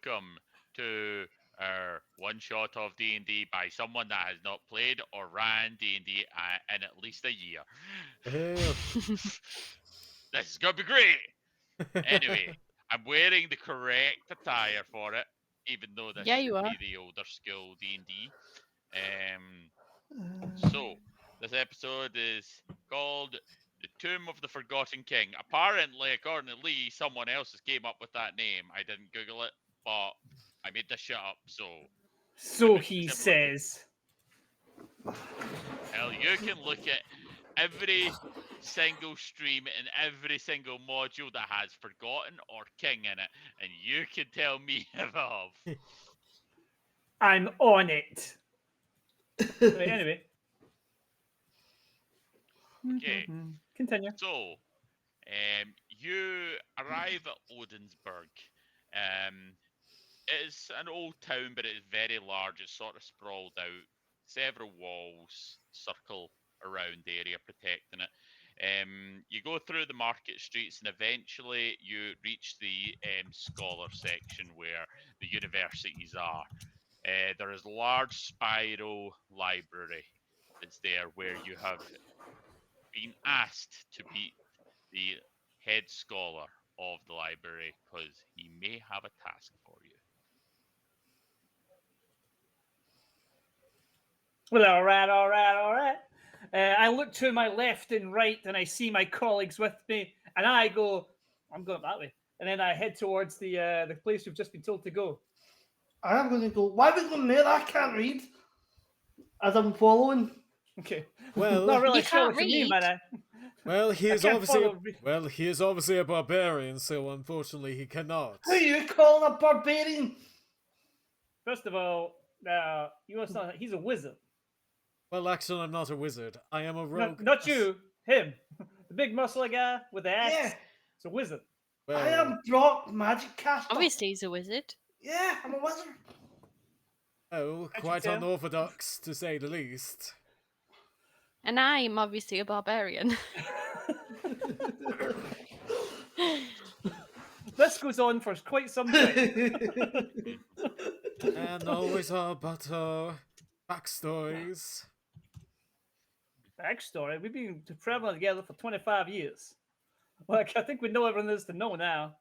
welcome to our one shot of D&D by someone that has not played or ran D&D in at least a year. Ew. This is gonna be great. Anyway, I'm wearing the correct attire for it, even though this Yeah, should you are. be the older school D&D. So this episode is called The Tomb of the Forgotten King. Apparently, according to Lee, someone else has came up with that name. I didn't Google it, but I made this shit up, so So he Similar. says. hell, you can look at every single stream and every single module that has Forgotten or King in it, and you can tell me if I have. I'm on it. Right, anyway. Okay. Continue. So, you arrive at Odensburg. It's an old town, but it's very large. It's sort of sprawled out. Several walls circle around the area, protecting it. You go through the market streets, and eventually you reach the scholar section where the universities are. There is a large spiral library that's there where you have been asked to be the head scholar of the library because he may have a task for you. Well, all right. I look to my left and right, and I see my colleagues with me, and I go, I'm going that way. And then I head towards the place we've just been told to go. I'm going to go, why are we going there? I can't read. As I'm following. Okay. Well, Not really You sure can't what you mean read? by that. well, he I is can't obviously follow. he is obviously a barbarian, so unfortunately he cannot. Who are you calling a barbarian? First of all, you must not, he's a wizard. Well, actually, I'm not a wizard. I am a rogue. Not you, him. The big muscular guy with the axe. Yeah. It's a wizard. Well, I am Brock Magic Caster. Obviously, he's a wizard. Yeah, I'm a wizard. oh, Can't quite you tell? unorthodox to say the least. And I'm obviously a barbarian. This goes on for quite some time. And always are but backstories. Backstory. We've been traveling together for 25 years. Like, I think we know everything there is to know now.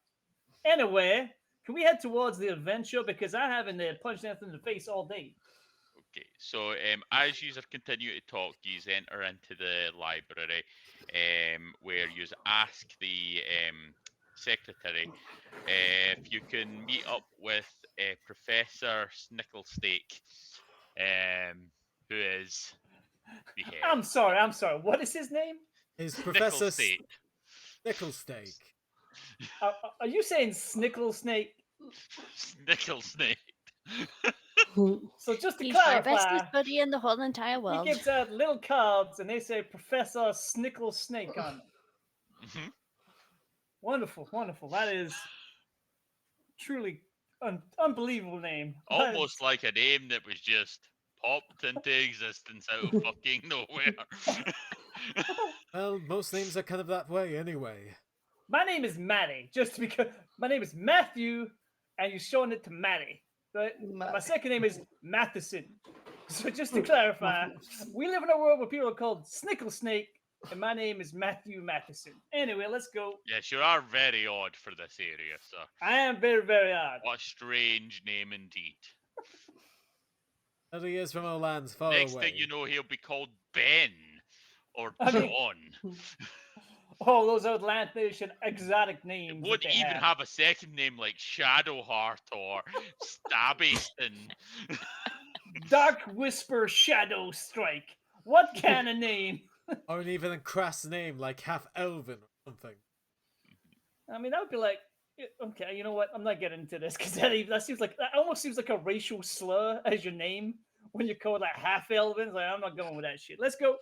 Anyway, can we head towards the adventure? Because I haven't punched anything in the face all day. Okay, so as you continue to talk, you enter into the library where you ask the secretary if you can meet up with Professor Snicklestake, who is the head. I'm sorry. What is his name? Is Professor Snicklestake. Snicklestake. Are you saying Snickle Snake? Snicklesnake. So just to He's my clarify, bestest buddy in the whole entire he world. gives out little cards and they say Professor Snickle Snake on them. Mhm. Wonderful. That is truly unbelievable name. Almost like a name that was just popped into existence out of fucking nowhere. Well, most names are kind of that way anyway. My name is Matty, just because my name is Matthew, and you're showing it to Matty. Right? My second name is Matheson. So just to clarify, we live in a world where people are called Snickle Snake, and my name is Matthew Matheson. Anyway, let's go. Yes, you are very odd for this area, sir. I am very, very odd. What a strange name indeed. But he is from a lands far Next away. thing you know, he'll be called Ben or I mean- John. Oh, those outlandish and exotic names. It that wouldn't they even have a second name like Shadowheart or Stabaston. Dark Whisper Shadow Strike. What kind of name? Or an even crass name like Half Elven or something. I mean, that would be like, okay, you know what? I'm not getting into this because that almost seems like a racial slur as your name when you're called like half elven. Like, I'm not going with that shit. Let's go.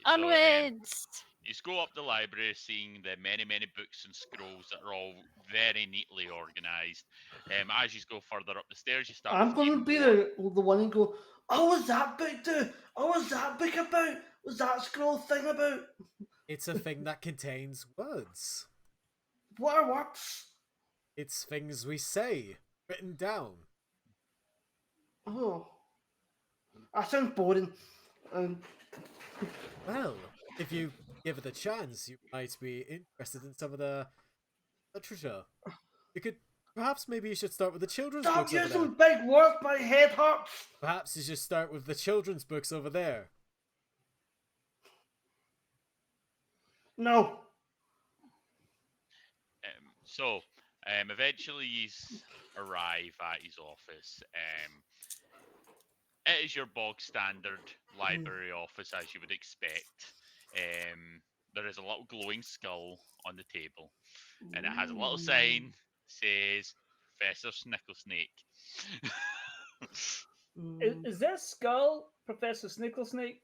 So, Onwards! you go up the library, seeing the many, many books and scrolls that are all very neatly organised. As you go further up the stairs, you start. I'm going to seeing be more. the one and go, oh, what's that book do? Oh, what's that book about? What's that scroll thing about? It's a thing that contains words. What are words? It's things we say, written down. Oh, that sounds boring. Um, Well, if you give it a chance, you might be interested in some of the literature. You could, perhaps maybe you should start with the children's stop books over there. using big words, my head hurts. Perhaps you should start with the children's books over there. No. Eventually you arrive at his office. It is your bog standard library office, as you would expect. There is a little glowing skull on the table, and it has a little sign says Professor Snicklesnake. Is that skull Professor Snicklesnake?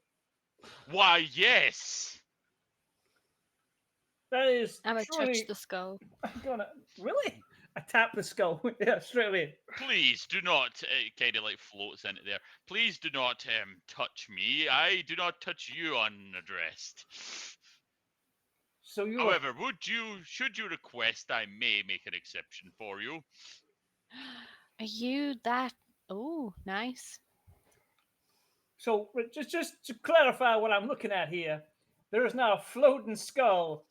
Why, yes. That is I'm gonna truly. touch the skull. I'm gonna really. I tap the skull. Yeah, straight away. Please do not. It kind of like floats into there. Please do not touch me. I do not touch you unaddressed. So you. However, should you request, I may make an exception for you. Are you that? Oh, nice. So just to clarify what I'm looking at here, there is now a floating skull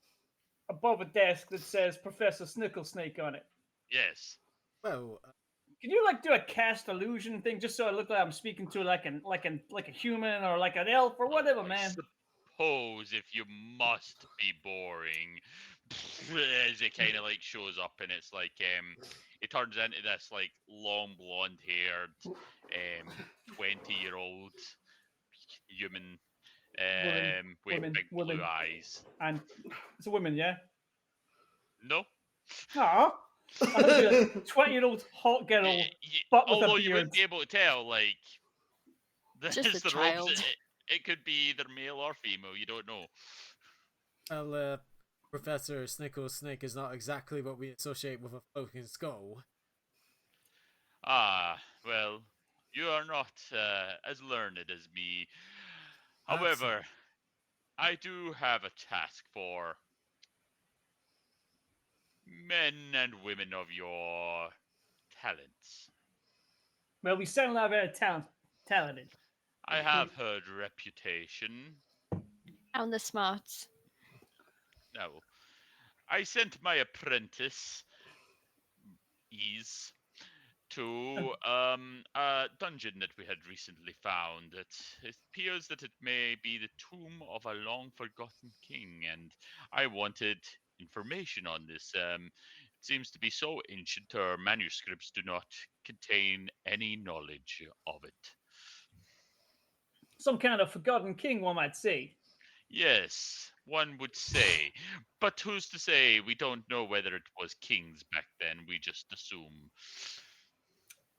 above a desk that says Professor Snicklesnake on it. Yes. Well, Can you like do a cast illusion thing just so I look like I'm speaking to like a human or like an elf or whatever, I man? suppose if you must be boring, as it kind of like shows up, and it's like it turns into this like long blonde-haired 20-year-old human with big woman. blue eyes. And it's a woman, yeah. No. Aw. 20-year-old hot girl, but with a Although you beard. wouldn't be able to tell, like this Just is a the robes. child. It could be either male or female. You don't know. well, Professor Snake is not exactly what we associate with a floating skull. Ah, well, you are not as learned as me. However, I do have a task for men and women of your talents. Well, we sound like very talented. I have heard reputation. On the smarts. Now, I sent my apprentice, Ease, to a dungeon that we had recently found. It appears that it may be the tomb of a long-forgotten king, and I wanted information on this. It seems to be so ancient, our manuscripts do not contain any knowledge of it. Some kind of forgotten king, one might say. Yes, one would say. But who's to say? We don't know whether it was kings back then. We just assume.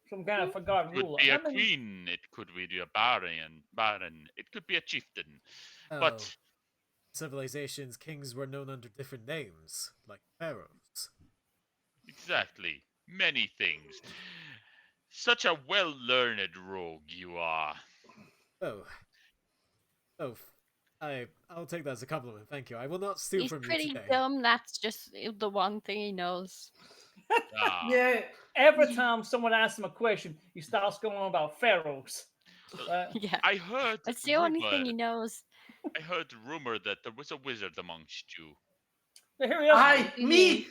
Some kind of forgotten Could ruler. be a queen. It could be a baron. It could be a chieftain. Oh, But civilizations, kings were known under different names, like pharaohs. exactly, many things. Such a well-learned rogue you are. Oh, oh, I'll take that as a compliment. Thank you. I will not steal He's from you pretty today. dumb. That's just the one thing he knows. Ah, Yeah. Every time someone asks him a question, he starts going on about pharaohs. Yeah. I heard That's the only thing he rumor. knows. I heard rumor that there was a wizard amongst you. Here he is. Aye, me.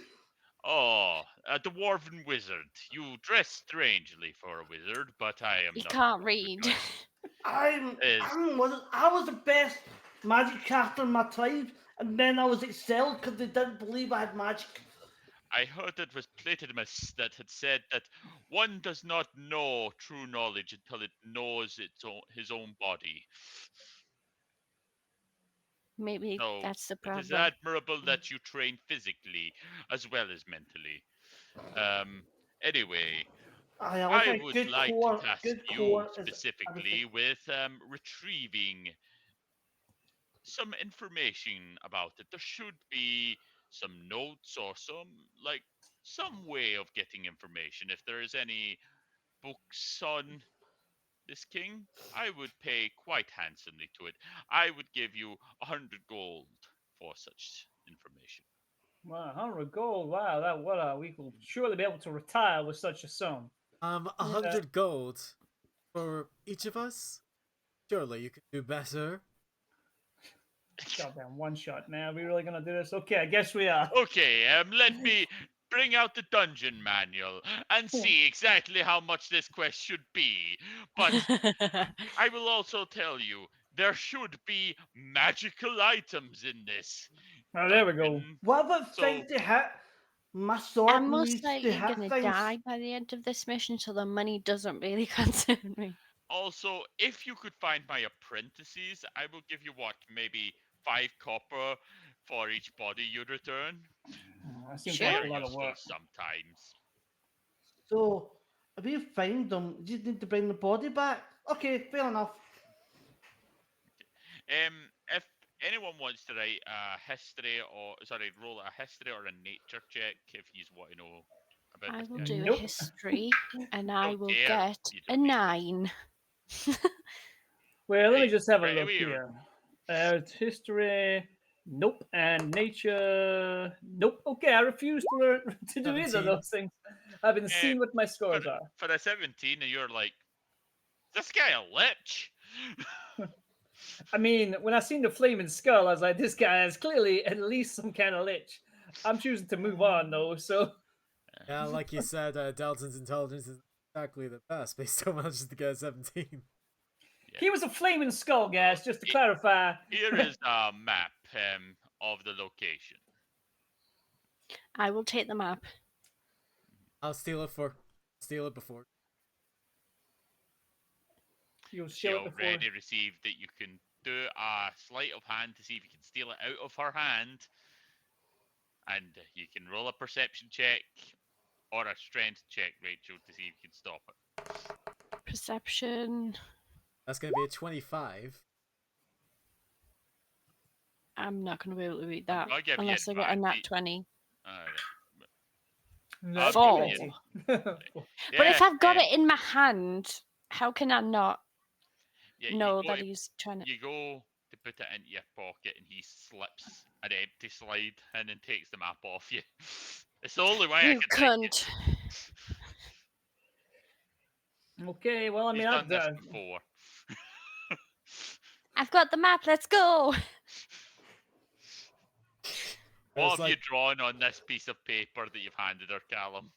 Oh, a dwarven wizard. You dress strangely for a wizard, but I am He not. can't read. I was the best magic caster in my tribe, and then I was expelled because they didn't believe I had magic. I heard it was Platydemus that had said that one does not know true knowledge until it knows his own body. Maybe So that's the it is problem. admirable that you train physically as well as mentally. Anyway, I would like to task you specifically with retrieving some information about it. There should be some notes or some way of getting information. If there is any books on this king, I would pay quite handsomely to it. I would give you 100 gold for such information. Wow, 100 gold. Wow, we will surely be able to retire with such a sum. 100 gold for each of us? Surely you could do better. Goddamn one shot. Man, are we really gonna do this? Okay, I guess we are. Okay, let me bring out the dungeon manual and see exactly how much this quest should be. But I will also tell you, there should be magical items in this. Oh, there we go. dungeon. What about So- things to hit? My sword I'm most needs to likely hit gonna things. die by the end of this mission, so the money doesn't really concern me. Also, if you could find my apprentices, I will give you maybe 5 copper for each body you return. That seems Sure. like They're a lot of useful work. sometimes. So if we find them, you just need to bring the body back. Okay, fair enough. If anyone wants to write a history roll a history or a nature check if you want to know about I this will guy. do Nope. a history, and I Don't will dare. get You a don't need 9. Well, let me Hey, just have a right look away, here. History. Nope. And nature. Nope. Okay, I refuse to learn to do either of 17. those things. I've been seeing what my for, scores are. for a 17, and you're like, this guy a lich? I mean, when I seen the flaming skull, I was like, this guy is clearly at least some kind of lich. I'm choosing to move on though, so Yeah, like you said, Dalton's intelligence is exactly the best, but he still manages to get a 17. he was a flaming skull, guys, just to It- clarify. Here is a map of the location. I will take the map. I'll steal it before. You'll She show it before. already received that you can do a sleight of hand to see if you can steal it out of her hand. And you can roll a perception check or a strength check, Rachel, to see if you can stop it. Perception. That's gonna be a 25. I'm not going to be able to read that I'll give you unless I get a nat advantage. 20. That's I'll Four. give you- But if I've got um, it in my hand, how can I not yeah, know you go that to- he's trying to? You go to put it into your pocket, and he slips an empty slide and then takes the map off you. It's the only way You I can think cunt. Okay, well, I He's mean, done I've this done. before. I've got the map. Let's go. What It's have you like, drawn on this piece of paper that you've handed her, Callum?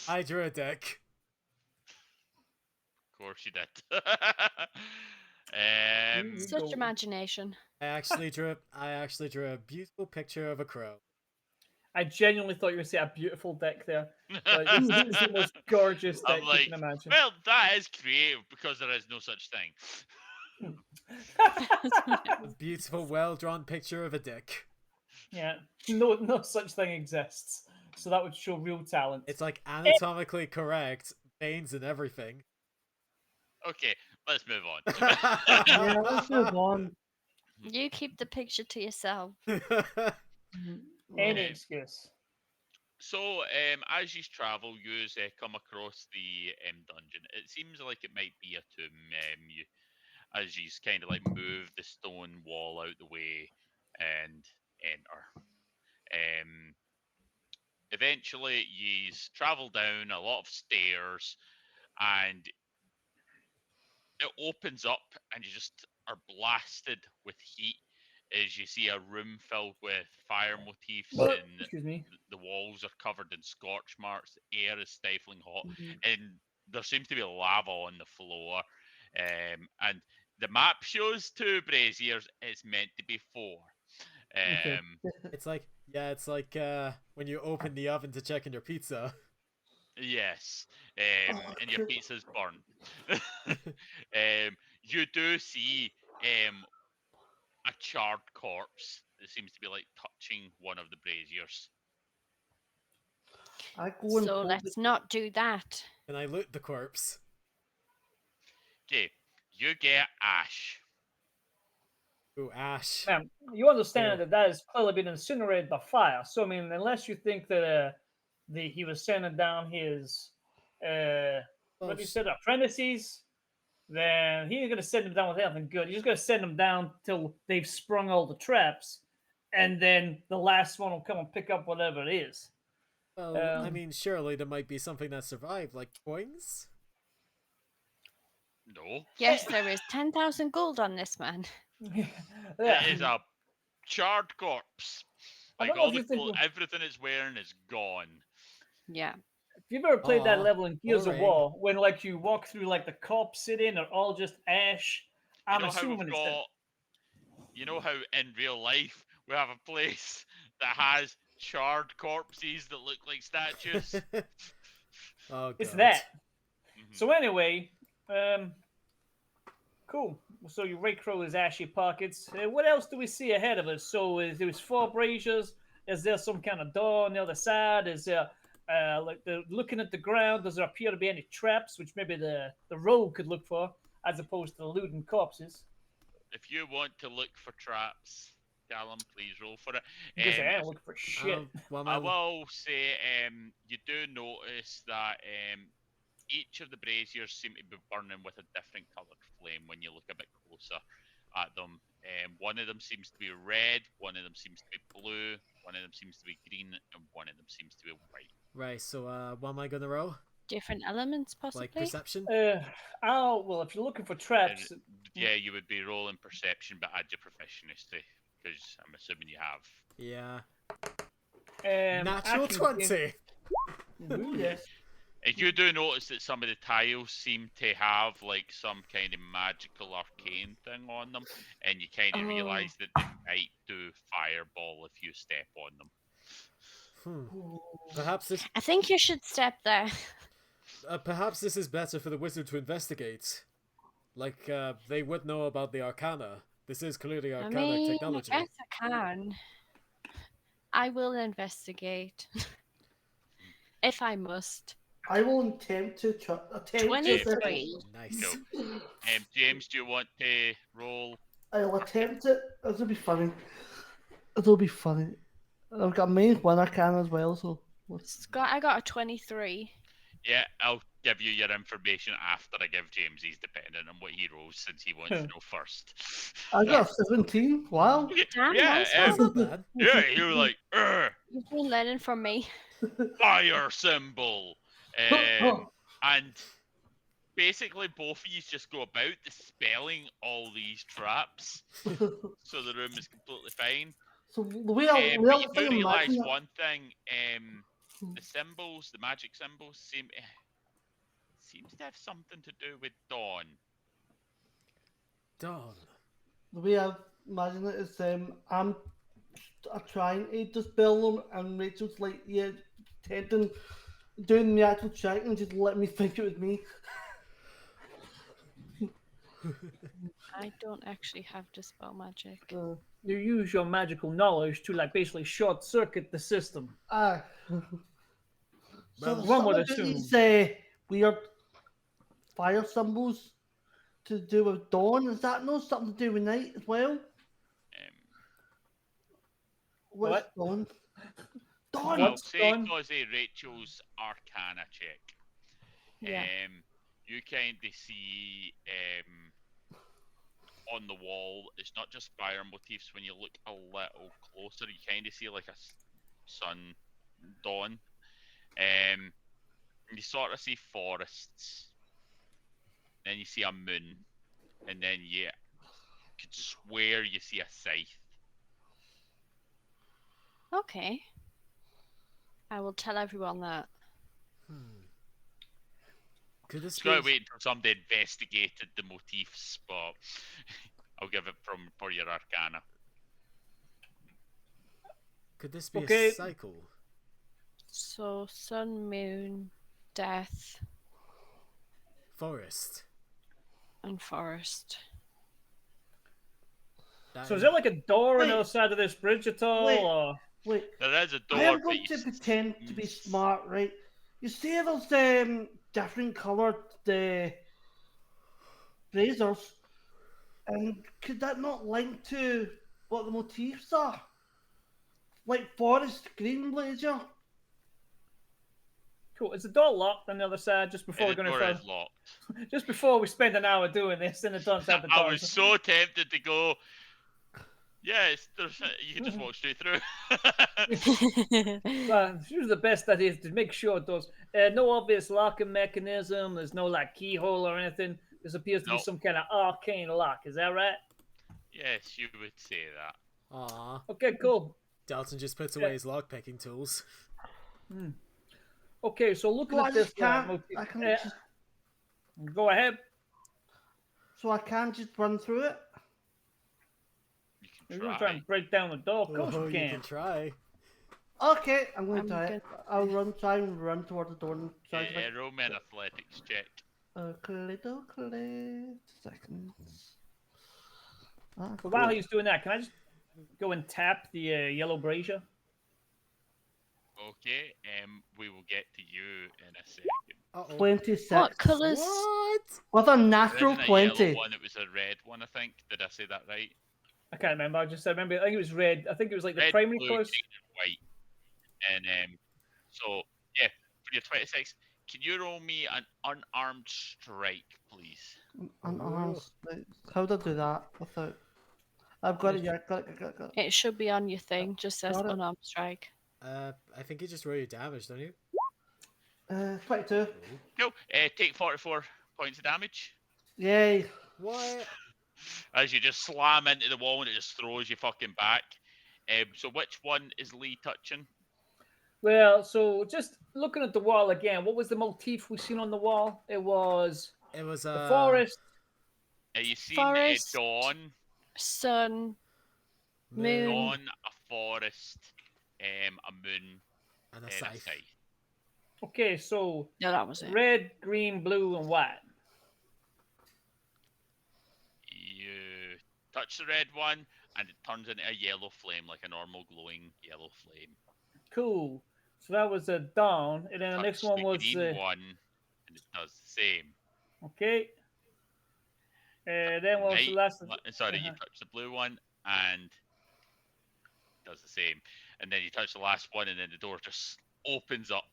I drew a deck. Of course you did. Such Go. imagination. I actually drew a beautiful picture of a crow. I genuinely thought you were saying a beautiful deck there. Like, it's the most gorgeous deck I'm you like, can imagine. well, that is creative because there is no such thing. A beautiful, well-drawn picture of a dick. Yeah, no such thing exists. So that would show real talent. It's like anatomically correct, veins and everything. Okay, let's move on. Yeah, let's move on. You keep the picture to yourself. Any Okay. excuse. So, as you travel, you come across the dungeon. It seems like it might be a tomb. As you kind of like move the stone wall out the way and enter. Eventually, you travel down a lot of stairs, and it opens up, and you just are blasted with heat as you see a room filled with fire motifs and Excuse me. the walls are covered in scorch marks. The air is stifling hot, Mm-hmm. and there seems to be lava on the floor. And the map shows 2 braziers. It's meant to be 4. Okay. it's like when you open the oven to check in your pizza. Yes, Oh, and your cool. pizza's burnt. You do see a charred corpse that seems to be like touching one of the braziers. I go and So pull let's the- not do that. Can I loot the corpse? Okay, you get ash. Ooh, ash. Now, you understand Yeah. that that has clearly been incinerated by fire. So, I mean, unless you think that he was sending down his, what you s- said, apprentices, then he ain't going to send them down with anything good. He's just going to send them down till they've sprung all the traps. and then the last one will come and pick up whatever it is. Well, I mean, surely there might be something that survived, like coins? No. Yes, there is 10,000 gold on this man. It is Yeah. a charred corpse. I Like don't know all if the you think- everything it's wearing is gone. Yeah. If you've ever played that Aw, level in Gears of boring. War, when like you walk through like the corpse city and they're all just ash, I'm You know how assuming we've it's that. got. You know how in real life we have a place that has charred corpses that look like statues. Oh, It's God. that. Mhm. So anyway, cool. So you rake through his ashy pockets. What else do we see ahead of us? So there was 4 braziers. Is there some kind of door on the other side? Is there like looking at the ground? Does there appear to be any traps, which maybe the rogue could look for, as opposed to the looting corpses? If you want to look for traps, Callum, please roll for it. Because I If- ain't looking for shit. Well, I will say you do notice that each of the braziers seem to be burning with a different coloured flame when you look a bit closer at them. One of them seems to be red, one of them seems to be blue, one of them seems to be green, and one of them seems to be white. right, so what am I gonna roll? Different elements, possibly. Like perception? Well, if you're looking for traps, Yeah, you would be rolling perception, but add your proficiency, because I'm assuming you have. Yeah. I Natural can 20! Ooh, yes. If you do notice that some of the tiles seem to have like some kind of magical arcane thing on them, and you kind of Oh. realise that they might do fireball if you step on them. Perhaps this I think you should step there. perhaps this is better for the wizard to investigate. Like, they would know about the arcana. This is clearly I arcana mean, technology. I guess I can. I will investigate. If I must. I will attempt to attempt to. 23. Nice. Cool. James, do you want to roll? I'll attempt it. It'll be funny. It'll be funny. I've got main one I can as well, so Scott, I got a 23. Yeah, I'll give you your information after I give James his, depending on what he rolls, since he wants to know first. I got a 17. Wow. Damn, Yeah, that's That's not bad. yeah, you're like, You've been learning from me. fire symbol. And basically, both of you just go about dispelling all these traps, so the room is completely fine. So the way I But you do think realise imagine one thing: the symbols, the magic symbols, seems to have something to do with dawn. Dawn. the way I imagine it is I'm trying to dispel them, and Rachel's like, yeah, attempting doing the actual check and just let me think it was me. I don't actually have dispel magic. you use your magical knowledge to like basically short circuit the system. Ah. So Well, one would some of these assume. weird fire symbols to do with dawn. Is that no something to do with night as well? What's What? dawn? Dawn. I'll What's say dawn? because of Rachel's Arcana check. Yeah. You kind of see on the wall, it's not just fire motifs. When you look a little closer, you kind of see like a sun dawn. You sort of see forests. Then you see a moon. And then you could swear you see a scythe. Okay. I will tell everyone that. Could this Just be... gotta wait until somebody investigated the motifs, but I'll give it for your Arcana. Could this be Okay. a cycle? So, sun, moon, death, Forest. and forest. So is there like a door on the Wait. other side of this bridge at all? Wait. Or... Wait, There is a door. I am but going you to s- pretend to you be s- smart, right? You see those different coloured razors, and could that not link to what the motifs are? Like forest green blazer. Cool. Is the door locked on the other side just before The we're going door to is locked. just before we spend an hour doing this? Then it turns out the I door was is- so tempted to go. Yeah, you can just walk straight through. Here's the best idea is to make sure there's no obvious locking mechanism. There's no like keyhole or anything. This appears to be Nope. some kind of arcane lock. Is that right? Yes, you would say that. Aw. Okay, cool. Dalton just puts Yeah. away his lockpicking tools. Okay, so looking So I at this, just can't. motif- I can uh, just. go ahead. So I can't just run through it. You You're can gonna try try. and break down the door. Of course Oh, you you can. can try. Okay, I'm going I'm to try it. gonna- I'll try and run toward the door and try to. Roll me an athletics check. Okay, seconds. Ah, But while cool. he's doing that, can I just go and tap the yellow brazier? Okay, we will get to you in a second. Uh-oh. 26. What colours? What? With a There natural isn't a 20. yellow one, it was a red one, I think. Did I say that right? I can't remember. I remember. I think it was red. I think it was like the Red, primary blue, colors. green, and white. And so, yeah, for your 26, can you roll me an unarmed strike, please? Unarmed. How do I do that without. I've got it, yeah. Got it. It should be on your thing. Just says Got it. unarmed strike. I think you just roll your damage, don't you? 22. Cool. Take 44 points of damage Yay. What? as you just slam into the wall and it just throws you fucking back. So which one is Lee touching? Well, so just looking at the wall again, what was the motif we seen on the wall? It was It was the forest. You seen Forest. dawn, Sun, moon. dawn, a forest, a moon, and a and a scythe. scythe. Okay, so No, that was it. red, green, blue, and white. You touch the red one, and it turns into a yellow flame, like a normal glowing yellow flame. Cool. So that was a dawn, and then the Touch next one the was green one, and it does the same. okay. Then what was the last? Sorry, you Uh-huh. touch the blue one, and it does the same. And then you touch the last one, and then the door just opens up.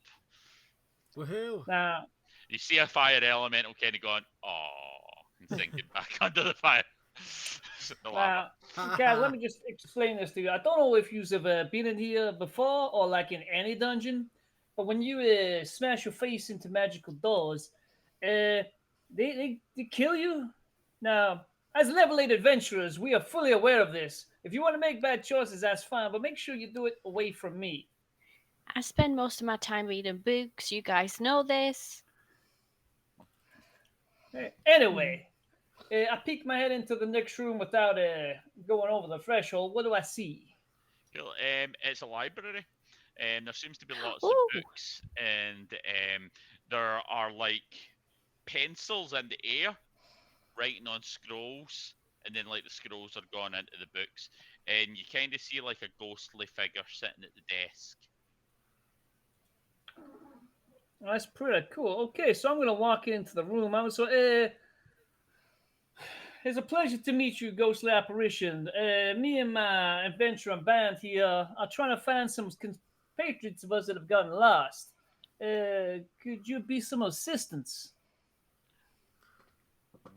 Woohoo! Now, You see a fire elemental kind of going, "Oh," and sinking back under the fire. The lava. guys, let me just explain this to you. I don't know if you've ever been in here before or like in any dungeon, but when you smash your face into magical doors, they kill you. Now, as level 8 adventurers, we are fully aware of this. If you want to make bad choices, that's fine, but make sure you do it away from me. I spend most of my time reading books. You guys know this. Anyway, I peek my head into the next room without going over the threshold. What do I see? Cool. It's a library. There seems to be lots Ooh. of books, and there are like pencils in the air, writing on scrolls, and then like the scrolls are gone into the books, and you kind of see like a ghostly figure sitting at the desk. That's pretty cool. Okay, so I'm going to walk into the room. It's a pleasure to meet you, ghostly apparition. Me and my adventurer band here are trying to find some compatriots of us that have gotten lost. Could you be some assistance?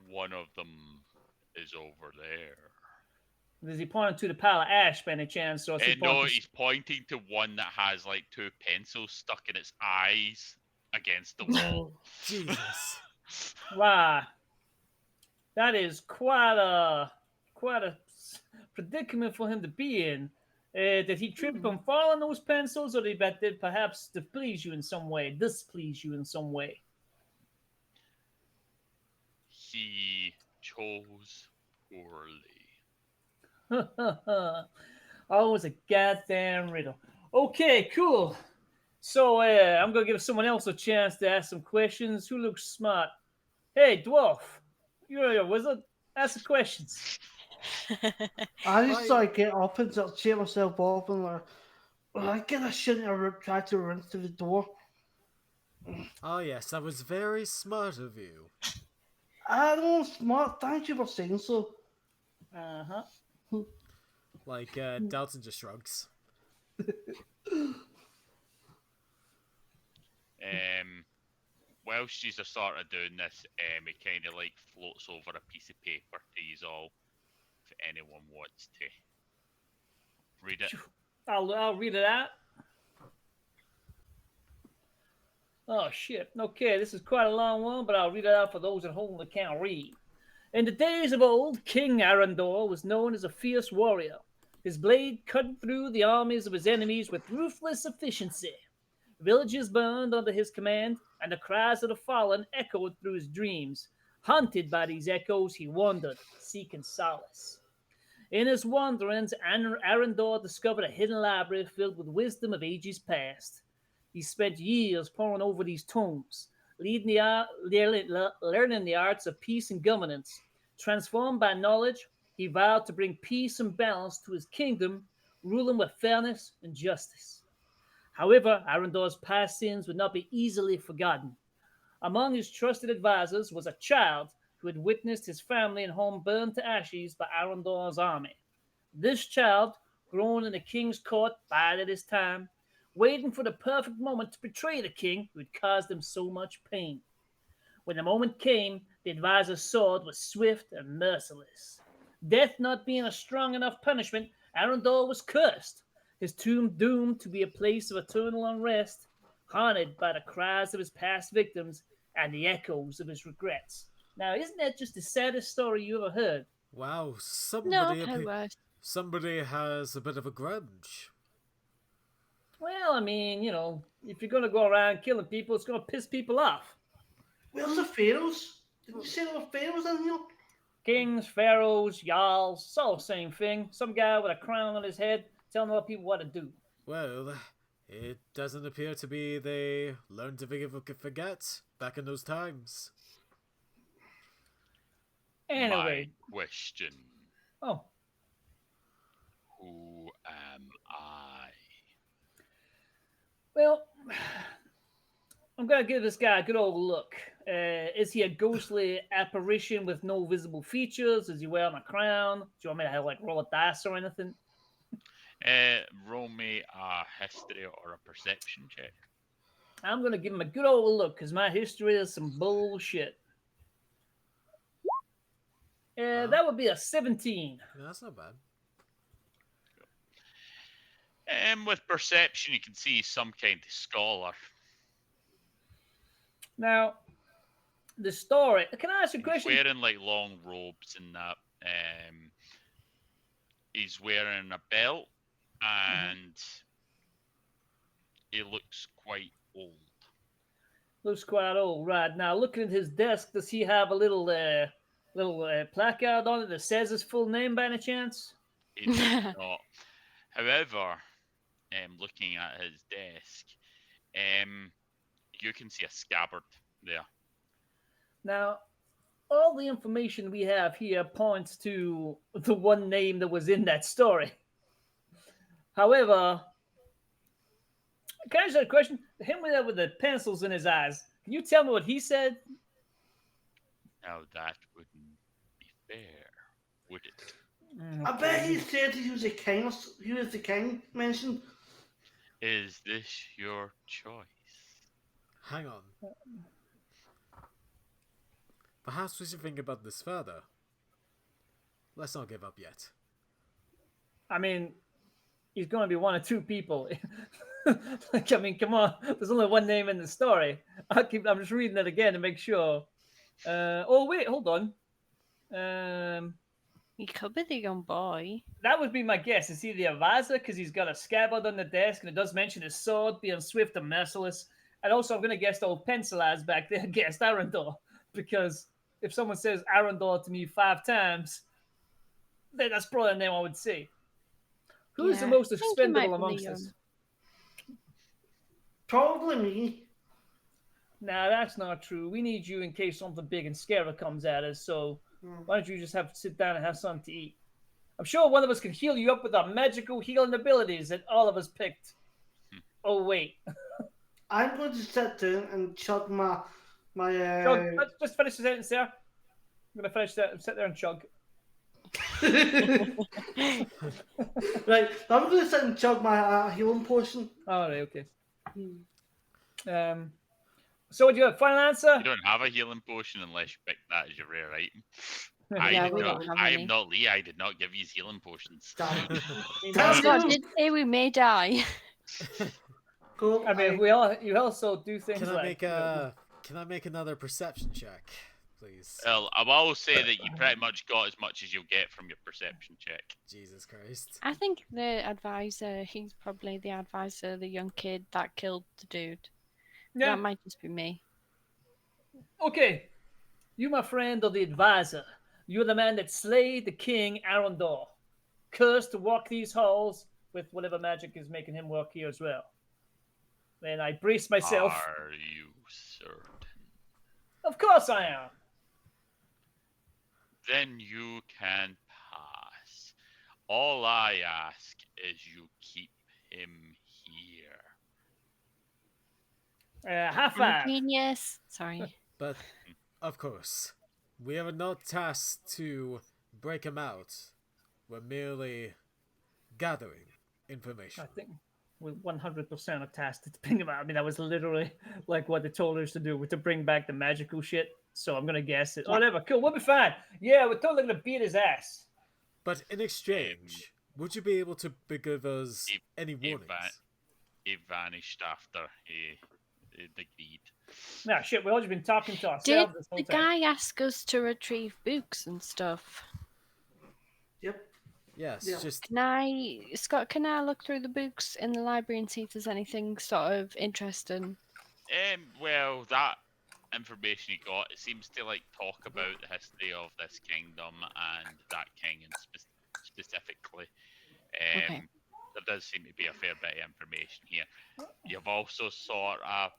One of them is over there. Is he pointing to the pile of ash by any chance? Or is he No, pointing he's pointing to one that has like two pencils stuck in its eyes against the wall. Jesus. Wow. That is quite a predicament for him to be in. Did he trip and fall on those pencils, or did that perhaps displease you in some way? He chose poorly. Always a goddamn riddle. Okay, cool. So I'm gonna give someone else a chance to ask some questions. Who looks smart? Hey, dwarf, you're a wizard. Ask the questions. I just sort of get up and sort of cheer myself off and like, well, I guess I shouldn't have tried to run through the door. Oh yes, that was very smart of you. I don't know, smart. Thank you for saying so. Uh-huh. Like, Dalton just shrugs. While she's sort of doing this, it kind of like floats over a piece of paper to you all, if anyone wants to Read it. I'll read it out. Oh shit. Okay, this is quite a long one, but I'll read it out for those at home that can't read. In the days of old, King Arundor was known as a fierce warrior. His blade cut through the armies of his enemies with ruthless efficiency. Villages burned under his command, and the cries of the fallen echoed through his dreams. Haunted by these echoes, he wandered, seeking solace. In his wanderings, Arundor discovered a hidden library filled with wisdom of ages past. He spent years poring over these tomes, learning the arts of peace and governance. Transformed by knowledge, he vowed to bring peace and balance to his kingdom, ruling with fairness and justice. However, Arundor's past sins would not be easily forgotten. Among his trusted advisors was a child who had witnessed his family and home burned to ashes by Arundor's army. This child, grown in the king's court, bided his time, waiting for the perfect moment to betray the king who had caused him so much pain. When the moment came, the advisor's sword was swift and merciless. Death not being a strong enough punishment, Arundor was cursed, his tomb doomed to be a place of eternal unrest, haunted by the cries of his past victims and the echoes of his regrets. Now, isn't that just the saddest story you ever heard? Wow, No, I've worse. somebody has a bit of a grudge. Well, I mean, if you're going to go around killing people, it's going to piss people off. Where's the pharaohs? Didn't you say there were pharaohs in here? Kings, pharaohs, jarls, it's all the same thing. Some guy with a crown on his head telling other people what to do. Well, it doesn't appear to be they learned to forget back in those times. Anyway. My question. Oh, Who am I? well, I'm going to give this guy a good old look. Is he a ghostly apparition with no visible features? Is he wearing a crown? Do you want me to roll a dice or anything? Roll me a history or a perception check. I'm going to give him a good old look because my history is some bullshit. That would be a 17. That's not bad. With perception, you can see some kind of scholar. Now, the story. Can I ask you a question? He's wearing like long robes and that. He's wearing a belt and he looks quite old. Looks quite old, right? Now, looking at his desk, does he have a little placard on it that says his full name by any chance? He does not. However, looking at his desk, you can see a scabbard there. Now, all the information we have here points to the one name that was in that story. However, can I ask you a question? Him with the pencils in his eyes. Can you tell me what he said? Now that wouldn't be fair, would it? I bet he said he was the king. He was the king mentioned. Is this your choice? Hang on. Perhaps we should think about this further. Let's not give up yet. I mean, he's going to be one of two people. Come on. There's only one name in the story. I'm just reading it again to make sure. Wait, hold on. He could be the young boy. That would be my guess. Is he the advisor? Because he's got a scabbard on the desk, and it does mention his sword being swift and merciless. And also, I'm going to guess the old pencil eyes back there guessed Arundor. Because if someone says Arundor to me 5 times, then that's probably the name I would say. Who's the most expendable amongst us? Probably me. Nah, that's not true. We need you in case something big and scary comes at us. So why don't you just sit down and have something to eat? I'm sure one of us can heal you up with our magical healing abilities that all of us picked. Oh, wait. I'm going to sit down and chug my Chug, just finish the sentence there. I'm going to finish that and sit there and chug. Right, I'm going to sit and chug my healing potion. All right, okay. So what do you have? Final answer? You don't have a healing potion unless you pick that as your rare item. Yeah, we don't have I any. am not Lee. I did not give you healing potions. Damn. I Scott you. did say we may die. Cool. mean, you also do things Can I like make a? Can I make another perception check, please? Well, I will say that you pretty much got as much as you'll get from your perception check. Jesus Christ. I think the advisor, he's probably the advisor, the young kid that killed the dude. yeah. That might just be me. Okay, you, my friend, are the advisor. You're the man that slayed the king Arundel, cursed to walk these halls with whatever magic is making him walk here as well. Then I brace myself. Are you certain? Of course I am. Then you can pass. All I ask is you keep him here. High I'm five. genius. Sorry. But, of course, we are not tasked to break him out. We're merely gathering information. I think we're 100% attached to bring him out. I mean, that was literally like what they told us to do, to bring back the magical shit. So I'm gonna guess it. Yeah. Whatever, cool, we'll be fine. Yeah, we're totally gonna beat his ass. But in exchange, would you be able to give us He- any he warnings? He vanished after he agreed. Nah, shit, we've all just been talking to Did ourselves this whole the time. guy ask us to retrieve books and stuff? Yep. Yes, Yeah. just Scott, can I look through the books in the library and see if there's anything sort of interesting? Well, that information you got, it seems to like talk about the history of this kingdom and that king in specifically. Okay. There does seem to be a fair bit of information here. You've also sort of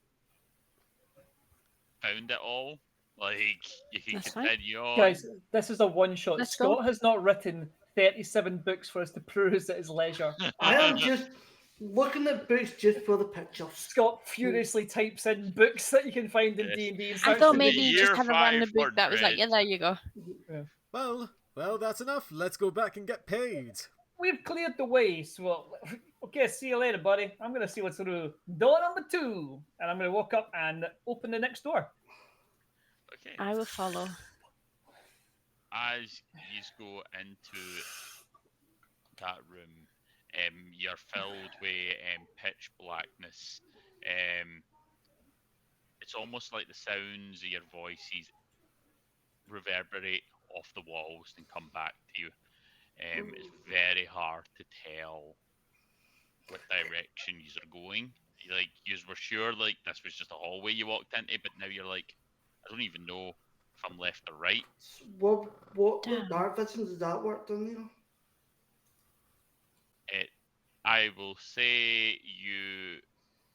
found it all. Like you can That's fine. continue on. Guys, this is a one shot. Let's go. Scott has not written 37 books for us to peruse at his leisure. I am just looking at books just for the pictures. Scott furiously types in books that you can find in Yes. D&D and I starts thought to maybe read. you just Year had a random book that was like, 500. yeah, there you go. well, that's enough. Let's go back and get paid. We've cleared the way, so okay, see you later, buddy. I'm gonna see what's through door number 2, and I'm gonna walk up and open the next door. Okay. I will follow. As you go into that room, you're filled with pitch blackness. It's almost like the sounds of your voices reverberate off the walls and come back to you. It's very hard to tell what direction you are going. Like you were sure like this was just a hallway you walked into, but now you're like, I don't even know if I'm left or right. What Damn. dark vision does that work, don't you? I will say you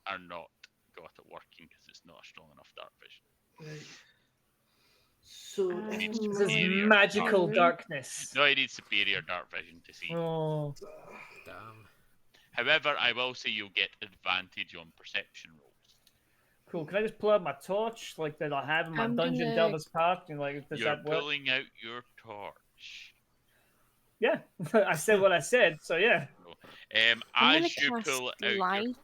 are not got it working because it's not a strong enough dark vision. Right. So I Needs will to This is be roll magical Dark. darkness. No, you need superior dark vision to see. Oh, Damn. However, I will say you'll get advantage on perception rolls. cool. Can I just pull out my torch like that I have in my I'm dungeon gonna- Delver's Park? And like, does You're that work? pulling out your torch. Yeah, I said what I said. So yeah. I'm gonna As you cast pull out light.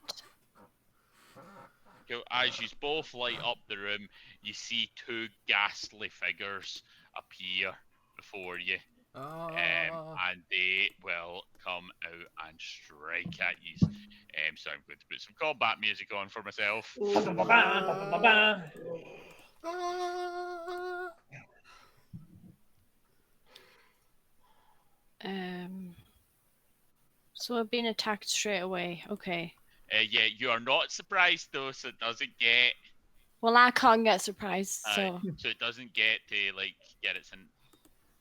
as you both light up the room, you see two ghastly figures appear before you. And they will come out and strike at you. So I'm going to put some combat music on for myself. Ba-ba-ba, Ah. So we're being attacked straight away. Okay. Yeah, you are not surprised though, so it doesn't get Well, I can't get surprised, so so it doesn't get to like get it's an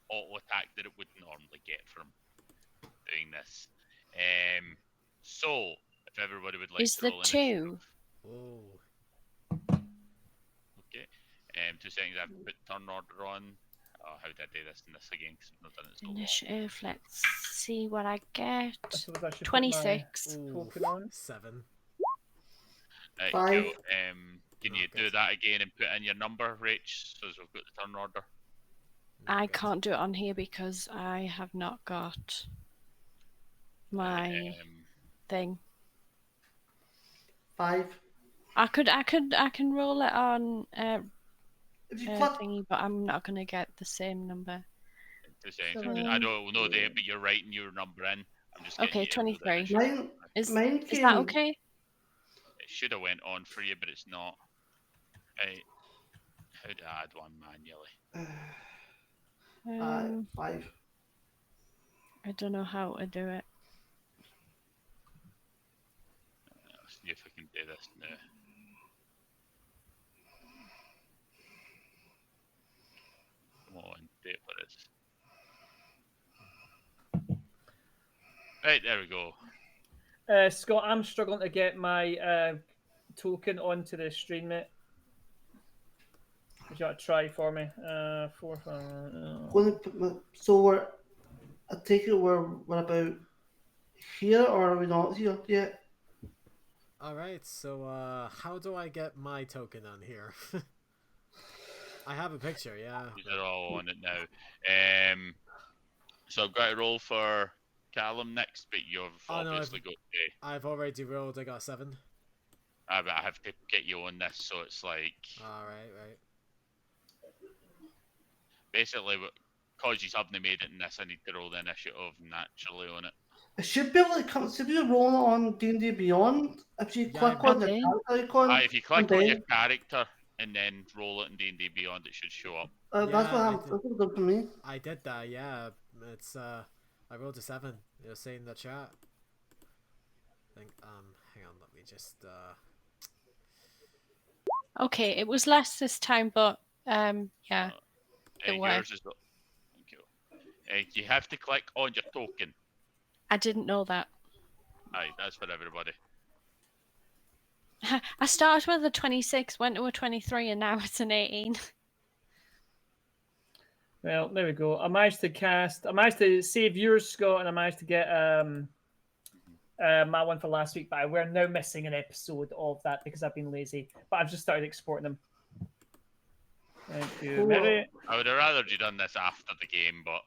auto attack that it would normally get from doing this. So if everybody would like is to the roll 2? initiative. Whoa. Okay. 2 seconds. I have to put turn order on. Oh, how did I do this in this again? Because I've not done it so long. Initiative. Let's see what I get. I suppose I should put my 26. token on. 7. Right, 5. cool. Can you do that again and put in your number, Rach, so as we've got the turn order? I can't do it on here because I have not got my thing. 5. I can roll it on If you click, thingy, but I'm not gonna get the same number. 2 seconds. So- I don't know there, but you're writing your number in. I'm just getting Okay, you into the 23. initial. Mine, Is mine is came. that okay? It should have went on for you, but it's not. Right. How to add one manually? Um, 5. I don't know how to do it. Let's see if I can do this now. Come on, do it for us. Right, there we go. Scott, I'm struggling to get my token onto the stream, mate. You got to try for me. 4. So I take it we're about here, or are we not here yet? Alright, so how do I get my token on here? I have a picture, yeah. These are all on it now. So I've got to roll for Callum next, but you've Oh, no, obviously got to. I've already rolled, I got 7. I have to get you on this, so it's like Alright, right. basically because you haven't made it in this, I need to roll the initiative naturally on it. It should be able to come. Should be rolling on D&D Beyond. If you Yeah, click I on the did. character icon, If you click and on your then- character and then roll it in D&D Beyond, it should show up. that's Yeah, what I I'm. did. That's what done for me. I did that, yeah. It's I rolled a 7. You'll see in the chat. I think hang on, let me just Okay, it was less this time, but yeah, it Yours worked. is. Thank you. You have to click on your token. I didn't know that. Aye, that's for everybody. I started with a 26, went to a 23, and now it's an 18. Well, there we go. I managed to save yours, Scott, and I managed to get my one for last week, but we're now missing an episode of that because I've been lazy. But I've just started exporting them. Thank you, Cool. Mary. I would have rather you done this after the game, but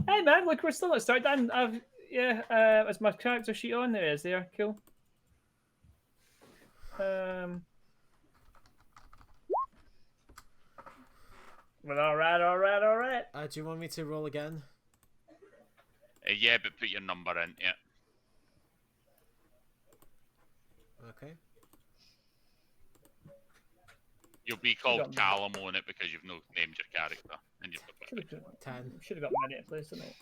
Hey man, look, we're still at start. Is my character sheet on? There it is. There, cool. Well, all right. do you want me to roll again? yeah, but put your number in. Yeah. Okay. You'll be called Should've Callum on it because you've not named your character. And you've got 10. Should have got many at place, didn't it?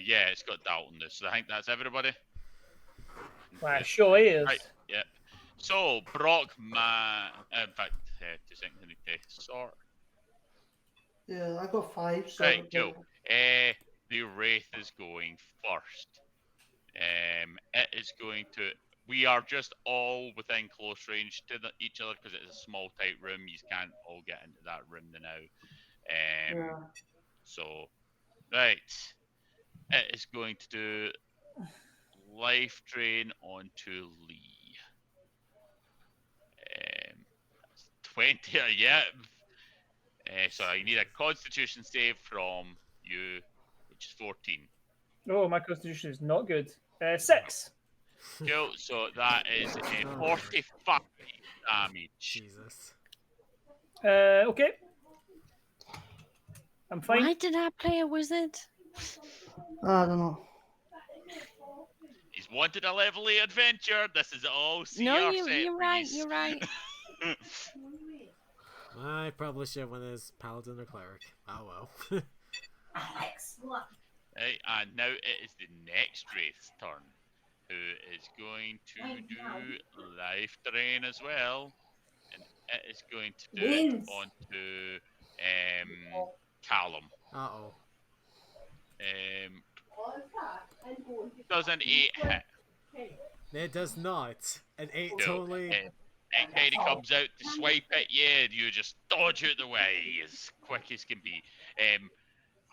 yeah, it's got Dalton this. So I think that's everybody. Right, sure is. Right, yep. So, Brock, in fact, 2 seconds, I need to sort. Yeah, I got 5. So Right, cool. The Wraith is going first. It is going to. We are just all within close range to each other because it's a small, tight room. You can't all get into that room now. Yeah. So, right. It is going to do life drain onto Lee. That's 20, yeah. So you need a Constitution save from you, which is 14. Oh, my constitution is not good. 6. Cool. So that is 45 damage. Jesus. Okay. I'm fine. Why did I play a wizard? I don't know. He's wanted a level 8 adventure. This is all CR No, set you're right. piece. You're right. I probably should win as Paladin or Cleric. Oh well. Right, and now it is the next Wraith's turn, who is going to do life drain as well, and it is going to do it onto Callum. Uh-oh. Does an 8 hit? It does not. An 8 No, totally... It kind of comes out to swipe at you, and you just dodge out the way as quick as can be.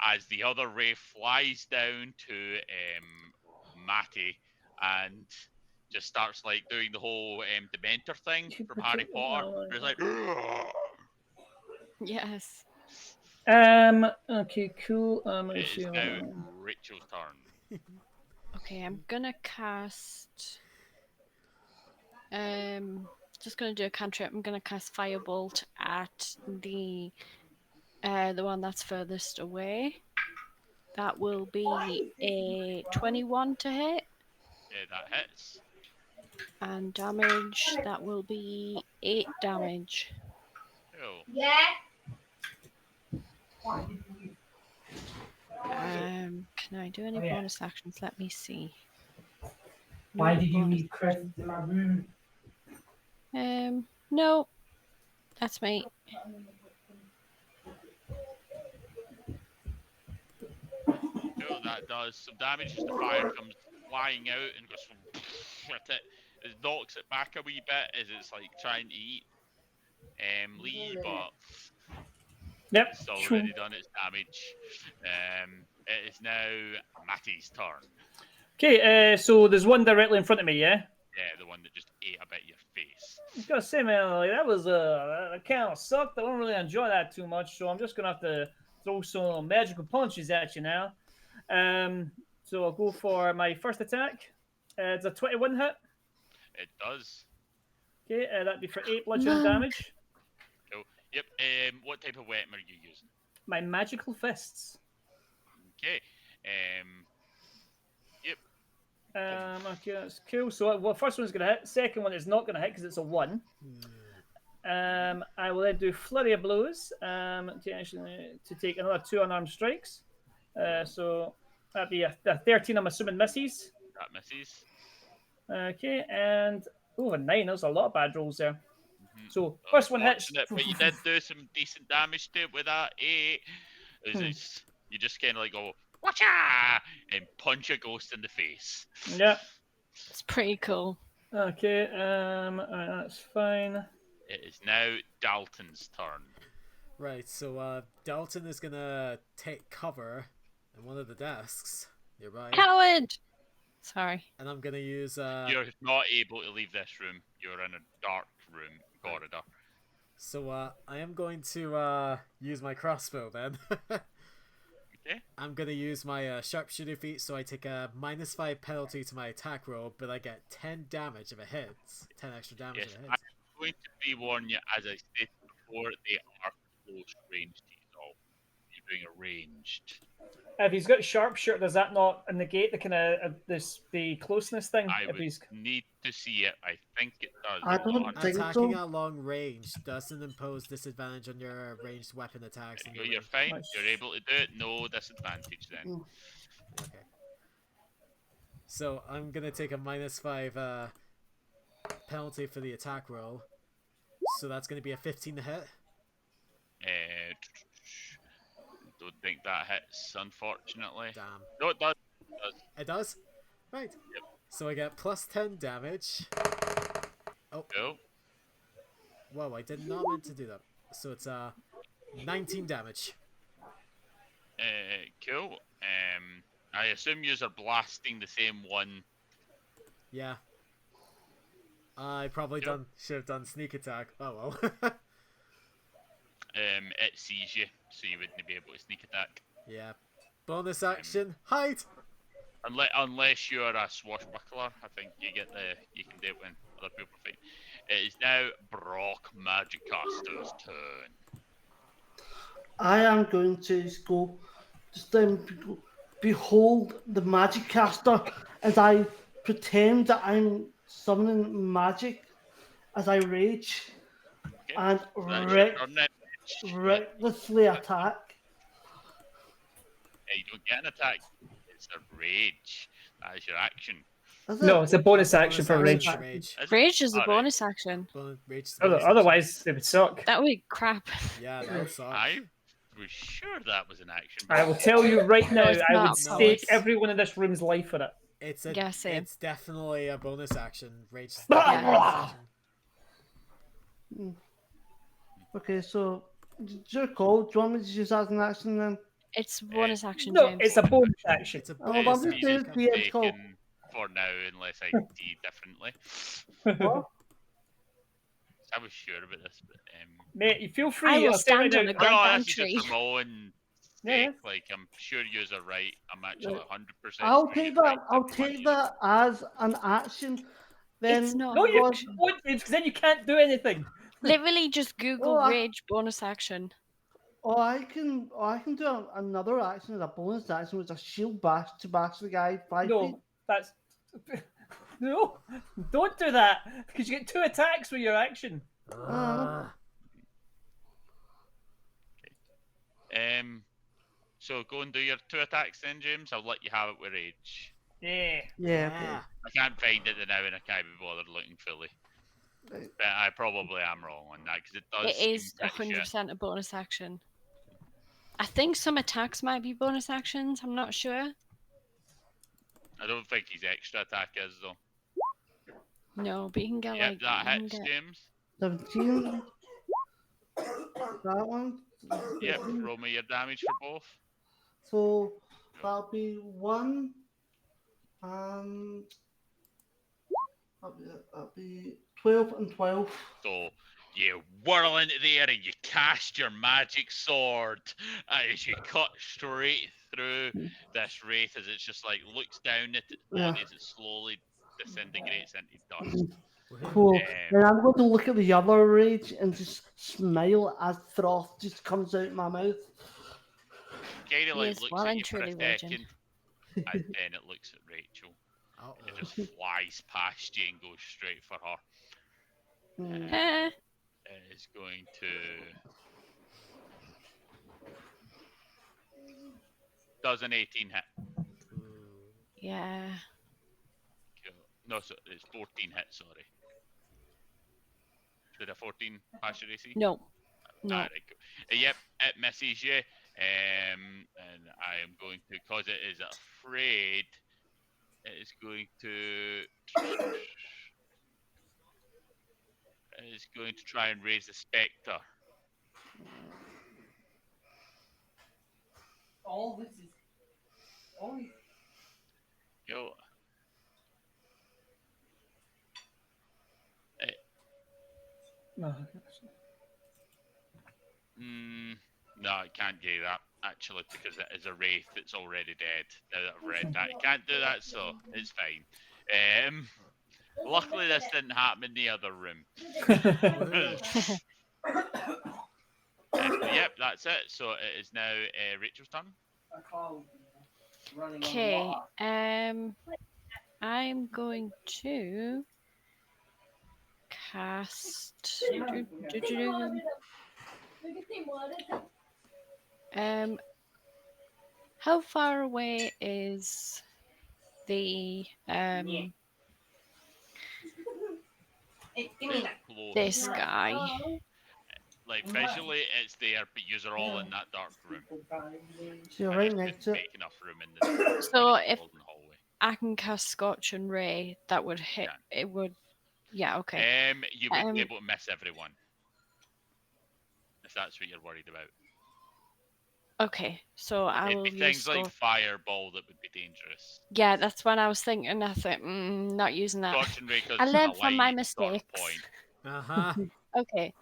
As the other Wraith flies down to Matty and just starts like doing the whole Dementor thing from Harry Potter. It's like, Yes. Okay, cool. it is now Rachel's turn. Okay, I'm gonna cast just going to do a cantrip. I'm going to cast Firebolt at the one that's furthest away. That will be a 21 to hit. That hits. And damage, that will be 8 damage. Cool. Can I do any bonus actions? Let me see. Why No did you bonus leave Chris action. in my room? No, that's me. Cool, that does some damage as the fire comes flying out and goes at it. It knocks it back a wee bit as it's like trying to eat Lee, but Yep. it's already done its damage. It is now Matty's turn. Okay, so there's one directly in front of me, yeah? Yeah, the one that just ate a bit of your face. I was gonna say, man, like, that was that kind of sucked. I don't really enjoy that too much, so I'm just gonna have to throw some magical punches at you now. So I'll go for my first attack. It's a 21 hit. It does. Okay, that'd be for 8 bludgeoning damage. Cool. Yep. What type of weapon are you using? My magical fists. Okay. Yep. Okay, that's cool. So, well, first one's gonna hit. Second one is not gonna hit because it's a 1. I will then do flurry of blows to take another 2 unarmed strikes. So that'd be a 13. I'm assuming misses. That misses. Okay, and a 9. There's a lot of bad rolls there. So first one hits. But you did do some decent damage to it with that 8. You just kind of like go, watcha, and punch a ghost in the face. Yeah. It's pretty cool. Okay, alright, that's fine. It is now Dalton's turn. Right, so Dalton is gonna take cover in one of the desks nearby. Coward! Sorry. And I'm gonna use You're not able to leave this room. You're in a dark room corridor. So I am going to use my crossbow then. Okay. I'm gonna use my sharpshooter feat, so I take a -5 penalty to my attack roll, but I get 10 damage if it hits. 10 extra damage Yes, if it I'm hits. going to pre-warn you, as I stated before, they are close range to you all. You're doing a ranged. If he's got sharpshooter, does that not negate the kind of the closeness thing? I if would he's need to see it. I think it does. I don't not. think Attacking so. at long range doesn't impose disadvantage on your ranged weapon attacks. in your You're range. fine. Nice. You're able to do it. No disadvantage then. Okay. So I'm gonna take a -5 penalty for the attack roll. So that's gonna be a 15 to hit. Don't think that hits, unfortunately. Damn. No, it does. It does. It does? Right. Yep. So I get +10 damage. Cool. Whoa, I did not meant to do that. So it's 19 damage. Cool. I assume you are blasting the same one. Yeah. I probably Yep. should have done sneak attack. Oh well. It sees you, so you wouldn't be able to sneak attack. Yeah. Bonus action. Hide. Unless you're a swashbuckler, I think you can do it when other people fight. It is now Brock Magicaster's turn. I am going to go just behold the magic caster as I pretend that I'm summoning magic as I rage Okay. and So that's your turn then. recklessly attack. You don't get an attack. It's a rage. That is your action. Is no, it? it's a bonus action for rage. Rage. Is it? Rage is a Alright. bonus action. Rage is the bonus action. Otherwise, it would suck. That would be crap. Yeah, that would suck. I was sure that was an action. I will tell you right now, it's I would not. No, stake it's- everyone in this room's life for it. It's Yeah, same. it's definitely a bonus action. Rage is Yeah. definitely a bonus action. Okay, so do you recall? Do you want me to use that as an action then? It's bonus action, No, James. it's a bonus action. It's a Oh, bonus I'm It's just action. doing easy DM's call. taken for now, unless I see differently. What? I was sure about this, but Mate, you feel I free. will I'll say right stand on now, the no, goddamn this is tree. just for my own Yeah, sake. Like, I'm sure yous are right. I'm actually 100%. I'll sure take you're right, that. I'll everyone take here. that as an action then It's not No, an you God, action. won't, because then you can't do anything. Literally, just Google Oh, I- rage bonus action. I can do another action as a bonus action, which is a shield bash to bash the guy 5 feet. No, that's no. Don't do that because you get 2 attacks with your action. So go and do your 2 attacks then, James. I'll let you have it with rage. Yeah. Yeah. Okay. I can't find it now, and I can't be bothered looking fully. Right. But I probably am wrong on that because it does. It is seem pretty shit. 100% a bonus action. I think some attacks might be bonus actions. I'm not sure. I don't think his extra attack is though. No, but you can get Yep, like that you can hits, get- James. 17. That one. Yep, roll me your damage for both. So that'll be 1 and that'll be 12 and 12. So you whirl into the air and you cast your magic sword as you cut straight through this wraith as it's just like looks down at its body as it slowly disintegrates into dust. Cool. And I'm going to look at the other rage and just smile as froth just comes out my mouth. Kind of like Yes, looks well at and you for a truly raging. second, and then it looks at Rachel. It just flies past you and goes straight for her. Eh, It is going to. Does an 18 hit? yeah. Cool. No, so it's 14 hit. Sorry. Did a 14 pass your AC? No. No. Alright, cool. Yep, it misses you. And I am going to, because it is afraid, it is going to. It is going to try and raise the spectre. All this is. Only. Yo. No. No, I can't do that, actually, because it is a wraith that's already dead. Now that I've read that, it can't do that, so it's fine. Luckily, this didn't happen in the other room. Yep, that's it. So it is now Rachel's turn. Okay. I'm going to cast. How far away is the Close. this guy? Like visually, it's there, but you're all in that dark room. So you're And right it next didn't to it. make enough room in the So in the if golden hallway. I can cast Scorch and Ray, that would hit. Yeah. It would. Yeah. Okay. You would be able to miss everyone. If that's what you're worried about. Okay. So I It'd will be use things like Scorch. fireball that would be dangerous. Yeah, that's when I was thinking. I thought, not using that. Scorch and Ray, 'cause I it's in a learned from my line, it's sort of mistakes. point. Okay.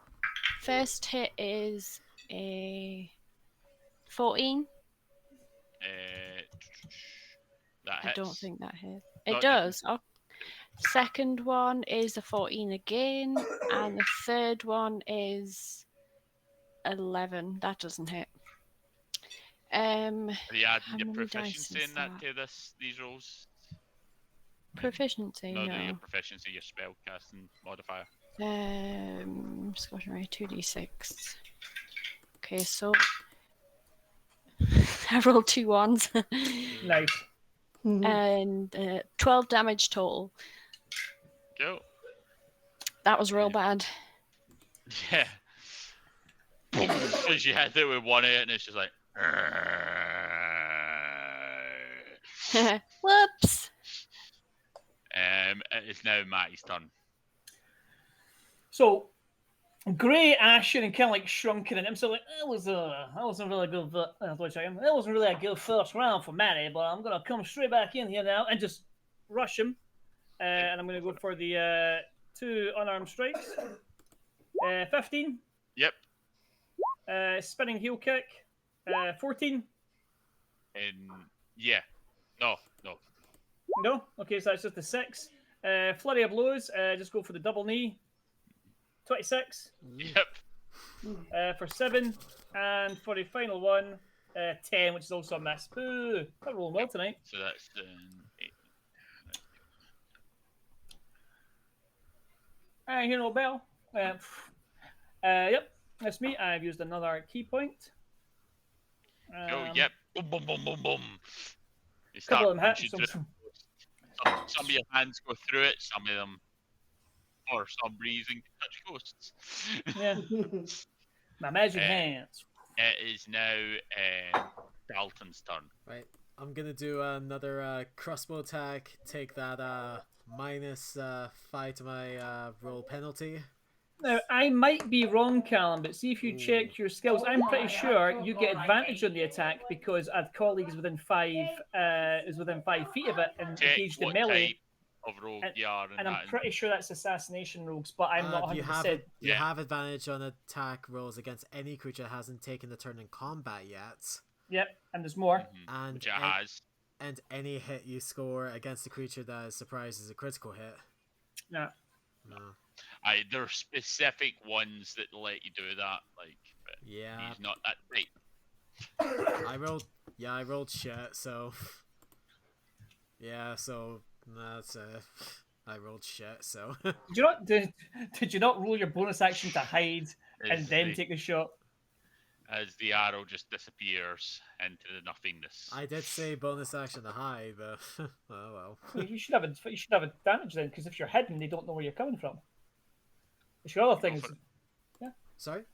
First hit is a 14. That I hits. don't think that hits. No, It it does. Oh. Second one is a 14 again, and the third one is 11. That doesn't hit. Are you adding how your many dice proficiency is in that that? to these rolls? Proficiency, No, no. your proficiency, your spell casting modifier. Scotch and Ray, 2d6. Okay, so I rolled 2 ones. Nice. And 12 damage total. Cool. That was real bad. Yeah. Because you had it with one hit and it's just like. Whoops. It is now Matty's turn. So, Grey, Ashen, and kind of like shrunken, and I'm so like, that wasn't really good. That wasn't really a good first round for Matty, but I'm gonna come straight back in here now and just rush him, and I'm gonna go for the 2 unarmed strikes. 15. Yep. Spinning heel kick. 14. And yeah. No. No. Okay, so that's just a 6. Flurry of blows. Just go for the double knee. 26 Yep. for 7. And for the final one, 10, which is also a miss. Boo! I'm rolling well tonight. So that's 8. I hear no bell. Yep, that's me. I've used another key point. Oh, yep. Boom, boom, boom, boom, boom. You Couple start of them hit. punching through it. Some of your hands go through it, some of them, for some reason, touch ghosts. Yeah. My magic Uh, hands. It is now Dalton's turn. Right. I'm gonna do another crossbow attack. Take that -5 to my roll penalty. Now, I might be wrong, Callum, but see if you Ooh. check your skills. I'm pretty sure you get advantage on the attack because a colleague is within 5 feet of it and Check engaged in what melee. type of rogue And- you are, And I'm pretty sure that's assassination rogues, but I'm not 100%. You Yeah. have advantage on attack rolls against any creature that hasn't taken the turn in combat yet, Yep, and there's more. and which it has. and any hit you score against a creature that is surprised is a critical hit. No. No. There are specific ones that let you do that, like, but Yeah. he's not that type. I rolled shit, so yeah, so that's I rolled shit, so Did you not roll your bonus action to hide and As then the- take the shot? As the arrow just disappears into the nothingness. I did say bonus action to hide, but oh well. You should have advantage then, because if you're hidden, they don't know where you're coming from. It's your other thing. Go Is, for Sorry?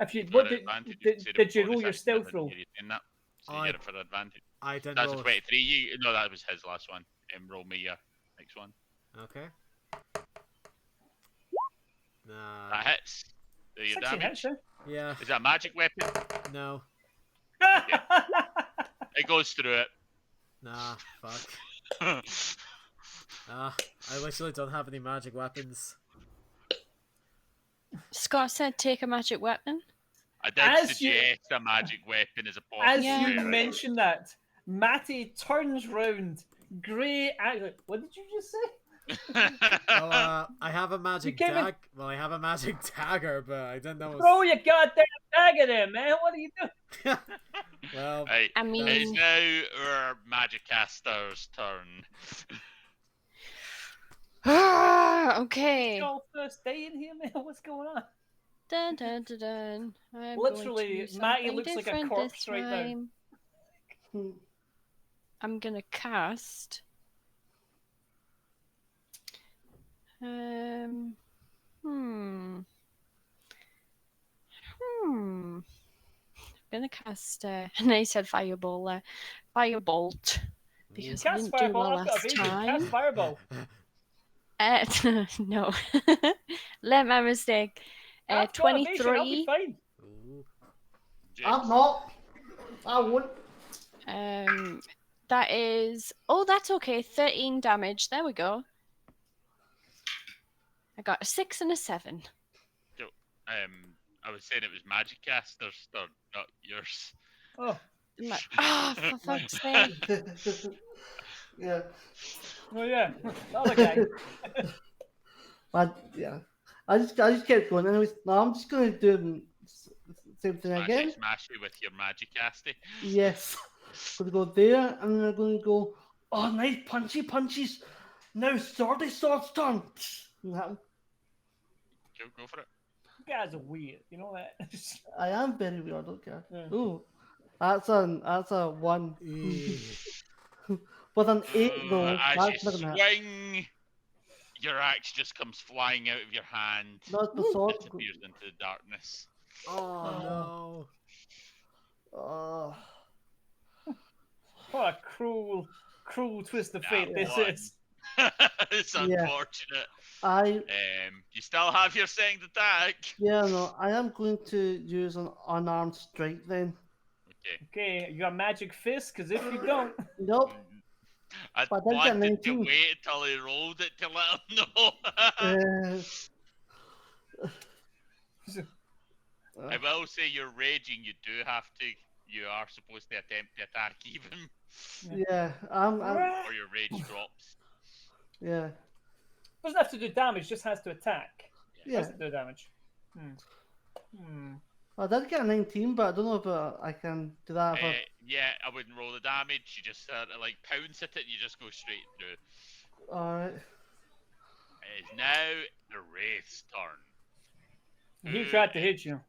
if you For what did, advantage, did, say the did you roll bonus your action, stealth I didn't roll? hear you saying that. So I- you get it for advantage. I didn't That's a roll. 23. No, that was his last one. Roll me your next one. Okay. Nah. That hits. Do your 16 damage. hits, yeah. Yeah. Is that a magic weapon? No. It goes through it. Nah. Fuck. I literally don't have any magic weapons. Scott said take a magic weapon. I did As you- suggest a magic weapon as a As possible Yeah. you way, right? mentioned that, Matty turns round, grey. What did you just say? Oh, I have a magic came in- Well, I have a magic dagger, but I didn't know. It Throw was... your goddamn dagger there, man! What are you doing? Well, Right. I It is mean, now our magic caster's turn. okay. Y'all first day in here, man. What's going on? Dun, dun, dun, dun. I'm Literally, going to do Matty something looks like a different corpse this right now. time. I'm gonna cast. I'm gonna cast. And I said fireball. Firebolt because I Cast didn't do fireball. well I've got a last baby. time. Cast fireball. No. Let my mistake. I've got a vision, I'll be 23. fine. ooh. I'm not. I won't. That is. Oh, that's okay. 13 damage. There we go. I got a 6 and a 7. I was saying it was magic caster's turn, not yours. Oh, For fuck's sake. Yeah. oh yeah. The other guy. But yeah. I just kept going. Anyways, no, I'm just going to do the same thing again. Smashy with your magic casty. Yes. Going to go there, and then I'm going to go. Oh, nice punchy punches. Now swordy sword's turn. Now, Go for it. You guys are weird. You know that? I am very weird. Okay. Yeah. Ooh, that's a 1 Eee. with an 8 though. As That's you not gonna hit. swing, your axe just comes flying out of your hand. Not the sword. Disappears into the darkness. Oh no. Oh. What a cruel twist of That fate this one. is. It's Yeah. unfortunate. I You still have your second attack. I am going to use an unarmed strike then. Okay. Okay, you got magic fist, because if you don't, Nope. I But then get wanted to 19. wait until he rolled it to let him know. I will say you're raging. You do have to. You are supposed to attempt to attack even, yeah, I'm or your rage drops. yeah. Doesn't have to do damage, just has to attack. Yeah. Doesn't do damage. I did get a 19, but I don't know if I can do that. Yeah, I wouldn't roll the damage. You just like pounce at it and you just go straight through. Alright. It is now the Wraith's turn. He Who tried to is- hit you.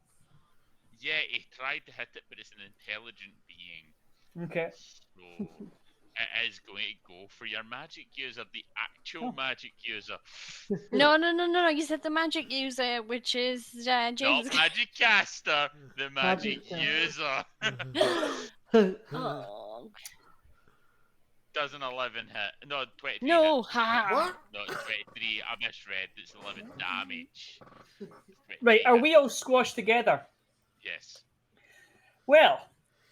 Yeah, he tried to hit it, but it's an intelligent being. Okay. So it is going to go for your magic user, the actual magic user. No. You said the magic user, which is James. Not magic caster, the magic Magic user. Oh. Does an 11 hit? No, 23 No. hit. Ha. What? No, it's 23. I misread. It's 11 damage. Right, 23 are hit. we all squashed together? Yes. Well,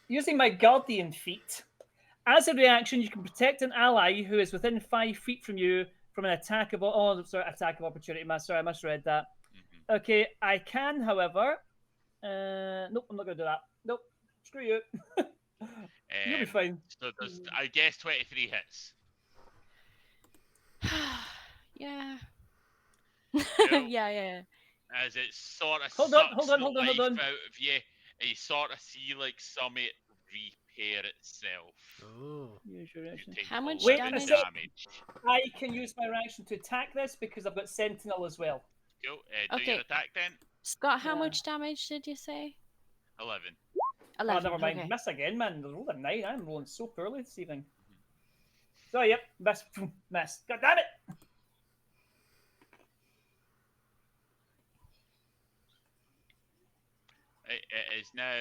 using my Guardian feat, as a reaction, you can protect an ally who is within 5 feet from you from an attack of attack of opportunity. Sorry, I misread that. Mhm. Okay, I can, however. Nope, I'm not going to do that. Nope, screw you. You'll be fine. So does, I guess 23 hits. Yeah. Cool. yeah. As it sort of Hold on, sucks hold on, the hold on, hold life on. out of you, and you sort of see like Summit repair itself. Oh. Use your You reaction. take How much 11 damage? damage. I can use my reaction to attack this because I've got Sentinel as well. Cool. Do Okay. your attack then. Scott, how Yeah. much damage did you say? 11. 11. Oh, never mind. Okay. Miss again, man. I rolled a 9. I'm rolling so poorly this evening. So, yep, miss. Miss. God damn it! It is now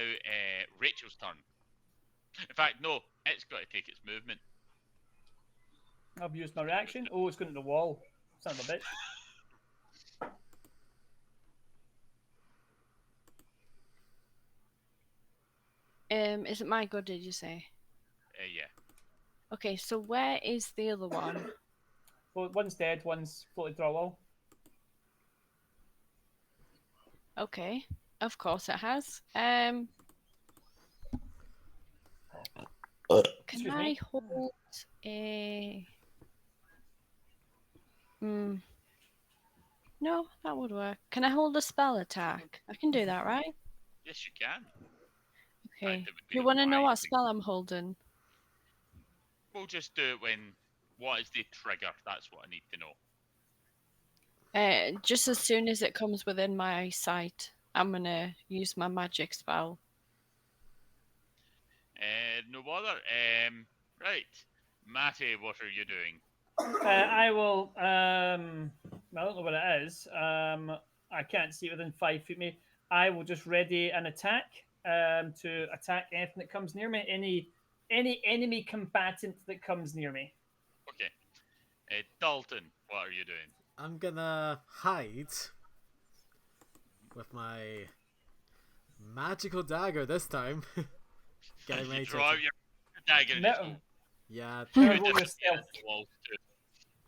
Rachel's turn. In fact, no, it's got to take its movement. I've used my reaction. Oh, it's going to the wall. Son of a bitch. Is it my go, did you say? Yeah. Okay, so where is the other one? Well, one's dead, one's floated through a wall. Okay, of course it has. Excuse Can I me. hold a... No, that would work. Can I hold a spell attack? I can do that, right? Yes, you can. Okay. it would Do you be want to know what wise to- spell I'm holding? We'll just do it when. What is the trigger? That's what I need to know. Just as soon as it comes within my sight, I'm gonna use my magic spell. No bother. Right. Matty, what are you doing? I will. I don't know what it is. I can't see it within 5 feet of me. I will just ready an attack to attack anything that comes near me. Any enemy combatant that comes near me. Okay. Dalton, what are you doing? I'm gonna hide with my magical dagger this time. Getting ready You to draw out your dagger and just No. go, Yeah, Roll "Who your does stealth. this wall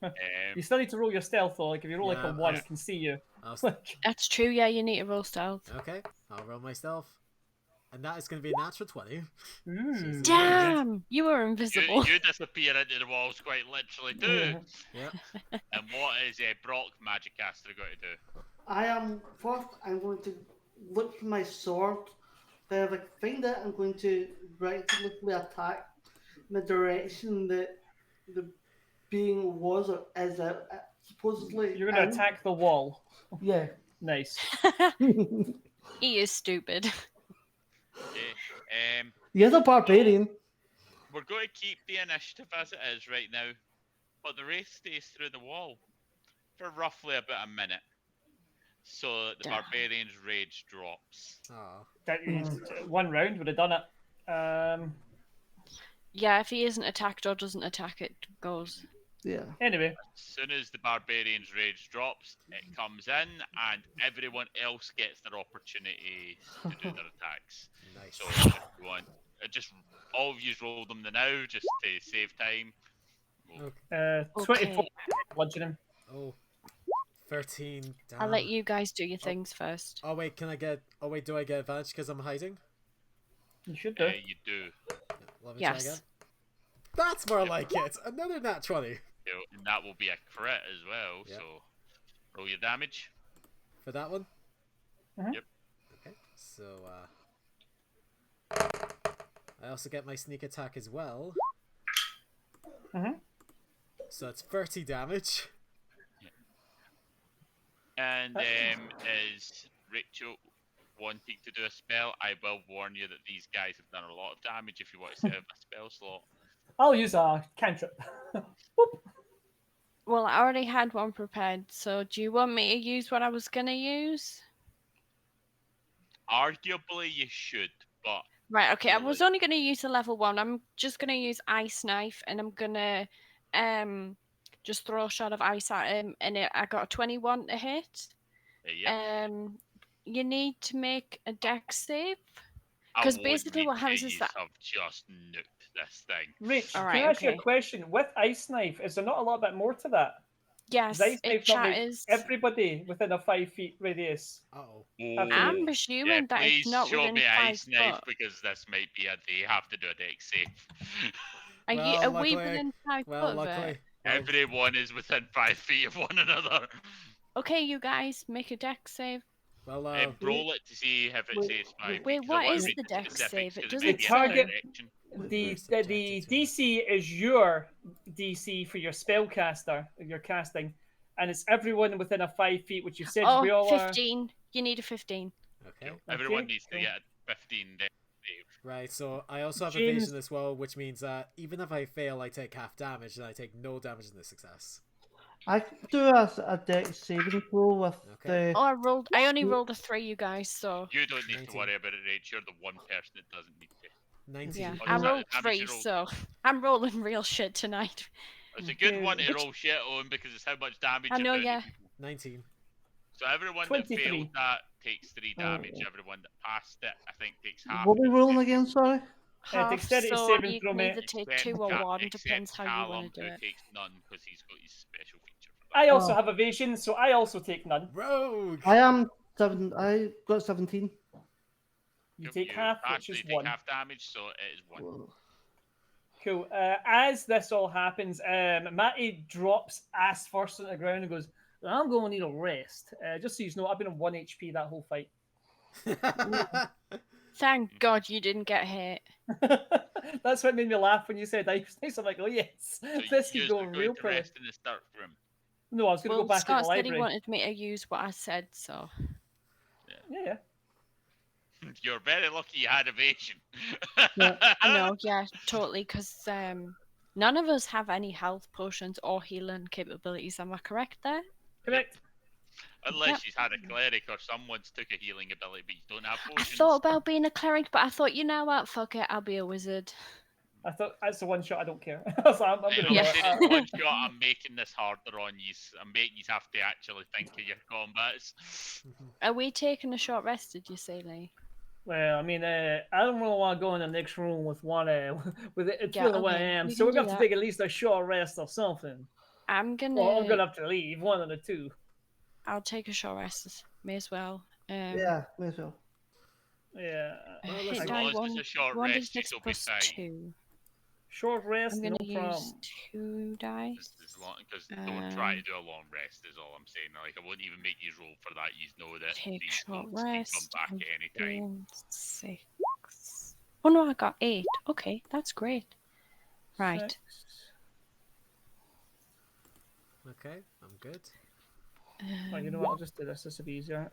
too?" You still need to roll your stealth though. Like if you roll like Yeah, a 1, I- it can see you. I'll That's true, yeah, you need to roll stealth. okay, I'll roll myself. And that is going to be a natural 20. Ooh. Damn! You were invisible. You disappear into the walls quite literally too. Yep. And what is Brock Magicaster going to do? I am first. I'm going to look for my sword. If I find it, I'm going to recklessly attack in the direction that the being was or is supposedly. You're going in. to attack the wall. Yeah. Nice. He is stupid. Okay. You're the barbarian. We're going to keep the initiative as it is right now, but the wraith stays through the wall for roughly about a minute. So the Damn. barbarian's rage drops. Oh. That is, 1 round would have done it. Yeah, if he isn't attacked or doesn't attack, it goes. Yeah. Anyway, As soon as the barbarian's rage drops, it comes in, and everyone else gets their opportunity to do their attacks. Nice. So if you want, just all of you roll them now, just to save time. Okay. 24 Okay. bludgeoning. Oh. 13. Damn. I'll let you guys do your things first. Oh wait, can I get... Oh wait, do I get advantage because I'm hiding? You should do. You do. Let me try Yes. again. That's more like it! Another nat 20! And that will be a crit as well. Yep. So roll your damage. For that one? Mhm. Yep. Okay, so I also get my sneak attack as well. Mhm. So it's 30 damage. And is Rachel wanting to do a spell? I will warn you that these guys have done a lot of damage if you want to set up a spell slot. I'll use a cantrip. Boop. Well, I already had one prepared, so do you want me to use what I was gonna use? Arguably, you should, but Right, okay, I Really? was only gonna use a level 1. I'm just gonna use Ice Knife, and I'm gonna just throw a shot of ice at him, and I got a 21 to hit. yeah. You need to make a dex save. I 'cause would basically need what to happens say is you that- have just nuked this thing. Rich, All can right, I ask you a okay. question? With Ice Knife, is there not a little bit more to that? Yes, Does Ice it Knife not make shatters. everybody within a 5 feet radius? Uh-oh. Have to I'm make- presuming Yeah, that please it's not show within me 5 ice knife foot. because this might be they have to do a dex save. Are Well, we luckily- within 5 Well, foot of luckily. it? Well, Everyone is within 5 feet of one another. Okay, you guys, make a dex save. well, Roll it to see if it wait, says 5 wait, feet. 'cause I what wanna is read the dex specifics, save? It 'cause it doesn't may The be a target- direction. The We're subjected to it. DC is your DC for your spellcaster, your casting, and it's everyone within a 5 feet, which you said we Oh, all are. 15. You need a 15. okay. Cool. Everyone Okay, needs to cool. get a 15 dex save. Right, so I also have James- evasion as well, which means that even if I fail, I take half damage, and I take no damage in the success. I could do a dex saving throw with Okay. Oh, I only rolled a 3, you guys, so... You don't need 19. to worry about it, Rach. You're the one person that doesn't need to. 19. Yeah, Oh, I is that rolled the damage 3, you rolled? so I'm rolling real shit tonight. It's a good Okay. one to Which- roll shit on because it's how much damage I know, you're doing yeah. to people. 19. So everyone that 23. failed that takes 3 damage. Oh. Everyone that passed it, I think, takes half. What are we rolling again, sorry? Half, dexterity so saving you throw, can either mate. take Except 2 or Ca- 1, except depends how you Callum, want to do who it. takes none because he's got his special feature for that. I also Oh. have evasion, so I also take none. Rogue! I am 7. I got 17. You take half, which is take 1. half damage, so it is 1. Cool. As this all happens, Matty drops ass first on the ground and goes, I'm going to need a rest. Just so you know, I've been on 1 HP that whole fight. Thank God you didn't get hit. That's what made me laugh when you said ice. I'm like, oh yes, So this you is are going going real to pretty. rest in the start room. No, I was going to Well, go back Scott to the said he library. wanted me to use what I said, so... Yeah. You're very lucky you had evasion. I know, yeah, totally, because none of us have any health potions or healing capabilities. Am I correct there? Correct. Unless Yep. she's had a cleric or someone's took a healing ability, but you don't have I potions. thought about being a cleric, but I thought, you know what, fuck it, I'll be a wizard. I thought that's the one shot I don't care. So I'm Right, going I'm to Yeah. saying it's one shot. I'm making this harder on you. I'm making you have to actually think of your combats. Are we taking a short rest, did you say, Lee? Well, I mean, I don't really want to go in the next room with one, with it Yeah, feeling the way I okay, am. we So can we're do going to have to that. take at least a short rest or something. I'm gonna... Well, I'm going to have to leave, one of the two. I'll take a short rest, may as well. Yeah, may as well. Yeah. Well, Hit listen, As die long as it's a short rest, 1d6 you'll be plus fine. 2. Short rest, I'm no gonna use problem. 2 dice. As long because don't try to do a long rest is all I'm saying. Like I wouldn't even make you roll for that. You know that Take these short folks can come rest. back at any time. 6. Oh no, I got 8. Okay, that's great. Right. Six. Okay, I'm good. Oh, you know what? I'll just do this. This will be easier.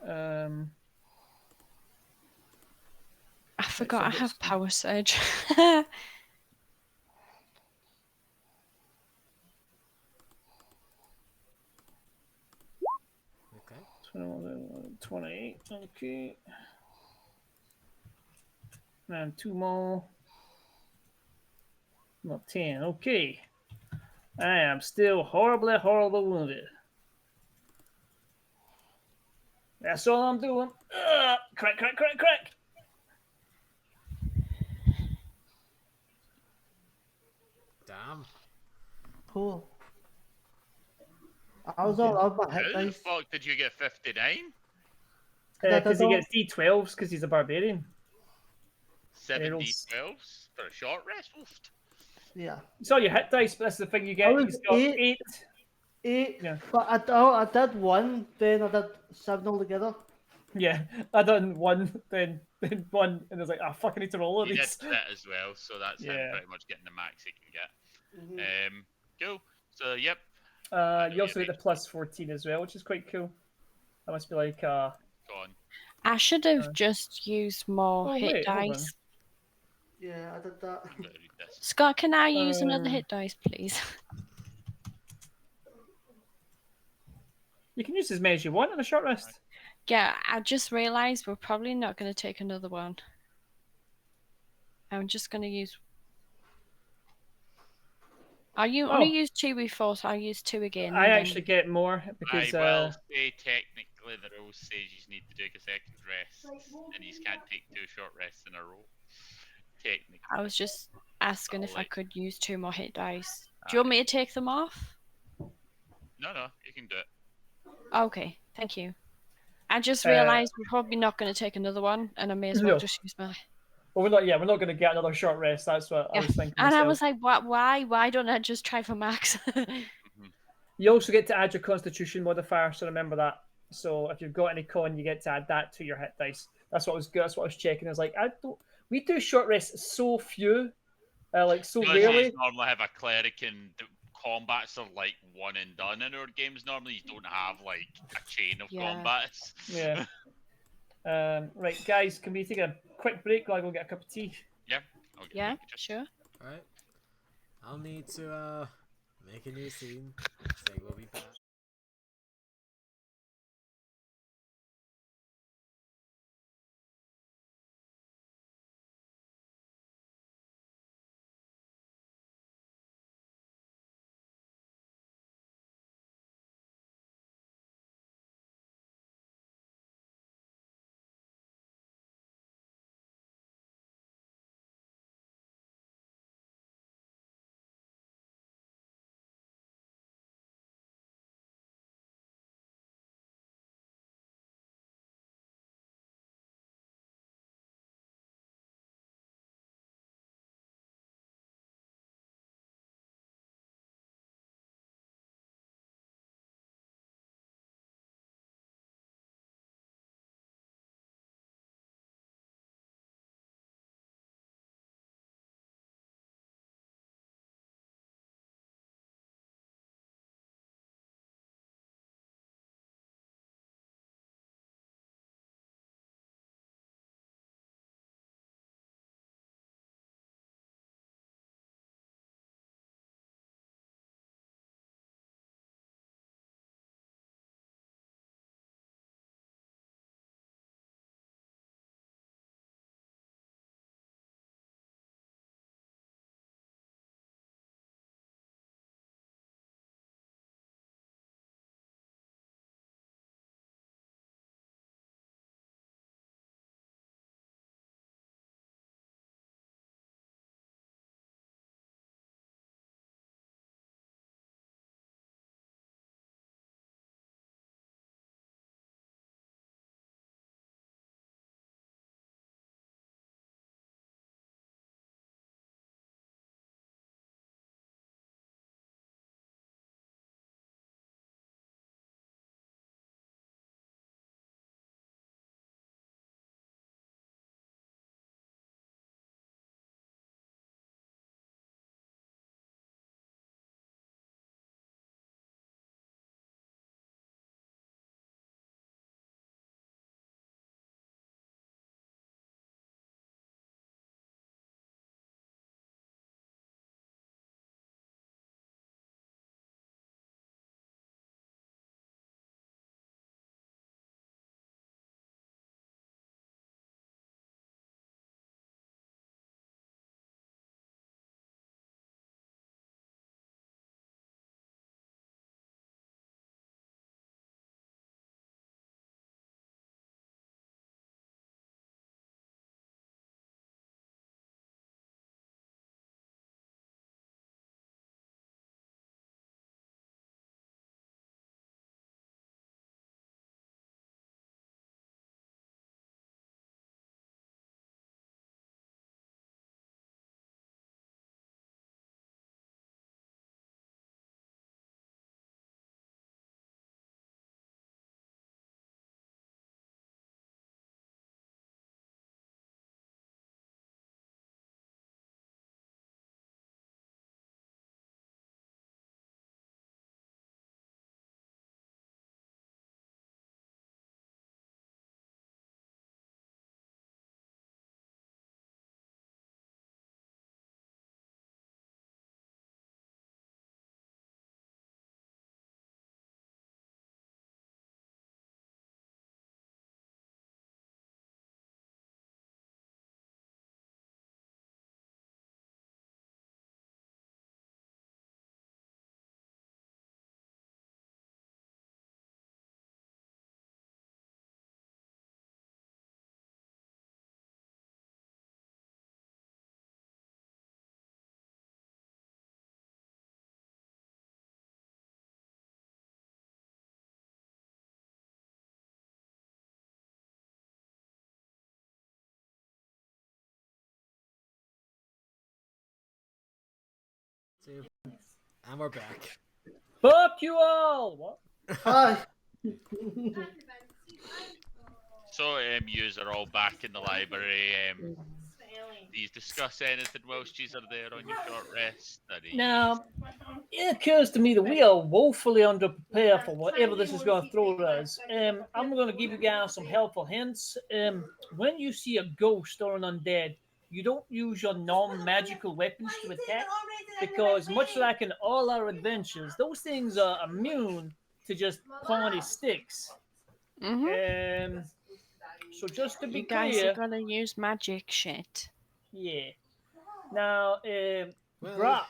I forgot I so have it's- power surge. Okay. 28. Okay. And 2 more. Not 10. Okay. I am still horribly wounded. That's all I'm doing. Crack. Damn. Cool. I was all out my How hit the dice. fuck did you get 59? Because he don't- gets D12s because he's a barbarian. 70 rolls- 12s for a short rest? Oof. Yeah. It's all your hit dice, but that's the thing you I get. was He's got 8. 8, Yeah. but I did 1, then I did 7 altogether. Yeah, I done 1, then 1, and I was like, oh, fuck, I need to roll all He did these. that as well, so that's him Yeah. pretty much getting the max he can get. Mm-hmm. Cool. So yep. You also get the plus 14 as well, which is quite cool. That must be like, Gone. I should have just used more Oh, hit wait, hold on. dice. Yeah, I did that. I'm gonna read this. Scott, can I use another Uh, hit dice, please? You can use as many as you want on a short rest. Yeah, I just realised we're probably not going to take another one. I'm just going to use. You only use 2 before, so I'll use 2 again. I and actually then... get more because I will say technically the rules says you need to take a second rest, and you can't take 2 short rests in a row. Technically. I was just asking if I Like- could use 2 more hit dice. Do you want me to take them off? No, you can do it. Okay, thank you. I just realised we're probably not going to take another one, and I may as well No. just use my. Well, we're not. Yeah, we're not going to get another short rest. That's what I was thinking. And I myself. was like, what? Why? Why don't I just try for max? You also get to add your Constitution modifier, so remember that. So if you've got any con, you get to add that to your hit dice. That's what I was. That's what I was checking. I was like, I don't. We do short rests so few, like so Because rarely. you normally have a cleric and the combats are like one and done in our games. Normally, you don't have like a chain of combats. Yeah. Right, guys, can we take a quick break while I go get a cup of tea? Yeah. Yeah, sure. Alright. I'll need to make a new scene. So we'll be back. See, and we're back. Fuck you all! What? Hi. So, yous are all back in the library. Do you discuss anything whilst yous are there on your short rest? Now, it occurs to me that we are woefully underprepared for whatever this is going to throw at us. I'm going to give you guys some helpful hints. When you see a ghost or an undead, you don't use your non-magical weapons to attack, because much like in all our adventures, those things are immune to just pointy sticks. So just to be You guys clear, are gonna use magic shit. yeah. Now, Well, Brock,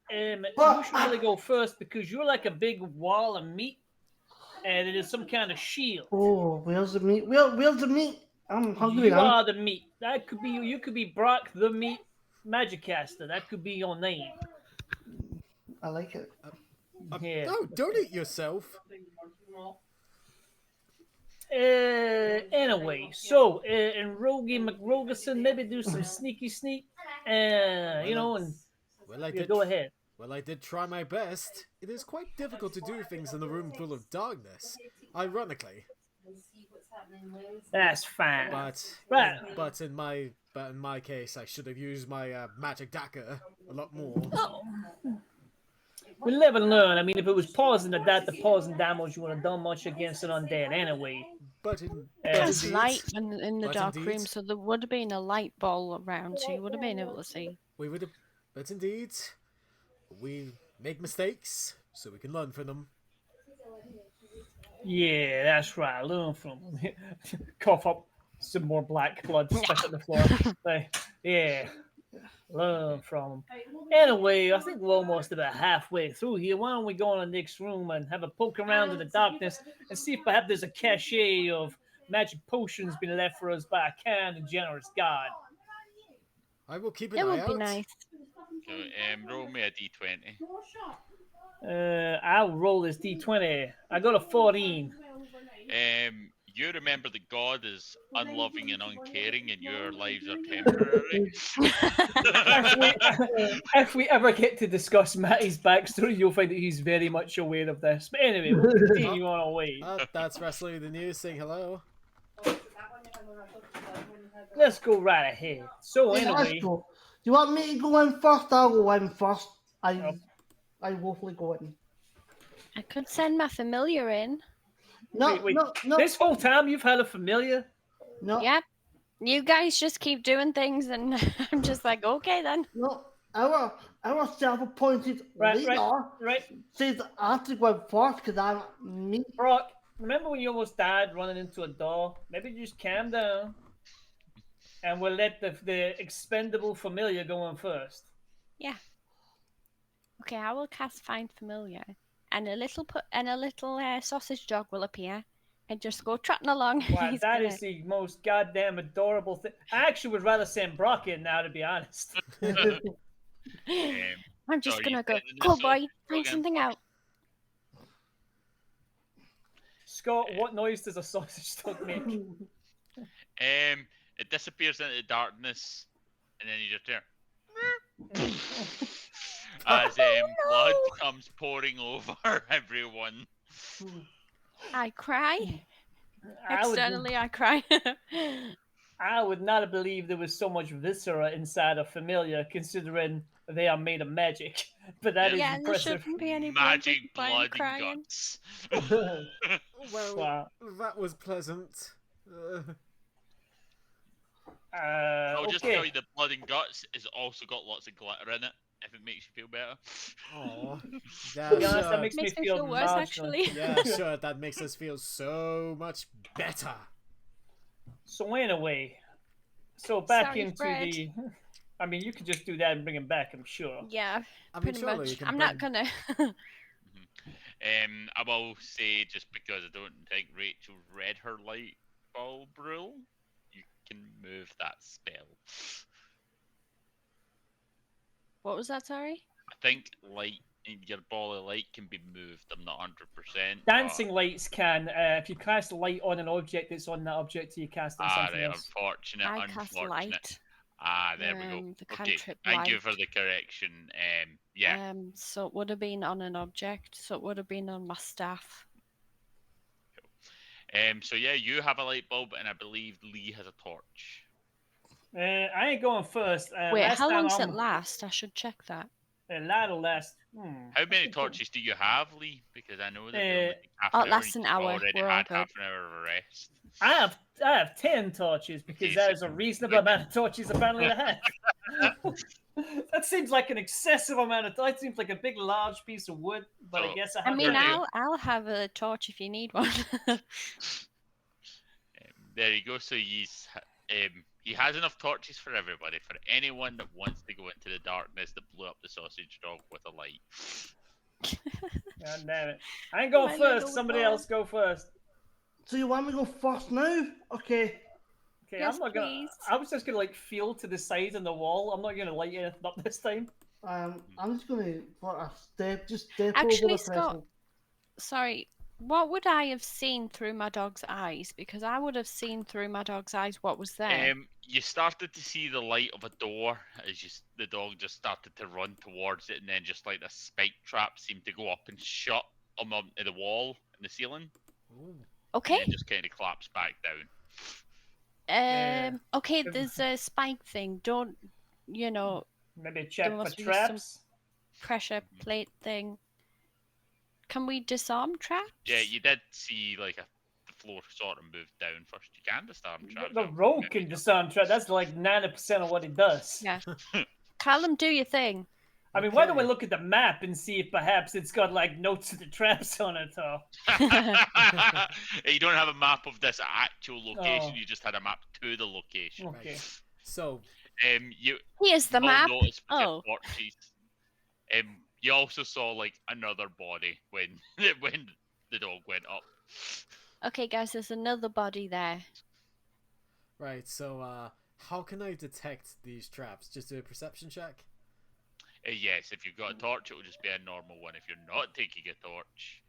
you should really go first because you're like a big wall of meat, and it is some kind of shield. Oh, where's the meat? Where's the meat? I'm hungry You now. are the meat. That could be you. You could be Brock the Meat Magic Caster. That could be your name. I like it. Yeah. No, don't eat yourself. Anyway, so in Rogie McRogerson, maybe do some sneaky sneak. You know, and Well, I yeah, did. go ahead. Well, I did try my best. It is quite difficult to do things in a room full of darkness. Ironically, That's fine. but Right. in my case, I should have used my magic dagger a lot more. We'll never learn. I mean, if it was poison at that, the poison damage wouldn't have done much against an undead anyway. But in There's indeed, light in the But dark indeed. room, so there would have been a light ball around, so you would have been able to see. we would have. But indeed, we make mistakes, so we can learn from them. Yeah, that's right. Learn from them. Cough up some more black blood stuck on the floor. Yeah, learn from them. Anyway, I think we're almost about halfway through here. Why don't we go in the next room and have a poke around in the darkness and see if perhaps there's a cachet of magic potions being left for us by a kind and generous God. I will keep an It eye would out. be nice. So, roll me a d20. I'll roll this d20. I got a 14. You remember that God is unloving and uncaring, and your lives are temporary. If we ever get to discuss Matty's backstory, you'll find that he's very much aware of this. But anyway, we'll continue on our way. That's Wrestling the News saying hello. Let's go right ahead. So Yeah, let's anyway, go. You want me to go in first? I'll go in first. I woefully go in. I could send my familiar in. No, wait. no. This whole time you've had a familiar? No. Yep. You guys just keep doing things, and I'm just like, okay then. No. Our self-appointed leader Right. says I have to go in first because I'm me. Brock, remember when you almost died running into a door? Maybe just calm down. And we'll let the expendable familiar go in first. Yeah. Okay, I will cast Find Familiar, and a little sausage dog will appear, and just go trotting along. Wow, He's that gonna- is the most goddamn adorable thing. I actually would rather send Brock in now, to be honest. I'm just So gonna you go. sending Go, this boy, dog find in something out. Scott, what noise does a sausage dog make? It disappears into the darkness, and then you just hear as blood comes pouring over everyone. I cry. I would, Externally, I cry. I would not have believed there was so much viscera inside a familiar, considering they are made of magic. But that is Yeah, there impressive. shouldn't be any Magic blood blood crying. and guts. Well, Wow. that was pleasant. I'll just Okay. tell you the blood and guts has also got lots of glitter in it, if it makes you feel better. Aw. To Yeah, be honest, sure. that makes me Makes me feel feel worse, marginal. actually. Yeah, sure. That makes us feel so much better. So anyway, back Sorry, into Fred. the. I mean, you could just do that and bring him back. I'm sure. Yeah, I mean, pretty surely much. you can I'm not bring- gonna. I will say, just because I don't think Rachel read her light bulb rule, you can move that spell. What was that? Sorry. I think light, your ball of light can be moved. I'm not 100%. Dancing lights can. If you cast light on an object, it's on that object. You cast it on something Alright, else. unfortunate, I cast unfortunate. light. Ah, there we go. The Okay, cantrip thank you light. for the correction. Yeah. So it would have been on an object. So it would have been on my staff. So yeah, you have a light bulb, and I believe Lee has a torch. I ain't going first. Wait, last how time long's it last? I should check that. That'll last. How many torches do you have, Lee? Because I know that they only take half Oh, an it hour. lasts And an you've hour. already We're all had good. half an hour of a rest. I have 10 torches because Okay, that so- is a reasonable amount of torches apparently to have. That seems like an excessive amount of. That seems like a big, large piece of wood. But I So, guess I I have. mean, We're I'll have a torch if you need one. There you go. So he has enough torches for everybody, for anyone that wants to go into the darkness that blew up the sausage dog with a light. God damn it! I ain't going My first. little Somebody dog. else go first. So you want me to go first now? Okay. Okay, Yes, I'm not gonna. please. I was just gonna like feel to the side on the wall. I'm not gonna light anything up this time. I'm just gonna for a step, just step Actually, over the Scott, threshold. Sorry, what would I have seen through my dog's eyes? Because I would have seen through my dog's eyes what was there. You started to see the light of a door as the dog just started to run towards it, and then just like the spike trap seemed to go up and shut onto the wall and the ceiling, and Okay. then just kind of collapse back down. Okay, there's a spike thing. Don't, Maybe check for must be some- traps. pressure plate thing. Can we disarm traps? Yeah, you did see like the floor sort of moved down first. You can disarm traps. The rogue can disarm trap. That's like 90% of what he does. Yeah. Callum, do your thing. I mean, why don't we Okay. look at the map and see if perhaps it's got like notes of the traps on it or. You don't have a map of this actual location. Oh. You just had a map to the location. Okay. So, You Here's the all map. noticed with your Oh. torches. You also saw like another body when when the dog went up. Okay, guys, there's another body there. right, so, how can I detect these traps? Just do a perception check? Yes, if you've got a torch, it will just be a normal one. If you're not taking a torch,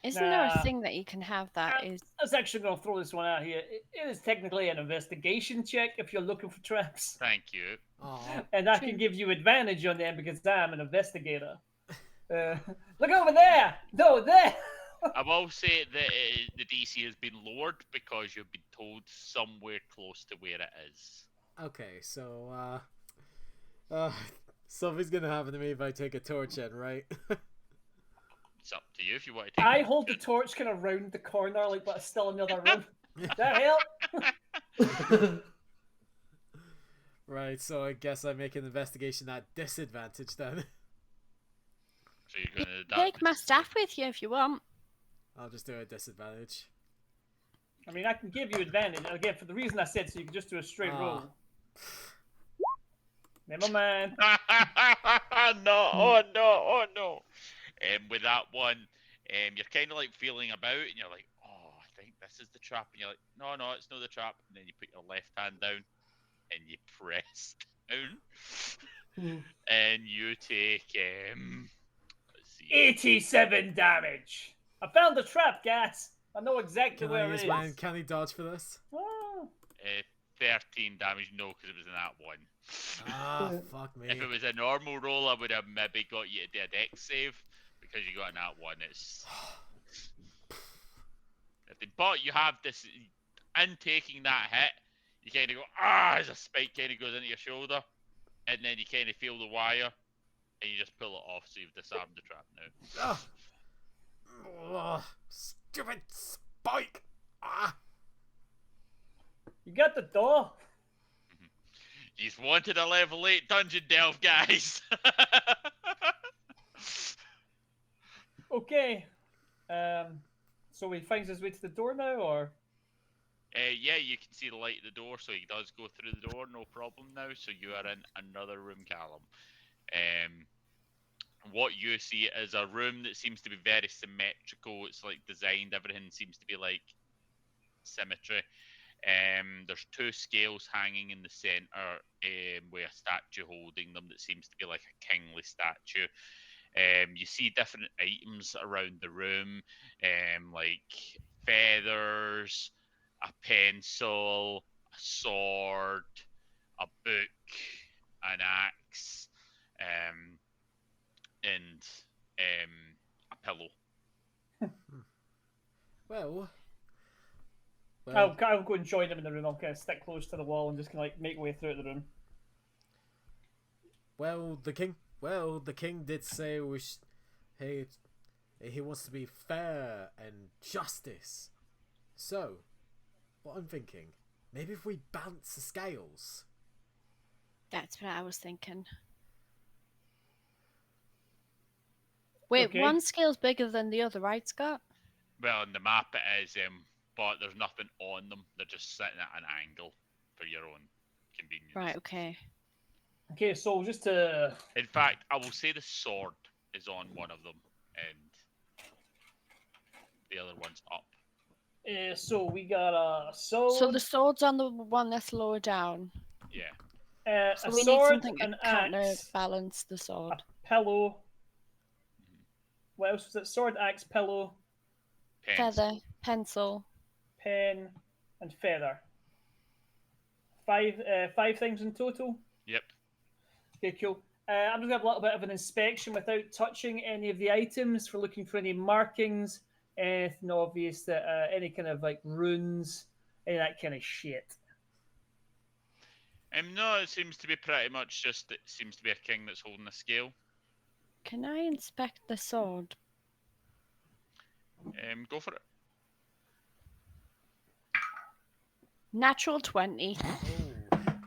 Isn't there a Nah. thing that you can have that is? I was actually going to throw this one out here. It is technically an investigation check if you're looking for traps. thank you. Aw. And I can give you advantage on them because I'm an investigator. Look over there! No, there! I will say that the DC has been lowered because you've been told somewhere close to where it is. Okay, so, something's gonna happen to me if I take a torch in, right? It's up to you if you want to take I it. hold the torch kind of round the corner, like, but it's still another room. That help? Right, so I guess I make an investigation at disadvantage then. So you're going to Take my staff with you if you want. I'll just do a disadvantage. I mean, I can give you advantage. Again, for the reason I said, so you can just do a straight roll. Never mind. No, oh no. With that one, you're kind of like feeling about, and you're like, oh, I think this is the trap. And you're like, no, it's not the trap. And then you put your left hand down, and you press down, and you take, let's see. 87 damage. I found the trap, guys. I know exactly Can where I it use is. my uncanny dodge for this? Oh. 13 damage, no, because it was in that one. Ah, fuck me. If it was a normal roll, I would have maybe got you to do a dex save, because you got in that one. It's. But you have this, in taking that hit, you kind of go, as a spike kind of goes into your shoulder, and then you kind of feel the wire, and you just pull it off, so you've disarmed the trap now. Ah. Ugh, stupid spike! Ah! You got the door. He's wanted a level 8 dungeon delve, guys! Okay. So he finds his way to the door now, or? Yeah, you can see the light at the door, so he does go through the door, no problem now. So you are in another room, Callum. What you see is a room that seems to be very symmetrical. It's like designed, everything seems to be like symmetry. There's two scales hanging in the center with a statue holding them that seems to be like a kingly statue. You see different items around the room, like feathers, a pencil, a sword, a book, an axe, and a pillow. Well, I'll go and join them in the room. I'll kind of stick close to the wall and just kind of like make way through the room. the king did say he wants to be fair and justice. So, what I'm thinking, maybe if we balance the scales. That's what I was thinking. Wait, Okay. one scale's bigger than the other, right, Scott? Well, on the map it is, but there's nothing on them. They're just sitting at an angle for your own convenience. Right, okay. Okay, so just to... In fact, I will say the sword is on one of them, and the other one's up. So we got a sword. So the sword's on the one that's lower down. Yeah. So a we need sword, something to an axe, counterbalance the sword. a pillow. What else was it? Sword, axe, pillow, Feather, pencil. pen, and feather. Five things in total. Yep. Okay, cool. I'm just gonna have a little bit of an inspection without touching any of the items for looking for any markings, anything obvious that any kind of like runes, any of that kind of shit. No, it seems to be pretty much just. It seems to be a king that's holding a scale. Can I inspect the sword? Go for it. Natural 20. Oh,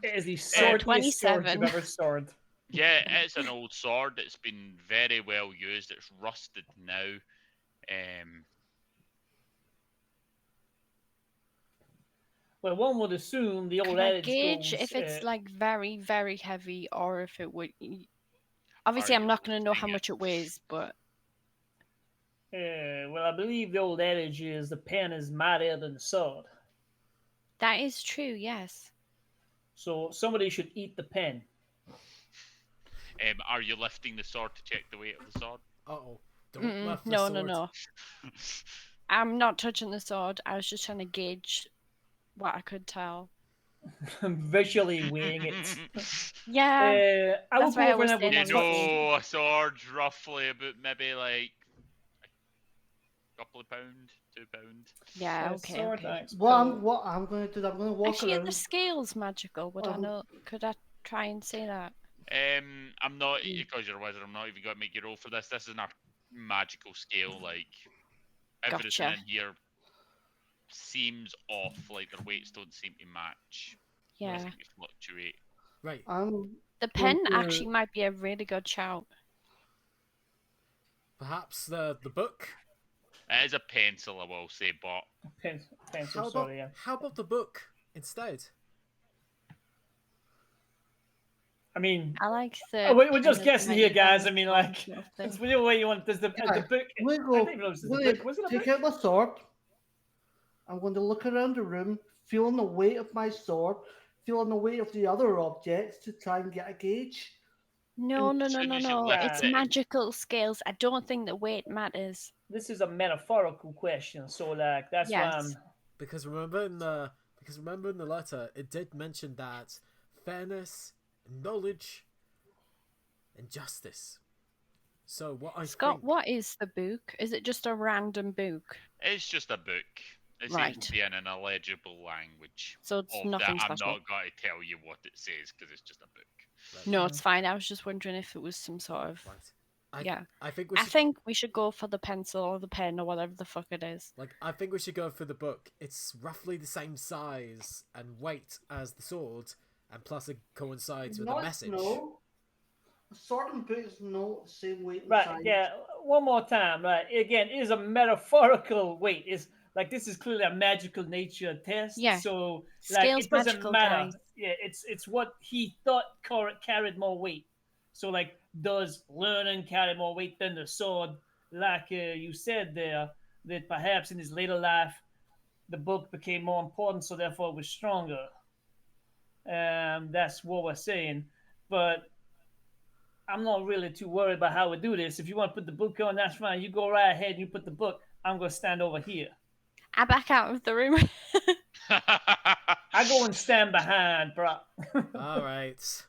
It is the swordiest sword 27. you've ever sword. Yeah, it's an old sword. It's been very well used. It's rusted now. Well, one would assume the old Can I adage gauge goes, if it's like very, very heavy or if it would... Are Obviously, I'm you not going to know how lifting much it weighs, but... well, I believe the old adage is the pen is mightier than the sword. That is true, yes. So somebody should eat the pen. Are you lifting the sword to check the weight of the sword? uh-oh. Don't lift the No, sword. no. I'm not touching the sword. I was just trying to gauge what I could tell. Visually weighing it. Yeah, I will that's go why I over was and I will saying You I'm touch. know, a sword's roughly about maybe like a couple of pound, £2. yeah, okay, Sword, okay. axe, What pillow. I'm going to do, I'm going to walk Actually, are the around. scales magical? Would I Um, know? Could I try and say that? I'm not, because you're a wizard, I'm not even going to make you roll for this. This isn't a magical scale. Like, everything Gotcha. in here seems off. Like, their weights don't seem to match. They Yeah. seem to fluctuate. Right. The pen to- actually might be a really good shout. Perhaps the book. It is a pencil, I will say, but Pencil, How about sorry, yeah. how about the book instead? I mean, I like the. we're just pen as guessing here, mighty guys. than I mean, the like, sword sort of thing. it's the way you want. Does the book? we I go. don't even know if this is a book. Was it a Take book? out my sword. I'm going to look around the room, feeling the weight of my sword, feeling the weight of the other objects to try and get a gauge. No, And no, as no, soon no, as you no. lift It's it, magical scales. I don't think the weight matters. This is a metaphorical question, so like that's why I'm. Yes. Because remember in the letter, it did mention that fairness, knowledge, and justice. So what I Scott, think, what is the book? Is it just a random book? it's just a book. It's Right. able to be in an illegible language. So it's Of that, nothing I'm special. not going to tell you what it says because it's just a book. right, No, it's fine. I was just wondering if it was some sort of. right. Yeah. I think we I should think we should go for the pencil or the pen or whatever the fuck it is. I think we should go for the book. It's roughly the same size and weight as the sword, and plus it coincides with the message. No. A sword and book is not the same weight and Right, size. yeah. One more time, right? Again, it is a metaphorical weight. Is like this is clearly a magical nature test. Yeah. So like Scale's it doesn't magical, matter. guys. Yeah, it's what he thought carried more weight. So like, does learning carry more weight than the sword? Like you said there, that perhaps in his later life, the book became more important, so therefore it was stronger. That's what we're saying, but I'm not really too worried about how we do this. If you want to put the book on, that's fine. You go right ahead and you put the book. I'm going to stand over here. I back out of the room. I go and stand behind, bro. All right. So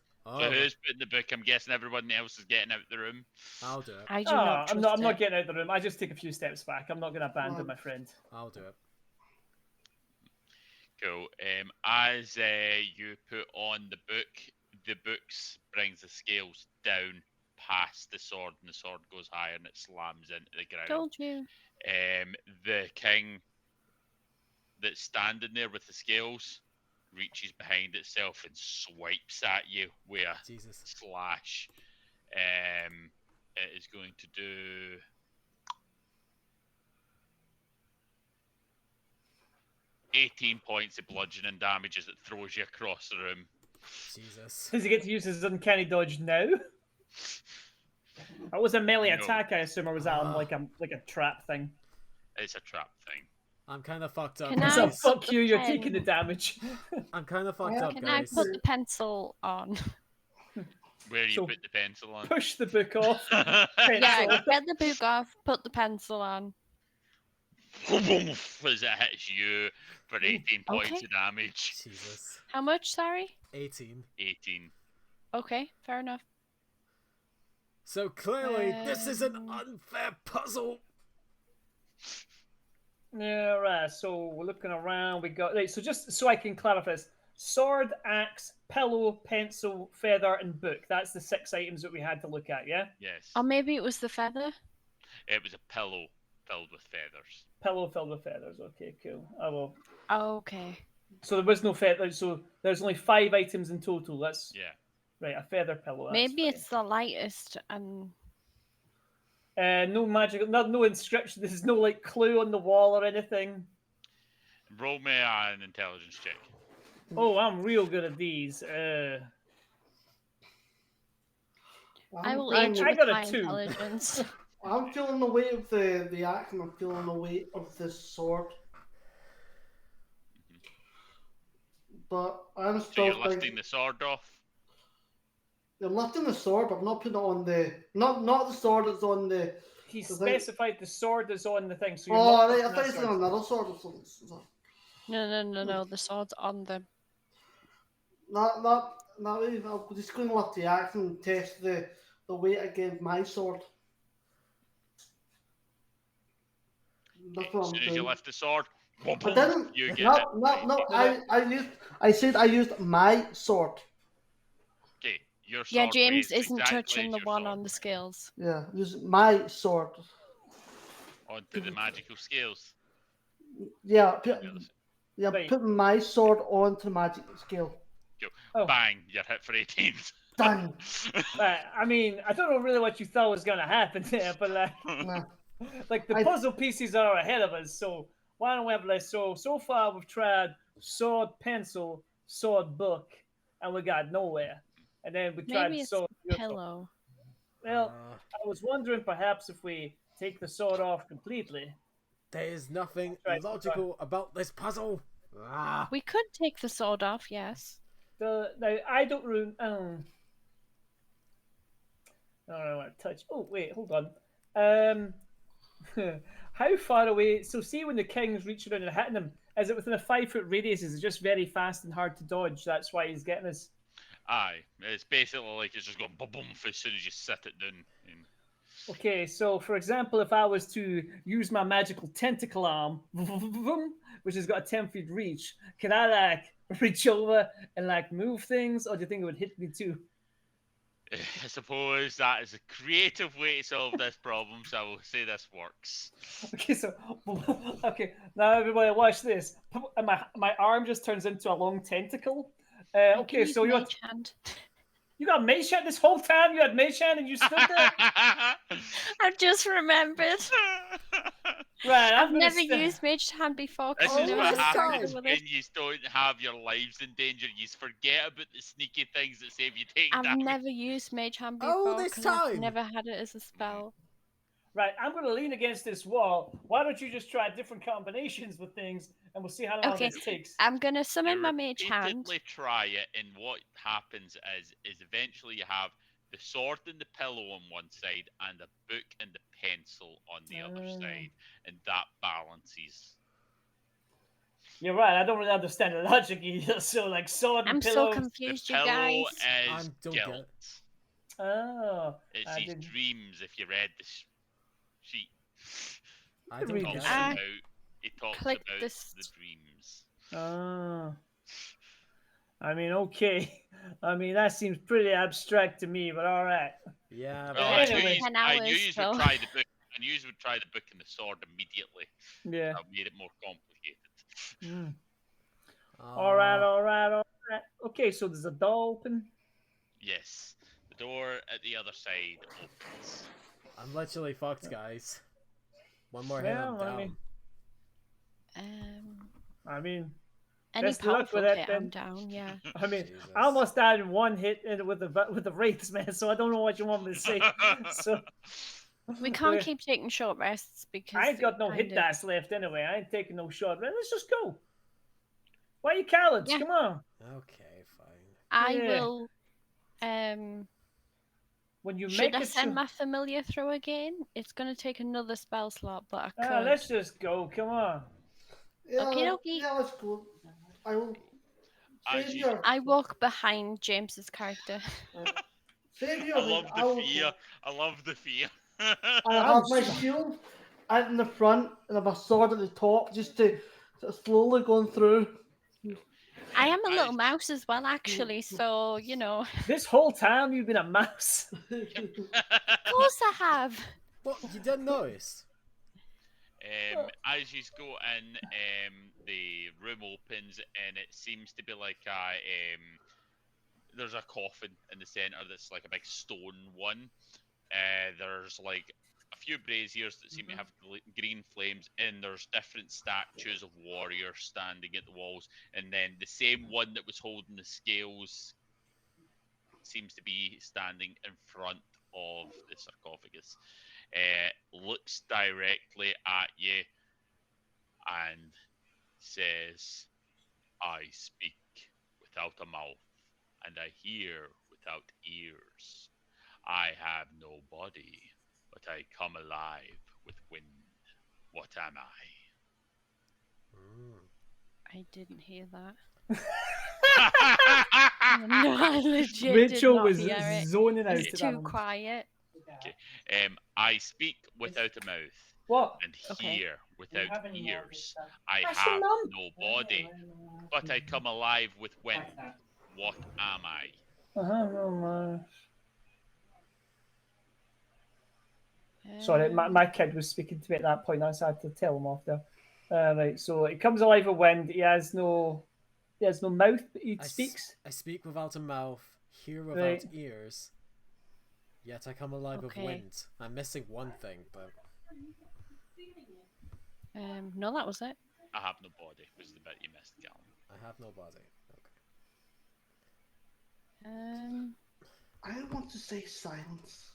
who's putting the book? I'm guessing everyone else is getting out the room. I'll do it. I do Oh, not I'm trust not it. getting out of the room. I just take a few steps back. I'm not going to abandon my friend. I'll do it. Cool. As you put on the books brings the scales down past the sword, and the sword goes higher, and it slams into the ground. Told you. The king that's standing there with the scales reaches behind itself and swipes at you with a Jesus. slash. It is going to do 18 points of bludgeoning damage as it throws you across the room. Jesus. Does he get to use his uncanny dodge now? That was a melee No. attack, I assume, or was that on like a trap thing? It's a trap thing. I'm kind of fucked up. Can So I guys. put fuck the you, you're pen- taking the damage. I'm kind of fucked up, Can I guys. put the pencil on? Where you So- put the pencil on. Push the book off. Yeah, Pencil. get the book off, put the pencil on. As it hits you for 18 points Okay. of damage. Jesus. How much, sorry? 18. 18. Okay, fair enough. So clearly, this is an Um, unfair puzzle. Yeah, right. So we're looking around. We got right. So just so I can clarify this: sword, axe, pillow, pencil, feather, and book. That's the 6 items that we had to look at. Yeah. Yes. Or maybe it was the feather. It was a pillow filled with feathers. Pillow filled with feathers. Okay, cool. I will. Okay. So there was no feather. So there's only 5 items in total. That's Yeah. right. A feather pillow. That's Maybe fine. it's the lightest and No magical. No inscription. This is no like clue on the wall or anything. Roll me an intelligence check. Oh, I'm real good at these. I will I'm, age you I with got a my 2. intelligence. I'm feeling the weight of the axe, and I'm feeling the weight of this sword. But I'm So still you're thinking, lifting the sword off. I'm lifting the sword, but I'm not putting it on the not the sword that's on the. He The thing- specified the sword is on the thing. So you're Oh, not right, I lifting thought that you said sword. another sword or something. So, No. The sword's on the. not really. I'm just going to lift the axe and test the weight against my sword. That's what As I'm soon as doing. you lift the sword, I didn't. you get No. I said I used my sword. Okay, your sword Yeah, James weighs isn't exactly touching as the your one sword on the scales. Yeah, use my sword. onto the magical scales. Yeah, Right. putting my sword onto the magic scale. Oh. Bang, you're hit for 18. Done. I mean, I don't know really what you thought was going to happen there, but Nah. like the I- puzzle pieces are ahead of us. So why don't we have like so far we've tried sword, pencil, sword, book, and we got nowhere. And then we tried Maybe it's sword. the pillow. Well, I was wondering perhaps if we take the sword off completely. There is nothing Right, logical about this puzzle. Ah. We could take the sword off, yes. Now I don't ruin. I don't want to touch. Oh wait, hold on. How far away? So see when the king's reaching around and hitting him, is it within a 5-foot radius? Is it just very fast and hard to dodge? That's why he's getting us. Aye, it's basically like it's just going boom boom as soon as you sit it down. And Okay, so for example, if I was to use my magical tentacle arm, which has got a 10-foot reach, can I like reach over and like move things, or do you think it would hit me too? I suppose that is a creative way to solve this problem, so I will say this works. Okay, so okay, now everybody watch this. And my arm just turns into a long tentacle. You can Okay, use so mage hand. you got mage hand this whole time. You had mage hand and you stood there. I've just remembered. Right, I've gonna never st- used mage hand before. 'cause This I is never what had to happens deal with when it. you don't have your lives in danger. You forget about the sneaky things that save you take I've damage. never used mage hand Oh, before this because I've time! never had it as a spell. Right, I'm gonna lean against this wall. Why don't you just try different combinations with things, and we'll see how long Okay, this takes. I'm gonna summon You my mage hand. repeatedly try it, and what happens is eventually you have the sword and the pillow on one side, and the book and the pencil on the other side, and that balances. You're right. I don't really understand the logic either. So like sword and I'm so pillows. The confused, you pillow guys. is don't get guilt. it. Oh, It's I his didn't. dreams. If you read the sheet, I Read don't the get sheet. I it. he talks clicked about this. the dreams. Oh. I mean, okay. I mean, that seems pretty abstract to me, but all right. Yeah, Well, but Anyway. 10 I knew hours, you so. would try the book. I knew you would try the book and the sword immediately. Yeah. That made it more complicated. Mm. uh, All right, all right, all right. Okay, so there's a door open. Yes, the door at the other side opens. I'm literally fucked, guys. One more hit, Yeah, I'm I down. mean- Um, I mean, any best of luck powerful with that, hit, then. I'm down, yeah. I mean, Jesus. I almost died in one hit with the wraiths, man. So I don't know what you want me to say. So We can't keep taking short rests because I ain't got it no kind hit of- dice left anyway. I ain't taking no shot. Man, let's just go. Why you cowards? Yeah. Come on. Okay, fine. I Yeah. will. When you Should make I a send my familiar through again? It's gonna take another spell slot, but I could. let's just go. Come on. Yeah, Okie yeah, dokie. let's go. I will As save you- your I walk behind James's character. save your. I love I the will fear. go. I love the fear. I I'm have my so- shield out in the front and I have a sword at the top, just to sort of slowly going through. I am a little Guys, mouse as well, actually. So you know, of This whole time you've been a mouse. course I have. What? You didn't notice? As you go in, the room opens and it seems to be like there's a coffin in the center that's like a big stone one. There's like a few braziers that seem to have green flames, and there's different statues of warriors standing at the walls, and then the same one that was holding the scales seems to be standing in front of the sarcophagus. Looks directly at you and says, I speak without a mouth, and I hear without ears. I have no body, but I come alive with wind. What am I? Mm. I didn't hear that. No, I legit did Rachel not was hear it. zoning out. It's at that too moment. quiet. I speak without a mouth What? and Okay. hear without ears. I That's your have mum. no body, but I come alive with wind. What am I? Oh, Sorry, my kid was speaking to me at that point. I had to tell him off there. Right, so it comes alive with wind. He has no mouth, but he speaks. I speak without a mouth, hear without Right. ears. Yet I come alive with Okay. wind. I'm missing one thing, but No, that was it. I have no body was the bit you missed, Callum. I have no body. Okay. I want to say silence.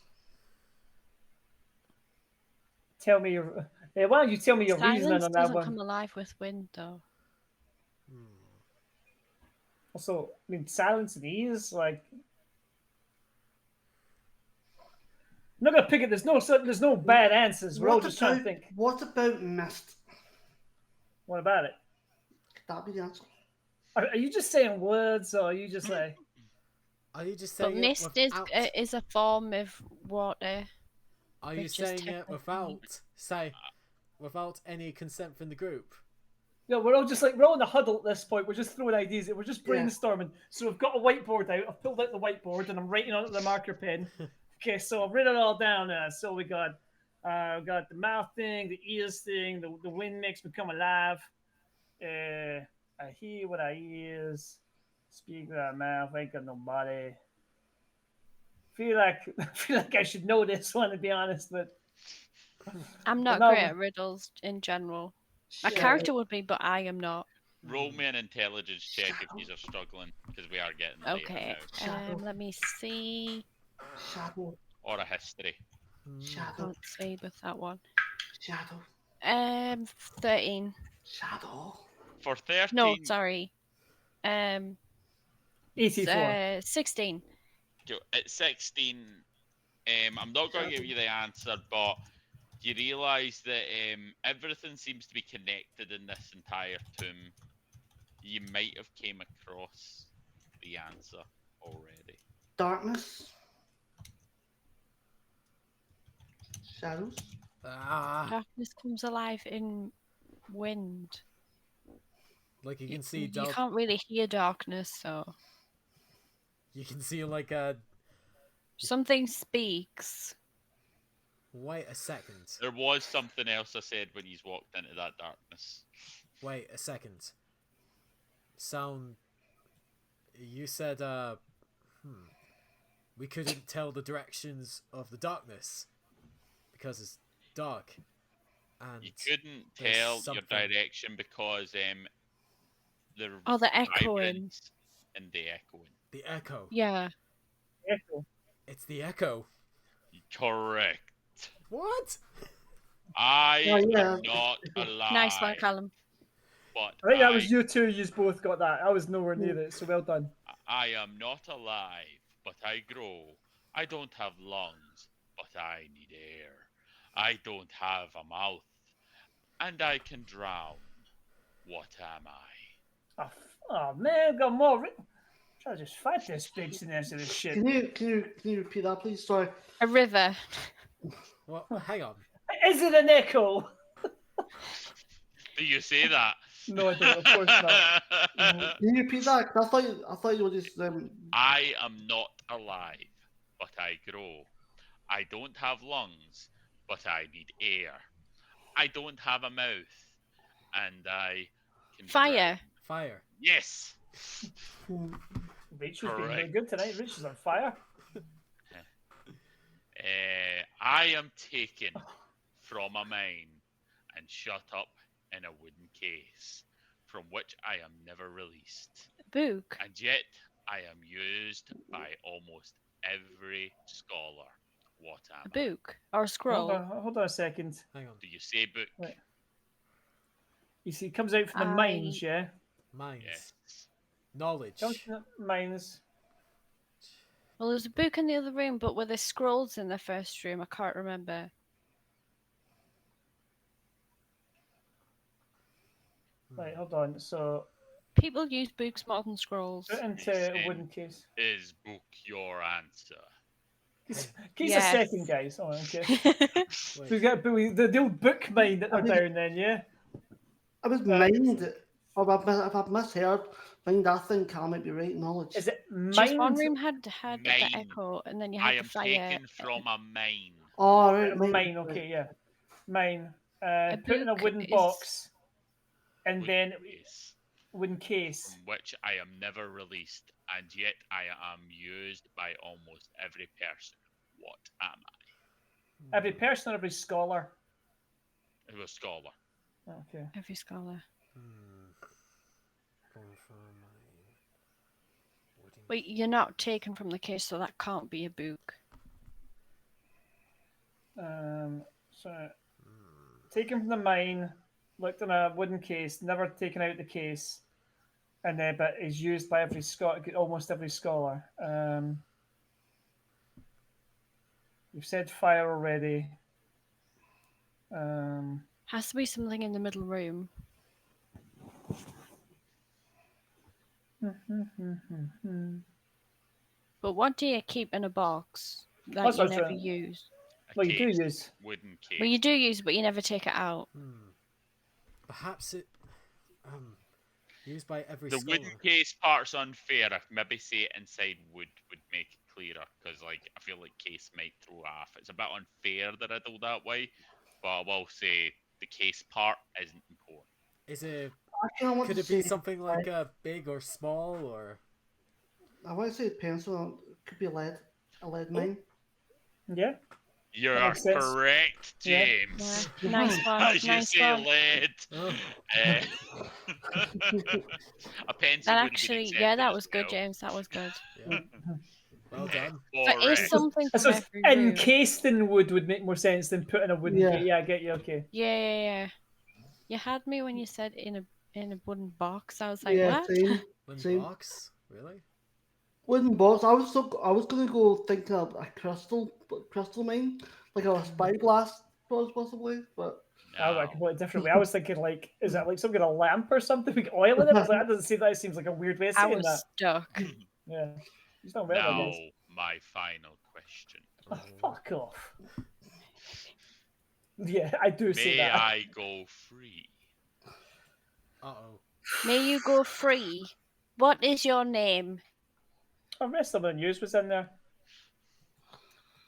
Tell me your. Why don't you tell me your reasoning Silence on that doesn't one? come alive with wind, though. Also, I mean, silence and ease, like. I'm not gonna pick it. There's no bad answers. We're all just trying to think. What about mist? What about it? Could that be the answer? Are you just saying words, or are you just like? Are you just But saying mist it without... is a form of water. Are you which is saying it technically- without any consent from the group? No, we're all just like we're all in a huddle at this point. We're just throwing ideas. We're just Yeah. brainstorming. So we've got a whiteboard out. I've pulled out the whiteboard and I'm writing on it with a marker pen. Okay, so I've written it all down. So we got the mouth thing, the ears thing, the wind makes me come alive. I hear what I ears, speak with my mouth. Ain't got no body. Feel like I should know this one to be honest, but I'm not no, great at riddles in general. My Shit. character would be, but I am not. Roll me an intelligence check if you are struggling, because we are getting later Okay. now. Let me see. Shadow. Or a history. Shadow. Can't see with that one. Shadow. 13. Shadow. For 13, No, sorry. 84. 16. at 16, I'm not going to give you the answer, but you realise that everything seems to be connected in this entire tomb. You might have came across the answer already. Darkness. Shadows. Ah, Darkness comes alive in wind. like you can see, You can't really hear darkness, so you can see like a. something speaks. Wait a second. There was something else I said when he's walked into that darkness. Wait a second. Sound. You said we couldn't tell the directions of the darkness because it's dark, and You couldn't there's tell something- your direction because the Oh, the echoing. vibrance and the echoing. the echo. Yeah. Echo. It's the echo. Correct. What? I Oh, yeah. am not alive. Nice one, Callum. But I think that was you two. You both got that. I was nowhere near Hmm. it, so well done. I am not alive, but I grow. I don't have lungs, but I need air. I don't have a mouth, and I can drown. What am I? Oh man, I've got more. Try to just find this big and answer this shit. Can you repeat that, please? Sorry. A river. Well, hang on. Is it an echo? Do you say that? No, I don't. Of course not. Can you repeat that? 'Cause I thought you were just I am not alive, but I grow. I don't have lungs, but I need air. I don't have a mouth, and I can Fire. Fire. Yes. Rachel's been really Correct. good tonight. Rachel's on fire. I am taken from a mine and shut up in a wooden case, from which I am never released. Book. And yet I am used by almost every scholar. What am A I? book. Or a scroll. Hold on a second. Hang on. Do you say book? Wait. You see, it comes out from the mines, yeah? Minds. Yes. Knowledge. Comes from the mines. Well, there's a book in the other room, but were there scrolls in the first room? I can't remember. Right, hold on. So, People use books more than scrolls. put into a wooden case. Is book your answer? Case Yes. a second, guys. Oh, okay. Wait. So we got the old book mine that they're down then, yeah? I was mind. Or if I've misheard, mind that thing might be right. Knowledge. Is it Just one mined? room had the Mine. echo, and then you I had the am fire. taken from a mine. Oh, right. Mine, okay, yeah. Mine. Put in a book wooden is- box, and Wooden then case, wooden case. from which I am never released, and yet I am used by almost every person. What am I? Every person, every scholar. A scholar. Okay. Every scholar. Going for my wooden- Wait, you're not taken from the case, so that can't be a book. So taken from the mine, looked in a wooden case, never taken out the case, and then but is used by almost every scholar. You've said fire already. Has to be something in the middle room. But what do you keep in a box that That's you what I was never trying- use? A Well, you do case, use. wooden case. Well, you do use, but you never take it out. Perhaps it used by every The scholar. wooden case part's unfair. If maybe say it inside wood would make it clearer, because like I feel like case might throw off. It's a bit unfair the riddle that way, but I will say the case part isn't important. Is it? I kinda want Could to it be say- something like big or small or? I want to say pencil. It could be lead. A lead mine. Yeah. You're makes sense. correct, Yeah. James. Yeah. Nice one. As you Nice say, one. lead. Oh, Eh, a pencil. That would have been actually, accepted yeah, that as was good, well. James. That was good. yeah. Well done. There is Correct. something So from it's every room. encased in wood would make more sense than put in a wooden Yeah. case. Yeah, I get you. Okay. Yeah. You had me when you said in a wooden box. I was like, Yeah, what? same. Wooden Same. box? Really? Wooden box. I was gonna go think of a crystal mine, like a spyglass possibly, but I went a Now, completely different way. I was thinking, like, is that like some kind of lamp or something with oil in it? I was like, that doesn't seem. That seems like a weird way of I saying was that. stuck. Yeah, he's not well, I now guess. my final question. Oh, fuck off. Yeah, I do say May that. I go free? Uh-oh. May you go free. What is your name? Oh, Wrestling in the News was in there.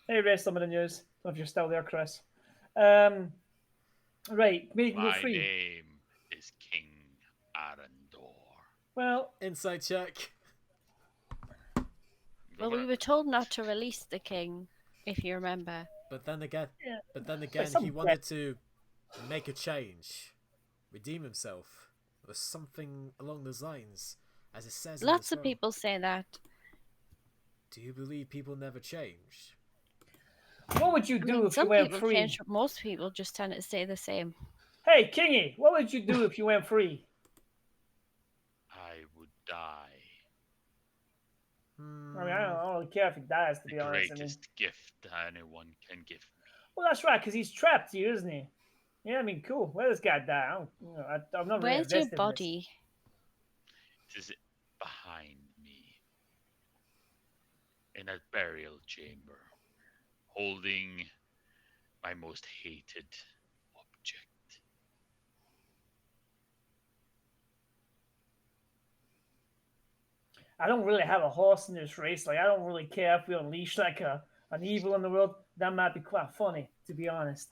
Hey, Wrestling in the News. I don't know if you're still there, Chris. Right, me can go My free. name is King Arendor. Well, Inside check. Go Well, for we it. were told not to release the king, if you remember. But then again, yeah. he wanted to make a change, redeem himself, or something along those lines, as it says in the Lots of scroll. people say that. Do you believe people never change? What would you I do mean, if you some went people free? change, but most people just tend to stay the same. Hey, Kingy, what would you do if you went free? I would die. I mean, I don't really care if he dies, to The be honest. I mean, greatest gift anyone can give me. well, that's right, because he's trapped here, isn't he? Yeah, I mean, cool. Let this guy die. I'm not really Where's your invested in this. body? It is behind me in a burial chamber, holding my most hated object. I don't really have a horse in this race. Like, I don't really care if we unleash like an evil in the world. That might be quite funny, to be honest.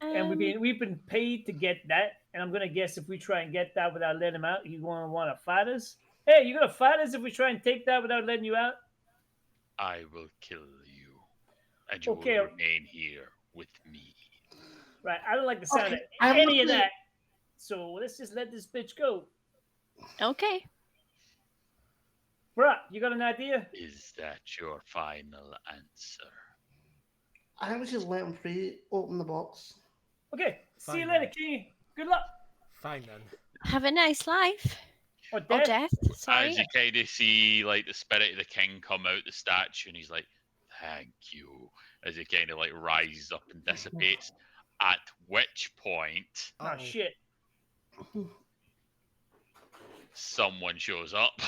And we've been paid to get that. And I'm gonna guess if we try and get that without letting him out, he's gonna want to fight us. Hey, you gonna fight us if we try and take that without letting you out? I will kill you, and you Okay. will remain here with me. Right. I don't like the sound Okay, of I'm any of looking- that. So let's just let this bitch go. Okay. Bruh, you got an idea? Is that your final answer? I was just let him free. Open the box. Okay. See you Fine, later, then. King. Good luck. Fine then. Have a nice life. Or Or death. death. Sorry. As you kind of see, like, the spirit of the king come out the statue, and he's like, "Thank you," as he kind of like rises up and dissipates. At which point, Oh, Uh-oh. shit. someone shows up.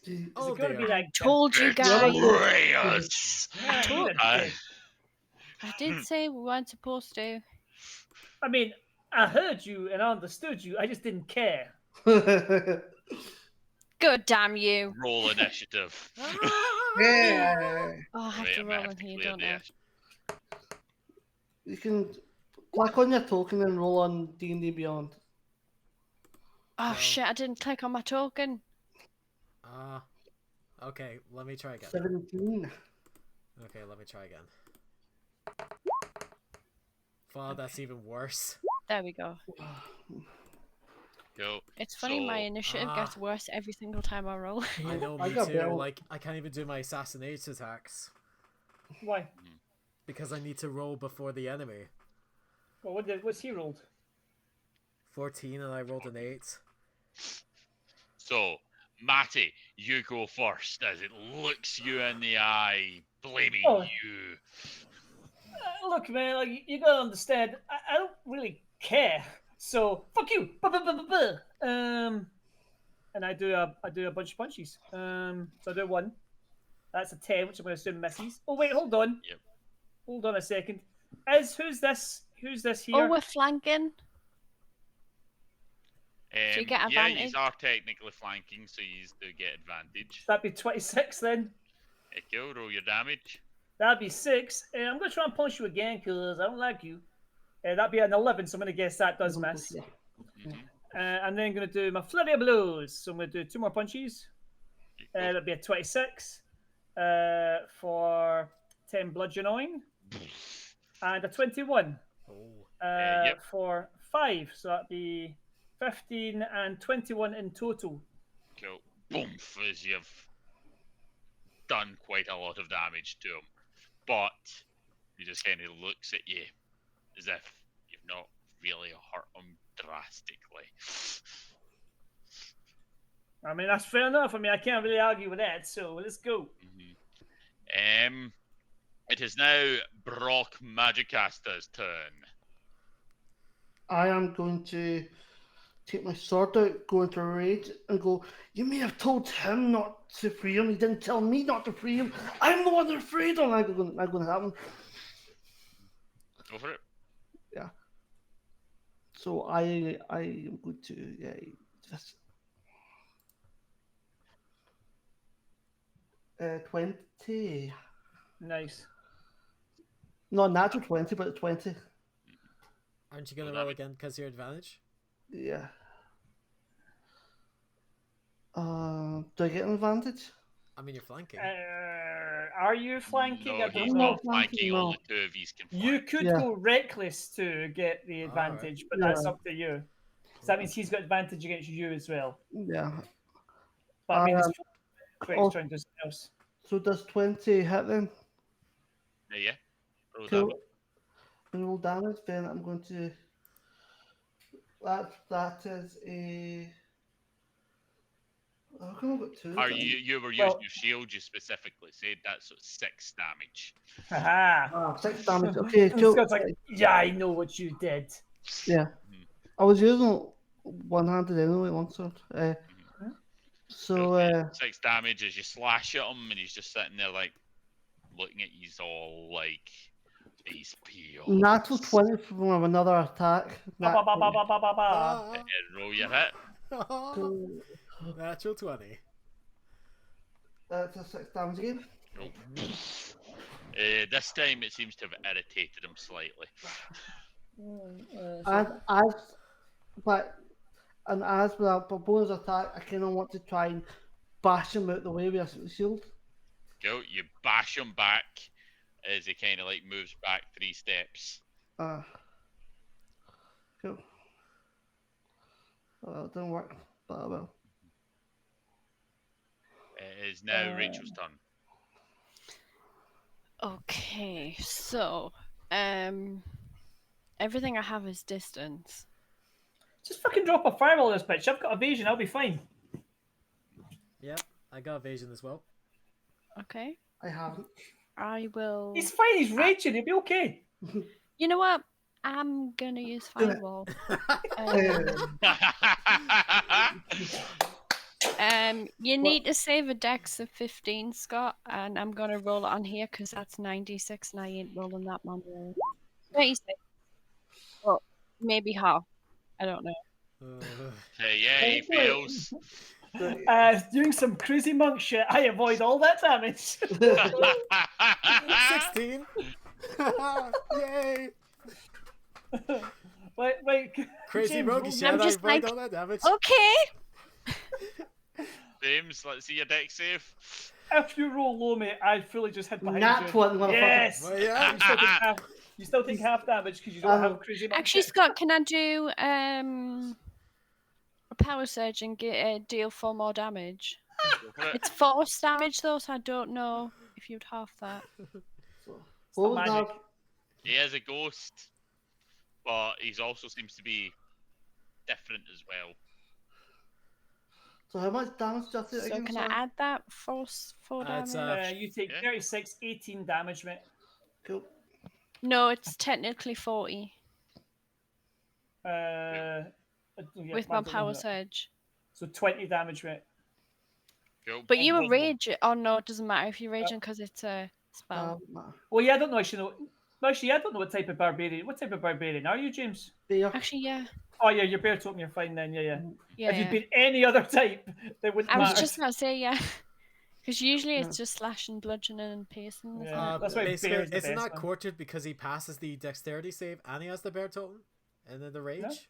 Is Oh it going to be dear. like Told you guys. Betrayers! Ah, he's a Uh, dick. I did say we weren't supposed to. I mean, I heard you and I understood you. I just didn't care. Good damn you. Roll initiative. Yeah. Oh, I have Wait, to I might roll have in to here, clear don't the I? issue. You can click on your token and roll on D&D Beyond. Oh Well. shit, I didn't click on my token. Okay, let me try again. 17. Okay, let me try again. Wow, that's even worse. There we go. Cool. It's funny, my So- initiative Ah. gets worse every single time I roll. I know, I me got too. better. Like, I can't even do my assassination attacks Why? because I need to roll before the enemy. Well, what's he rolled? 14 and I rolled an 8. So, Matty, you go first as it looks you in the eye, blaming Oh. you. Look, man, like you gotta understand, I don't really care. So fuck you. And I do a bunch of punchies. So I do one. That's a 10, which I'm gonna assume misses. Oh wait, hold on. Yep. Hold on a second. Who's this? Who's this Oh, here? we're flanking. you get Yeah, advantage? you are technically flanking, so you do get advantage. That'd be 26 then. Go, roll your damage. That'd be 6. And I'm gonna try and punch you again because I don't like you. That'd be an 11, so I'm gonna guess that does miss. Yeah. And then I'm gonna do my flurry of blows. So I'm gonna do 2 more punches. Go. That'd be a 26 for 10 bludgeoning, and a 21 Oh. Yep. for 5. So that'd be 15 and 21 in total. Cool. Boom, as you've done quite a lot of damage to him. But he just kind of looks at you as if you've not really hurt him drastically. I mean, that's fair enough. I mean, I can't really argue with that. So let's go. It is now Brock Magicaster's turn. I am going to take my sword out, go into rage, and go, you may have told him not to free him, he didn't tell me not to free him. I'm the one that freed him. I'm going to happen. Go for it. Yeah. So I am going to just 20. Nice. Not natural 20, but 20. Aren't you gonna Roll roll damage. again because your advantage? Yeah. Do I get an advantage? I mean, you're flanking. Are you flanking? No, I don't he's know. not flanking. no. Only two of these can You flank. could Yeah. go reckless to get the Alright. advantage, but that's Yeah. up to you. So that means he's got advantage against you as well. Yeah. But I mean, it's Um, quick oh. trying to do something else. So does 20 hit then? Yeah. Roll Cool. damage. And roll damage, then I'm going to. That is a. How come I've got two? Are then? you were using Well- your shield? You specifically said that's 6 damage. Haha. 6 damage. Okay, cool. Scott's like, yeah, I know what you did. Yeah. I was using one-handed anyway, one sword. So, 6 damage as you slash at him, and he's just sitting there like looking at you all like these peons. natural 20 from another attack. Ba, ba, ba, ba, ba, ba, ba, ba. Ah, And roll your hit. natural 20. That's a 6 damage again. Nope. This time it seems to have irritated him slightly. And as with a bonus attack, I kind of want to try and bash him out the way with a shield. Go, you bash him back as he kind of like moves back 3 steps. Cool. Well, it didn't work, but I will. It is now Rachel's turn. Okay, so everything I have is distance. Just fucking drop a fireball in this bitch. I've got evasion. I'll be fine. Yep, I got evasion as well. Okay, I haven't. I will. He's fine. He's raging. He'll be okay. You know what? I'm gonna use fireball. You need to save a dex of 15, Scott, and I'm gonna roll it on here because that's 96, and I ain't rolling that manually. 26. Well, maybe half. I don't know. Yeah, he fails. Doing some crazy monk shit, I avoid all that damage. 16! Yay! Wait, Crazy James, rogue roll- shit, I just avoid like- all that damage. Okay. James, let's see your deck save. If you roll low, mate, I fully just hit behind Nat you. 20, motherfucker. Yes. Well, yeah. You still take half damage because you don't have crazy monk Actually, shit. Scott, can I do a power surge and deal 4 more damage? Go for it. It's force damage though, so I don't know if you'd half that. What was magic. that? He is a ghost, but he also seems to be different as well. So how much damage do I take So again? can I Sorry? add that force 4 It's, damage? You take Yeah. 36, 18 damage, mate. Cool. No, it's technically 40 Yeah, with my I don't know power that. surge. So 20 damage, mate. Cool. But you were Well, rage. Oh no, it doesn't matter if you're raging because it's a spell. Well, yeah, I don't know. Actually, I don't know what type of barbarian. What type of barbarian are you, James? Bear. Actually, yeah, Oh, yeah, you're bear totem. You're fine then. Yeah. yeah. If you'd yeah. been any other type, they wouldn't I was matter. just about to say yeah, because usually it's just slashing, bludgeoning, and piercing. Isn't Yeah. it? That's why basically, bear's the isn't best that one. quartered because he passes the dexterity save and he has the bear totem? And then the rage?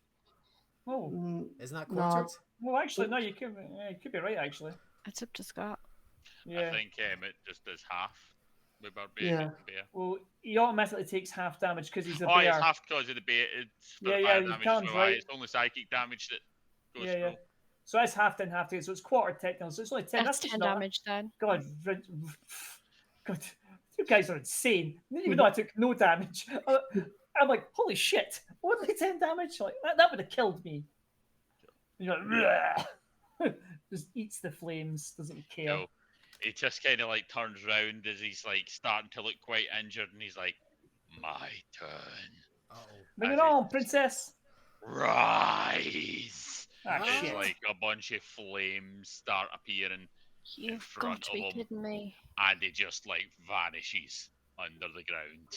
Oh, Isn't that No. quartered? well, actually, no. You could be right. Actually, It's up to Scott. I yeah. think it just does half with barbarian Yeah. and bear. Well, he automatically takes half damage because he's a Oh, bear. it's half because of the bear. It's for Yeah, the yeah, fire you damage can't, as well. right? It's only psychic damage that goes Yeah. through. So that's half 10, half 10. So it's quarter technical. So it's only 10. That's just 10 not- damage then. God, you guys are insane. I didn't even know I took no damage. I'm like, holy shit! Only 10 damage. Like that would have killed me. And you're like, "Bleh." Just eats the flames. Doesn't care. So he just kind of like turns around as he's like starting to look quite injured, and he's like, "My turn." Uh-oh. Bring As it he- on, princess. rise. Ah, It's shit. like a bunch of flames start appearing in You've front got to of be him, kidding me. and he just like vanishes under the ground.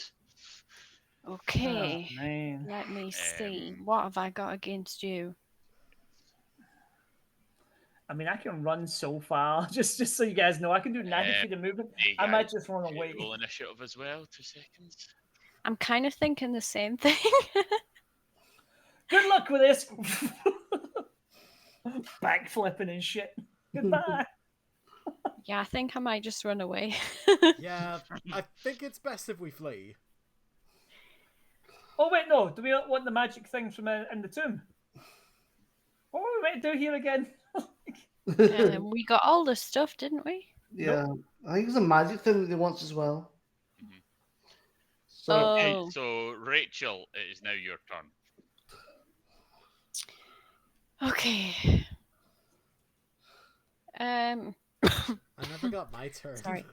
Okay, Oh, man. let me see. Um, What have I got against you? I mean, I can run so far. Just so you guys know, I can do 90 feet of movement. Hey I might guys, just run should away. roll initiative as well. 2 seconds. I'm kind of thinking the same thing. Good luck with this. Backflipping and shit. Goodbye. Yeah, I think I might just run away. Yeah, I think it's best if we flee. Oh wait, no. Do we not want the magic things from in the tomb? What were we meant to do here again? We got all the stuff, didn't we? Yeah, I think it's a magic thing that he wants as well. Mhm. So Okay, Oh. so Rachel, it is now your turn. Okay. I never got my turn. Sorry.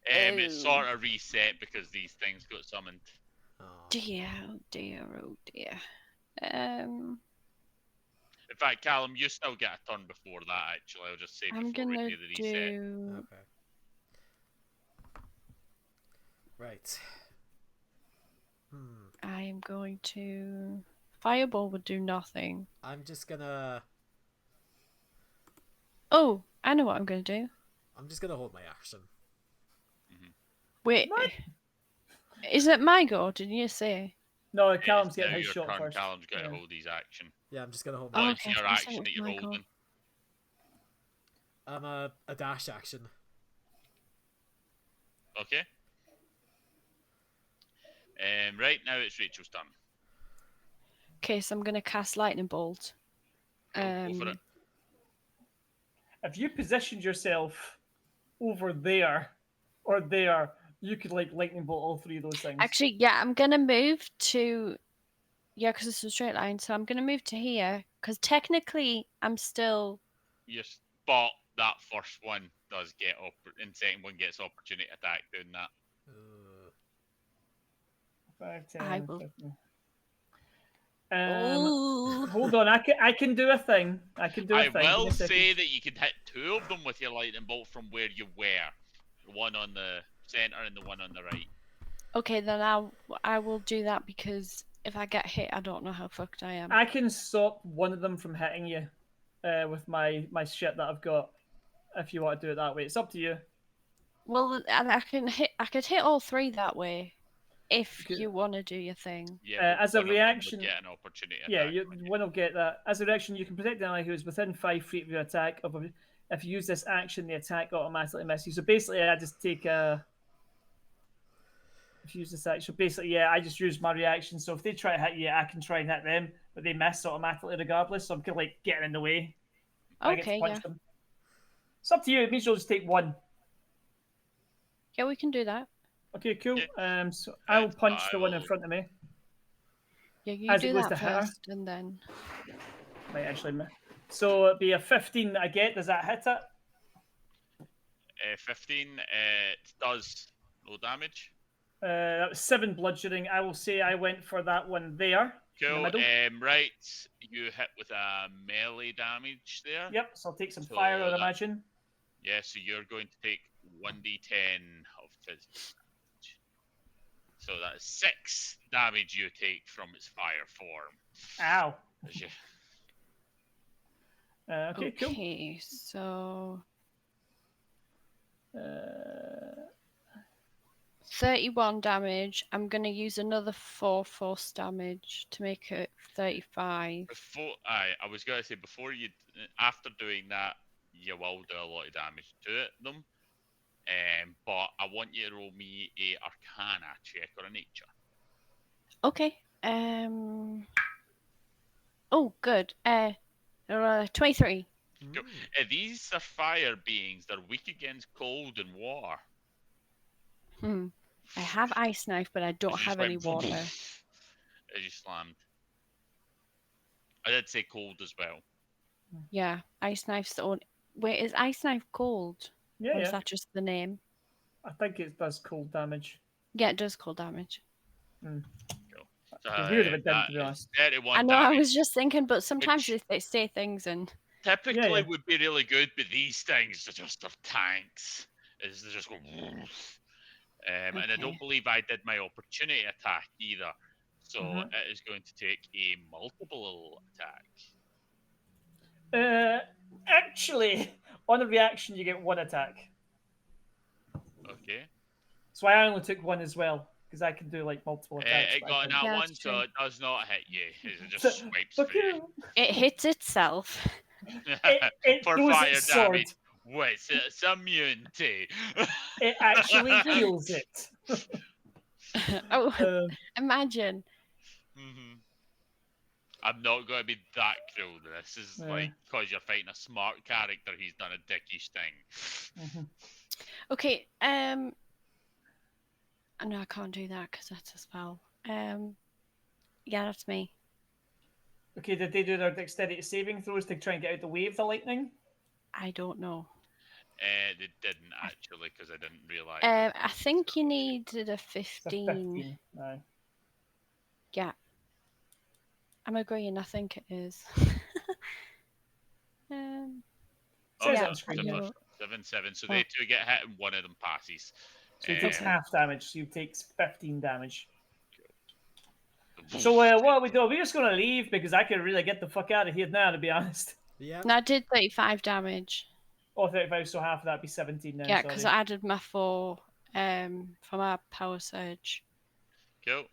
It's Oh. sort of reset because these things got summoned. Aw. Dear, oh dear, oh dear. In fact, Callum, you still get a turn before that. Actually, I'll just say I'm before we gonna do the reset. do. Okay. Right. I am going to. Fireball would do nothing. I'm just gonna. Oh, I know what I'm gonna do. I'm just gonna hold my action. Wait. What? Is it my go? Did you say? No, It's Callum's now getting his your shot turn. first. Callum's got to Yeah. hold his action. Yeah, I'm just gonna hold my. Oh, What's okay. your I thought action it that was you're my go. holding? A dash action. Okay. Right now it's Rachel's turn. Okay, so I'm gonna cast lightning bolt. Go for it. If you positioned yourself over there or there, you could like lightning bolt all three of those things. Actually, yeah, I'm gonna move to. Yeah, because it's a straight line, so I'm gonna move to here. Because technically, I'm still. You spot that first one does get and second one gets opportunity attack doing that. 5, I 10, will. 15. Oh. Hold on, I can do a thing. I can do a I thing. Give me will a second. say that you could hit 2 of them with your lightning bolt from where you were. The one on the center and the one on the right. Okay, then I will do that because if I get hit, I don't know how fucked I am. I can stop one of them from hitting you with my shit that I've got. If you want to do it that way, it's up to you. Well, and I could hit all three that way, if Okay. you want to do your thing. Yeah, but As a one of them would reaction, get an opportunity yeah, attack. one will get that. As a reaction, you can protect the ally who is within 5 feet of your attack. If you use this action, the attack automatically misses you. So basically, I just take a. If you use this action, so basically, yeah, I just use my reaction. So if they try to hit you, I can try and hit them, but they miss automatically regardless. So I'm kind of like getting in the way. I get to Okay, punch yeah, them. It's up to you. It means you'll just take one. yeah, we can do that. Okay, cool. Yeah. So I will punch I the one in will- front of me. Yeah, you As it do goes that to hit her. first, and then. Might actually miss. So it'd be a 15 that I get. Does that hit it? 15. It does no damage. That was 7 bludgeoning. I will say I went for that one there. In the Cool. middle. Right, you hit with a melee damage there. Yep, so I'll take some So fire, I'd that- imagine. Yeah, so you're going to take 1d10 of physical damage. So that is 6 damage you take from its fire form. Ow. As you- Okay, cool. Okay, so Uh, 31 damage. I'm gonna use another 4 force damage to make it 35. Before I was going to say before you, after doing that, you will do a lot of damage to them. But I want you to roll me a Arcana check or a Nature. Okay. Oh, good. 23. Cool. These are fire beings. They're weak against cold and water. I have ice knife, but I don't As you have just any went water. As you slammed. I did say cold as well. Yeah, ice knife's the only. Wait, is ice knife cold? yeah, Or is yeah. that just the name? I think it does cold damage. Yeah, it does cold damage. Cool. It's weird if it didn't, That to be is honest. 31 I know. I damage. was just thinking, but sometimes Which- they say things and Typically yeah. would be really good, but these things are just tanks. They just go. And I don't Okay. believe I did my opportunity attack either. So Mhm. it is going to take a multiple attack. Actually, on a reaction, you get one attack. Okay. So I only took one as well because I can do like multiple attacks. It but I got can- that Yeah, one, that's so true. it does not hit you. It just So- swipes but through you. it hits itself. it For throws fire its sword. damage. What's it's immune to? It actually heals it. Oh, Uh, imagine. Mhm. I'm not going to be that cruel. This is Yeah. like because you're fighting a smart character, he's done a dickish thing. mhm. Okay. No, I can't do that because that's a spell. Yeah, that's me. Okay, did they do their dexterity saving throws to try and get out the way of the lightning? I don't know. They didn't actually because I didn't realize. I think you needed a It's a 15. 15. Aye. Yeah. I'm agreeing. I think it is. Says yeah, it on screen, I yeah. know. 7-7, so Oh. they two get hit and one of them passes. So he takes Um, half damage. So he takes 15 damage. So what are we doing? We're just going to leave because I can really get the fuck out of here now, to be honest. Yeah. No, I did 35 damage. Oh, 35, so half of that would be 17 then. Yeah, sorry. because I added my 4 for my power surge. Cool.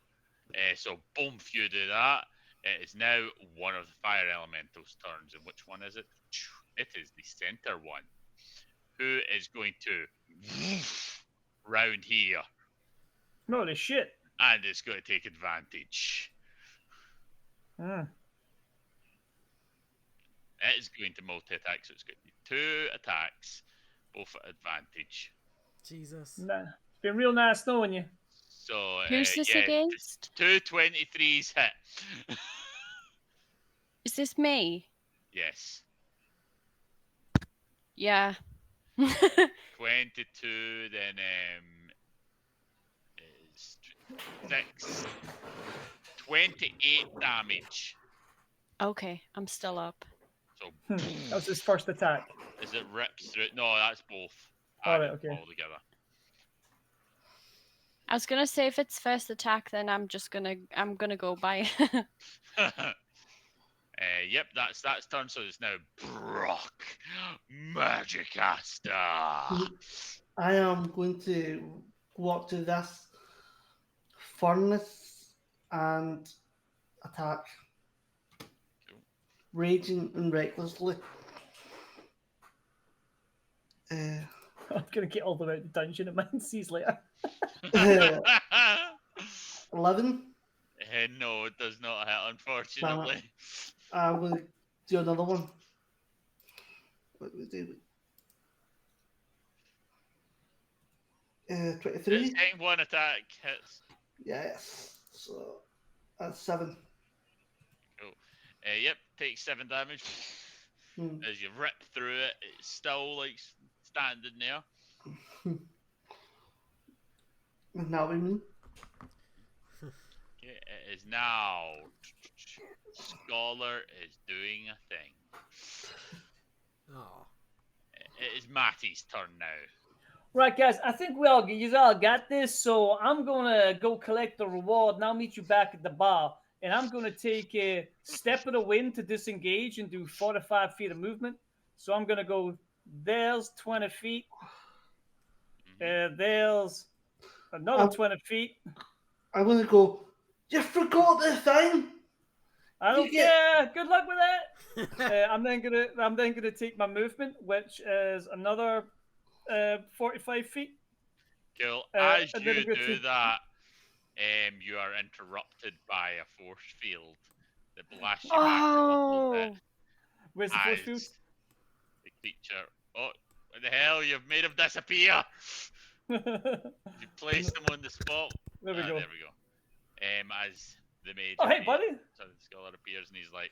So boom, if you do that, it is now one of the fire elementals' turns. And which one is it? It is the center one. Who is going to round here Holy shit. and is going to take advantage. Hmm. It is going to multi-attack, so it's going to be 2 attacks, both at advantage. Jesus. Nah. It's been real nice knowing you. So Who's this yeah, against? 2 23s hit. Is this me? Yes. Yeah. 22, then is 6. 28 damage. Okay, I'm still up. So That was his first attack. as it rips through. No, that's both. All right, Added okay. all together. I was gonna say if it's first attack, then I'm gonna go by. Yep, that's turn. So it's now Brock, Magicaster. I am going to go up to this furnace and attack. Cool. Raging and recklessly. I'm going to get all the way out the dungeon and mine sees later. 11. No, it does not hit, unfortunately. I'm going to do another one. What do we do? 23. The second one attack hits. Yes. So that's 7. Yep, takes 7 damage. Hmm. As you rip through it, it's still like standing there. And now we mean. Okay, it is now. Scholar is doing a thing. Oh. It is Matty's turn now. Right, guys, I think you all got this. So I'm going to go collect the reward and I'll meet you back at the bar. And I'm going to take a step of the wind to disengage and do 4 to 5 feet of movement. So I'm going to go, there's 20 feet. There's another 20 feet. I'm going to go, you forgot the thing! I don't You get- care. Good luck with that. I'm then gonna take my movement, which is another 45 feet. Cool. And As then you I'm gonna do take- that, you are interrupted by a force field that blasts you back a little bit. Oh, Where's the force field? As the creature. Oh, what the hell? You've made him disappear. There You placed him on the spot. we go. There we go. As the mage. Oh, hey, appears, buddy. so the scholar appears and he's like,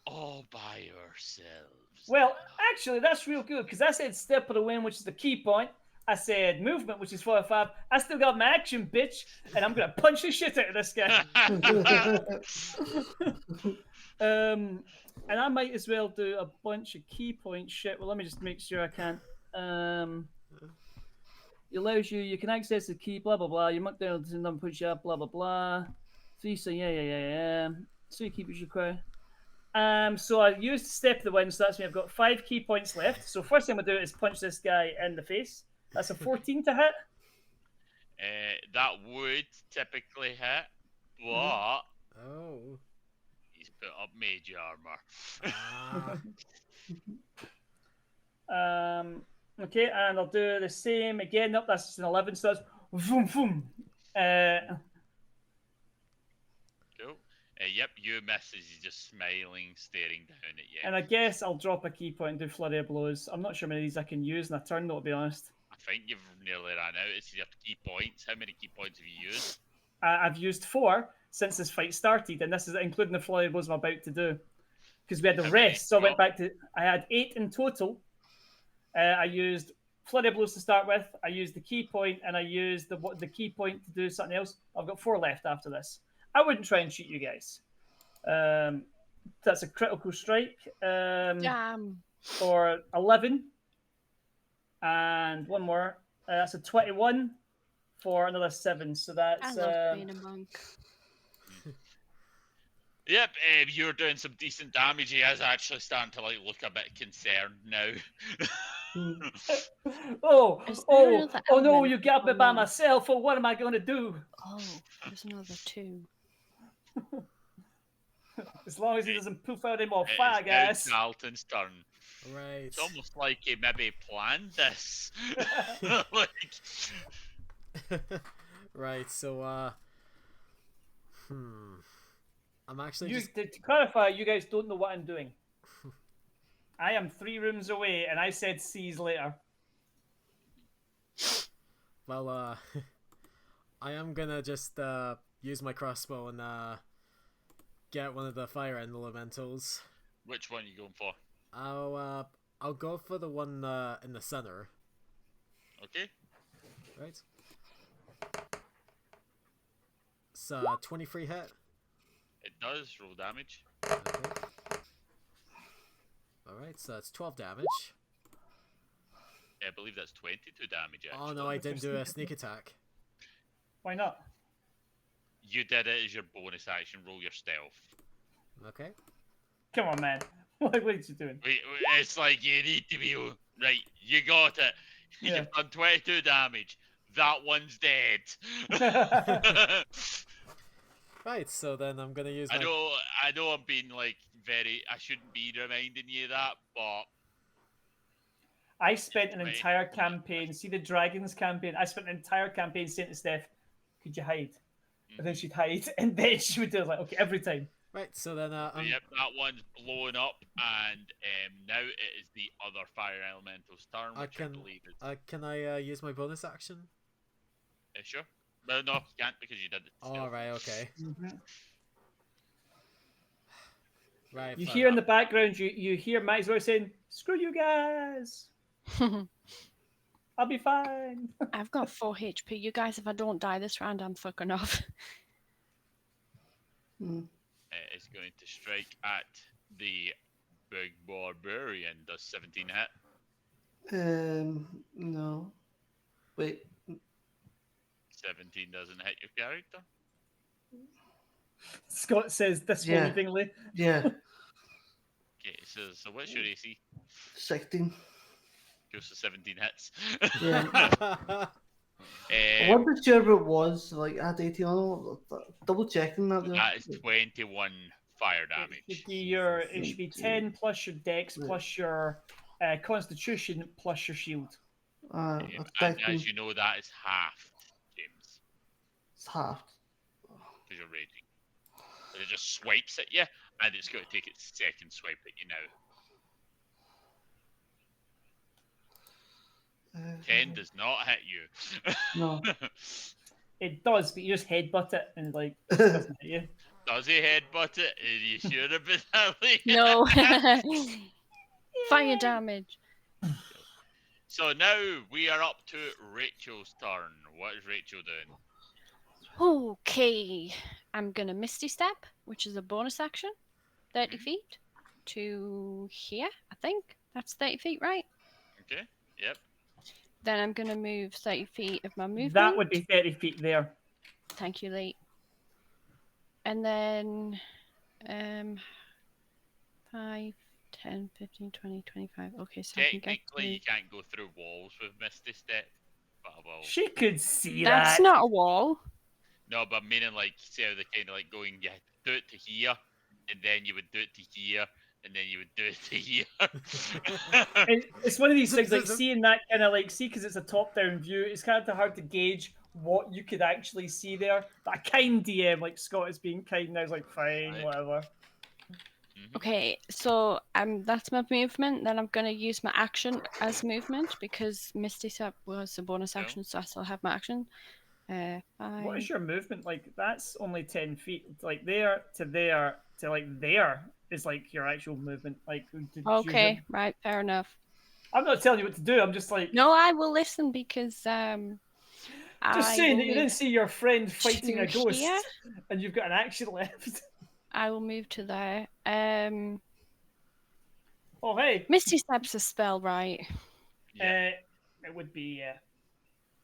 all by yourselves. Well, actually, that's real good because I said step of the wind, which is the key point. I said movement, which is 4 or 5. I still got my action, bitch, and I'm gonna punch the shit out of this guy. And I might as well do a bunch of key point shit. Well, let me just make sure I can. It allows you can access the key, blah blah blah. You mark down the number, push up, blah blah blah. So yeah. So you keep it your crew. So I used Step of the Wind, so that's me. I've got 5 key points left. So first thing I'm gonna do is punch this guy in the face. That's a 14 to hit. That would typically hit, but Oh. he's put up mage armor. Okay, and I'll do the same again. Nope, that's just an 11, so that's boom, boom. Cool. Yep, you miss as he's just smiling, staring down at you. And I guess I'll drop a key point and do flurry of blows. I'm not sure how many of these I can use in a turn, though, to be honest. I think you've nearly ran out. It's your key points. How many key points have you used? I've used 4 since this fight started, and this is including the flurry of blows I'm about to do. Because we had the How many rest, so I went total? back to... I had 8 in total. I used flurry of blows to start with. I used the key point, and I used the key point to do something else. I've got 4 left after this. I wouldn't try and shoot you guys. That's a critical strike. Damn. For 11. And one more. That's a 21 for another 7. So I that's... love being a monk. Yep, you're doing some decent damage. He is actually starting to look a bit concerned now. Oh Is there another no, element you got me by on me? myself. Oh, what am I going to do? Oh, there's another 2. As long as he doesn't poof out any more It fire, is now guys. Dalton's turn. Right. It's almost like he maybe planned this. Right, so I'm actually You, just to clarify, you guys don't know what I'm doing. I am 3 rooms away, and I said seize later. well I am gonna just use my crossbow and get one of the fire elementals. Which one are you going for? I'll go for the one in the center. Okay. Right. It's 23 hit. It does roll damage. Okay. Alright, so that's 12 damage. Yeah, I believe that's 22 damage, actually. Oh no, I didn't do a sneak attack. Why not? You did it as your bonus action. Roll your stealth. Okay. Come on, man. What are you doing? It's like you need to be... Right, you got it. Yeah. You've done 22 damage. That one's dead. Right, so then I'm gonna use my... I know I'm being I shouldn't be reminding you that, but I spent an Right. entire campaign, see the Dragons campaign, I spent an entire campaign saying to Steph, could you hide? And then she'd hide, and then she would do it like, okay, every time. Right, so then yep, that one's blown up, and now it is the other fire elemental's turn, which I believe is... can I use my bonus action? Sure. Well, no, you can't because you did it. Oh, right, okay. Right. You fine. hear in the background, you hear Matt's voice saying, screw you guys, I'll be fine. I've got 4 HP. You guys, if I don't die this round, I'm fucking off. It's going to strike at the big barbarian. Does 17 hit? No. Wait. 17 doesn't hit your character. Scott says disbelievingly. Yeah. Okay, so what's your AC? 16. Goes to 17 hits. Yeah. I wasn't sure if it was like I had 18 on it. Double checking that. That is 21 fire damage. It should be 10 plus your dex plus your constitution plus your shield. And as you know, that is half, James, It's half. because you're raging. But it just swipes at you, and it's going to take its second swipe at you now. 10 does not hit you. No. It does, but you just headbutt it and it doesn't hit you. Does he headbutt it? Are you sure about that? No. Fire damage. So now we are up to Rachel's turn. What is Rachel doing? Okay, I'm gonna Misty Step, which is a bonus action, 30 feet to here. I think that's 30 feet, right? Okay. Yep. Then I'm gonna move 30 feet of my movement. That would be 30 feet there. Thank you, Lee. And then 5, 10, 15, 20, 25. Okay, so I can get Technically, to... you can't go through walls with Misty Step. But I will. She could see That's that. not a wall. No, but meaning like, see how they kind of like going, you do it to here, and then you would do it to here, and then you would do it to here. It's one of these things, like Zip. seeing that kind of like, see, because it's a top-down view, it's kind of hard to gauge what you could actually see there. But a kind DM, like Scott is being kind now, is like, fine, Right. whatever. Okay, so that's my movement. Then I'm gonna use my action as movement because Misty Step was a bonus Yeah. action, so I still have my action. What is 5. your movement like? That's only 10 feet. Like there to like there is like your actual movement. Like, Okay, right, fair enough. I'm not telling you what to do. I'm just like, No, I will listen because just I saying will that you move didn't see your friend fighting a to ghost, here. and you've got an action left. I will move to there. Oh hey, Misty Step's a spell, right? Yeah. It would be That's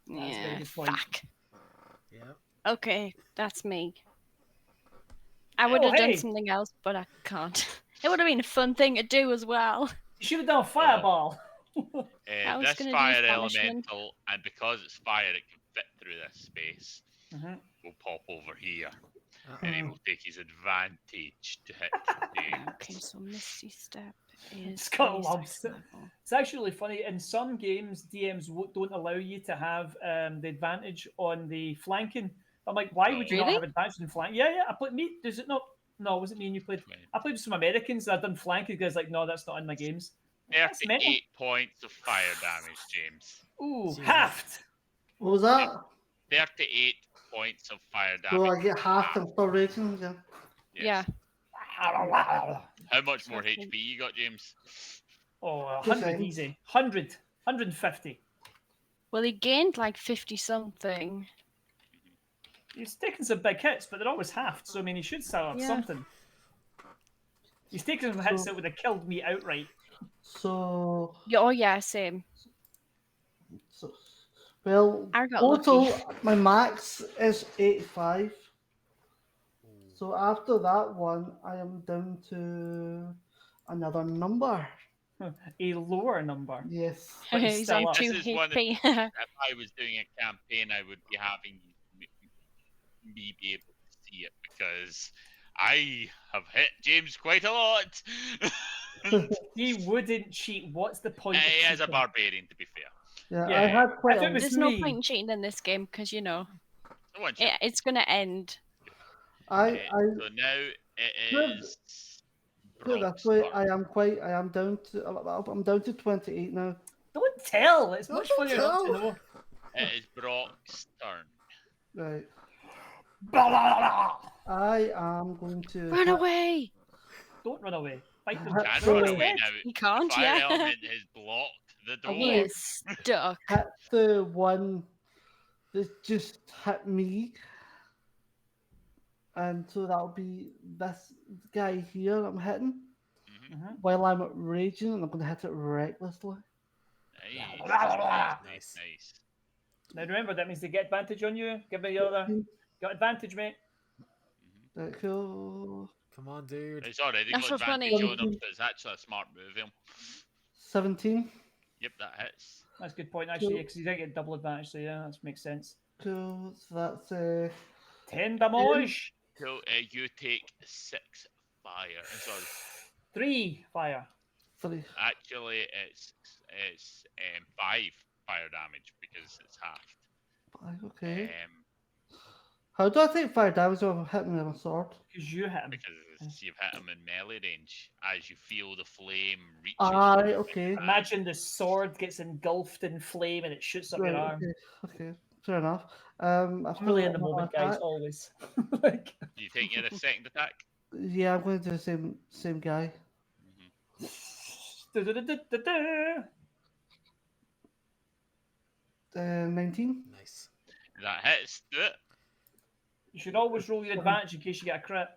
a very Yeah, good point. fuck. Yeah. Okay, that's me. I would have hey. done something else, but I can't. It would have been a fun thing to do as well. You should have done fireball. I was This gonna do fire banishment. elemental, and because it's fire, it can fit through this space. Mhm. Will pop over here, Uh-oh. and he will take his advantage to hit James. Okay, so Misty Step is Scott a loves second it. level. It's actually funny. In some games, DMs don't allow you to have the advantage on the flanking. I'm like, why would you not Really? have advantage in flank? Yeah, I played me. Does it not? No, it wasn't me and you played. Right. I played with some Americans. I've done flanking. Guys, like, no, that's not in my games. That's metal. 38 points of fire damage, James. Ooh, Jesus. halved. What was that? 38 points of fire damage. So I get half half. and start raging again. Yes. Yeah. How much more Exactly. HP you got, James? Oh, Two 100 seconds. easy. 100. 150. Well, he gained like 50 something. He's taken some big hits, but they're always halved. So I mean, he should still have Yeah. something. He's taken some hits So- that would have killed me outright. So, Yeah, oh yeah, same. so well, I got total, lucky. my max is 85. So after that one, I am down to another number. A lower number. Yes. But he's He's still on up. 2 This is one of- HP. If I was doing a campaign, I would be having me be able to see it because I have hit James quite a lot. He wouldn't cheat. What's the point? of He is a cheating? barbarian, to be fair. Yeah, Yeah, I had quite if it a was There's no me. point in cheating in this game because you know I want you. it's gonna end. I So now it Good. is. put it Brock's this way, turn. I am down to I'm down to 28 now. Don't tell. It's much Don't funnier not to tell. know. It is Brock's turn. Right. Blah, blah, blah. I am going to Run away! Don't run away. Fight them. Can't So- run away now. He can't, Fire yeah. element has blocked the door. He is stuck. hit the one that just hit me. And so that'll be this guy here I'm hitting Mhm. while I'm raging, and I'm going to hit it recklessly. Nice. Nice. Nice. Now remember, that means they get advantage on you. Give me the other. Got advantage, mate. There we go. Come on, dude. It's already That's got so funny. advantage on him, so it's actually a smart move. Him. 17. Yep, that hits. That's a good point, actually, because he's going to get double advantage. So yeah, that makes sense. Cool. So that's 10 damage. So you take 6 fire. Sorry, 3 fire. 3. actually it's 5 fire damage because it's halved. Okay. How do I take fire damage when I'm hitting with a sword? Because you hit him. Because you've hit him in melee range as you feel the flame reach. Right, okay. Imagine the sword gets engulfed in flame and it shoots up Right, your arm. okay, fair enough. I'm really in the another moment, guys, attack. always. Like, You take the second attack. Yeah, I'm going to do the same guy. Mhm. du-du-du-du-du-du. 19. Nice. That hits. Do it. You should always roll your advantage in case you get a crit.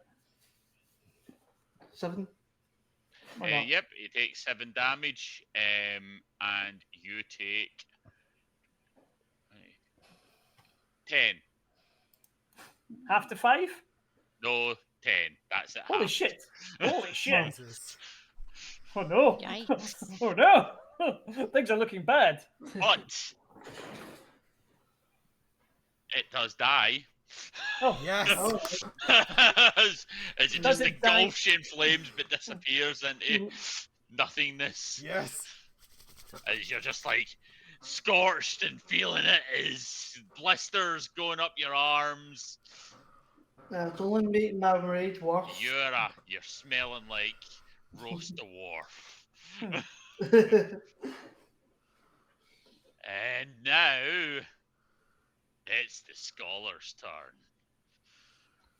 7. Or not. Yep, you take 7 damage, and you take 10. Half to 5? No, 10. That's it. Holy half. shit. Holy shit. Jesus. Oh no. Yikes. Oh no. Things are looking bad. But it does die. Oh, Yes. Oh, as it Does just it die? engulfs you in flames but disappears into nothingness. Yes. As you're just like scorched and feeling it as blisters going up your arms. it's only making my rage worse. You're smelling like roast a wharf. And now it's the scholar's turn.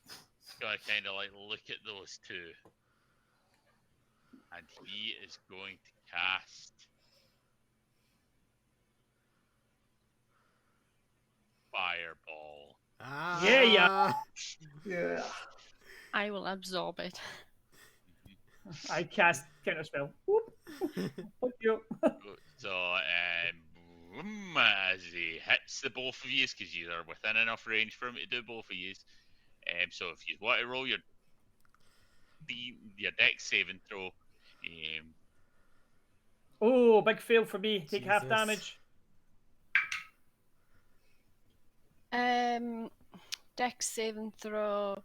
He's gonna kind of like look at those two, and he is going to cast Fireball. Ah. Yeah. Yeah. I will absorb it. I cast counterspell. Whoop. Fuck you. So, boom, as he hits the both of you, because you are within enough range for him to do both of you. So if you want to roll your dex saving throw, Oh, big fail for me. Take half Jesus. damage. Dex saving throw.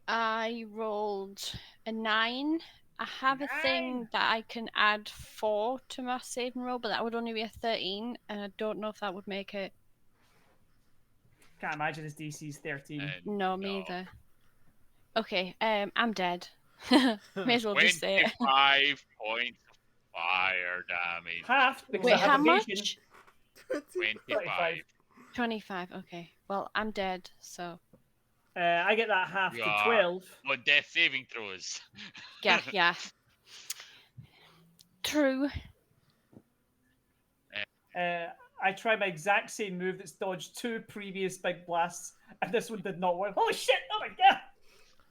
I rolled a 9. I have a thing 9. that I can add 4 to my saving roll, but that would only be a 13, and I don't know if that would make it. Can't imagine his DC's 13. No, me either. Okay, I'm dead. May as well just say it. 25 points of fire damage. Half because Wait, I have how evasion. much? 25. 25, okay. Well, I'm dead, so. I get that half to Yeah. 12. What death saving throws? Yeah. True. I tried my exact same move that's dodged 2 previous big blasts, and this one did not work. Holy shit! Oh my god!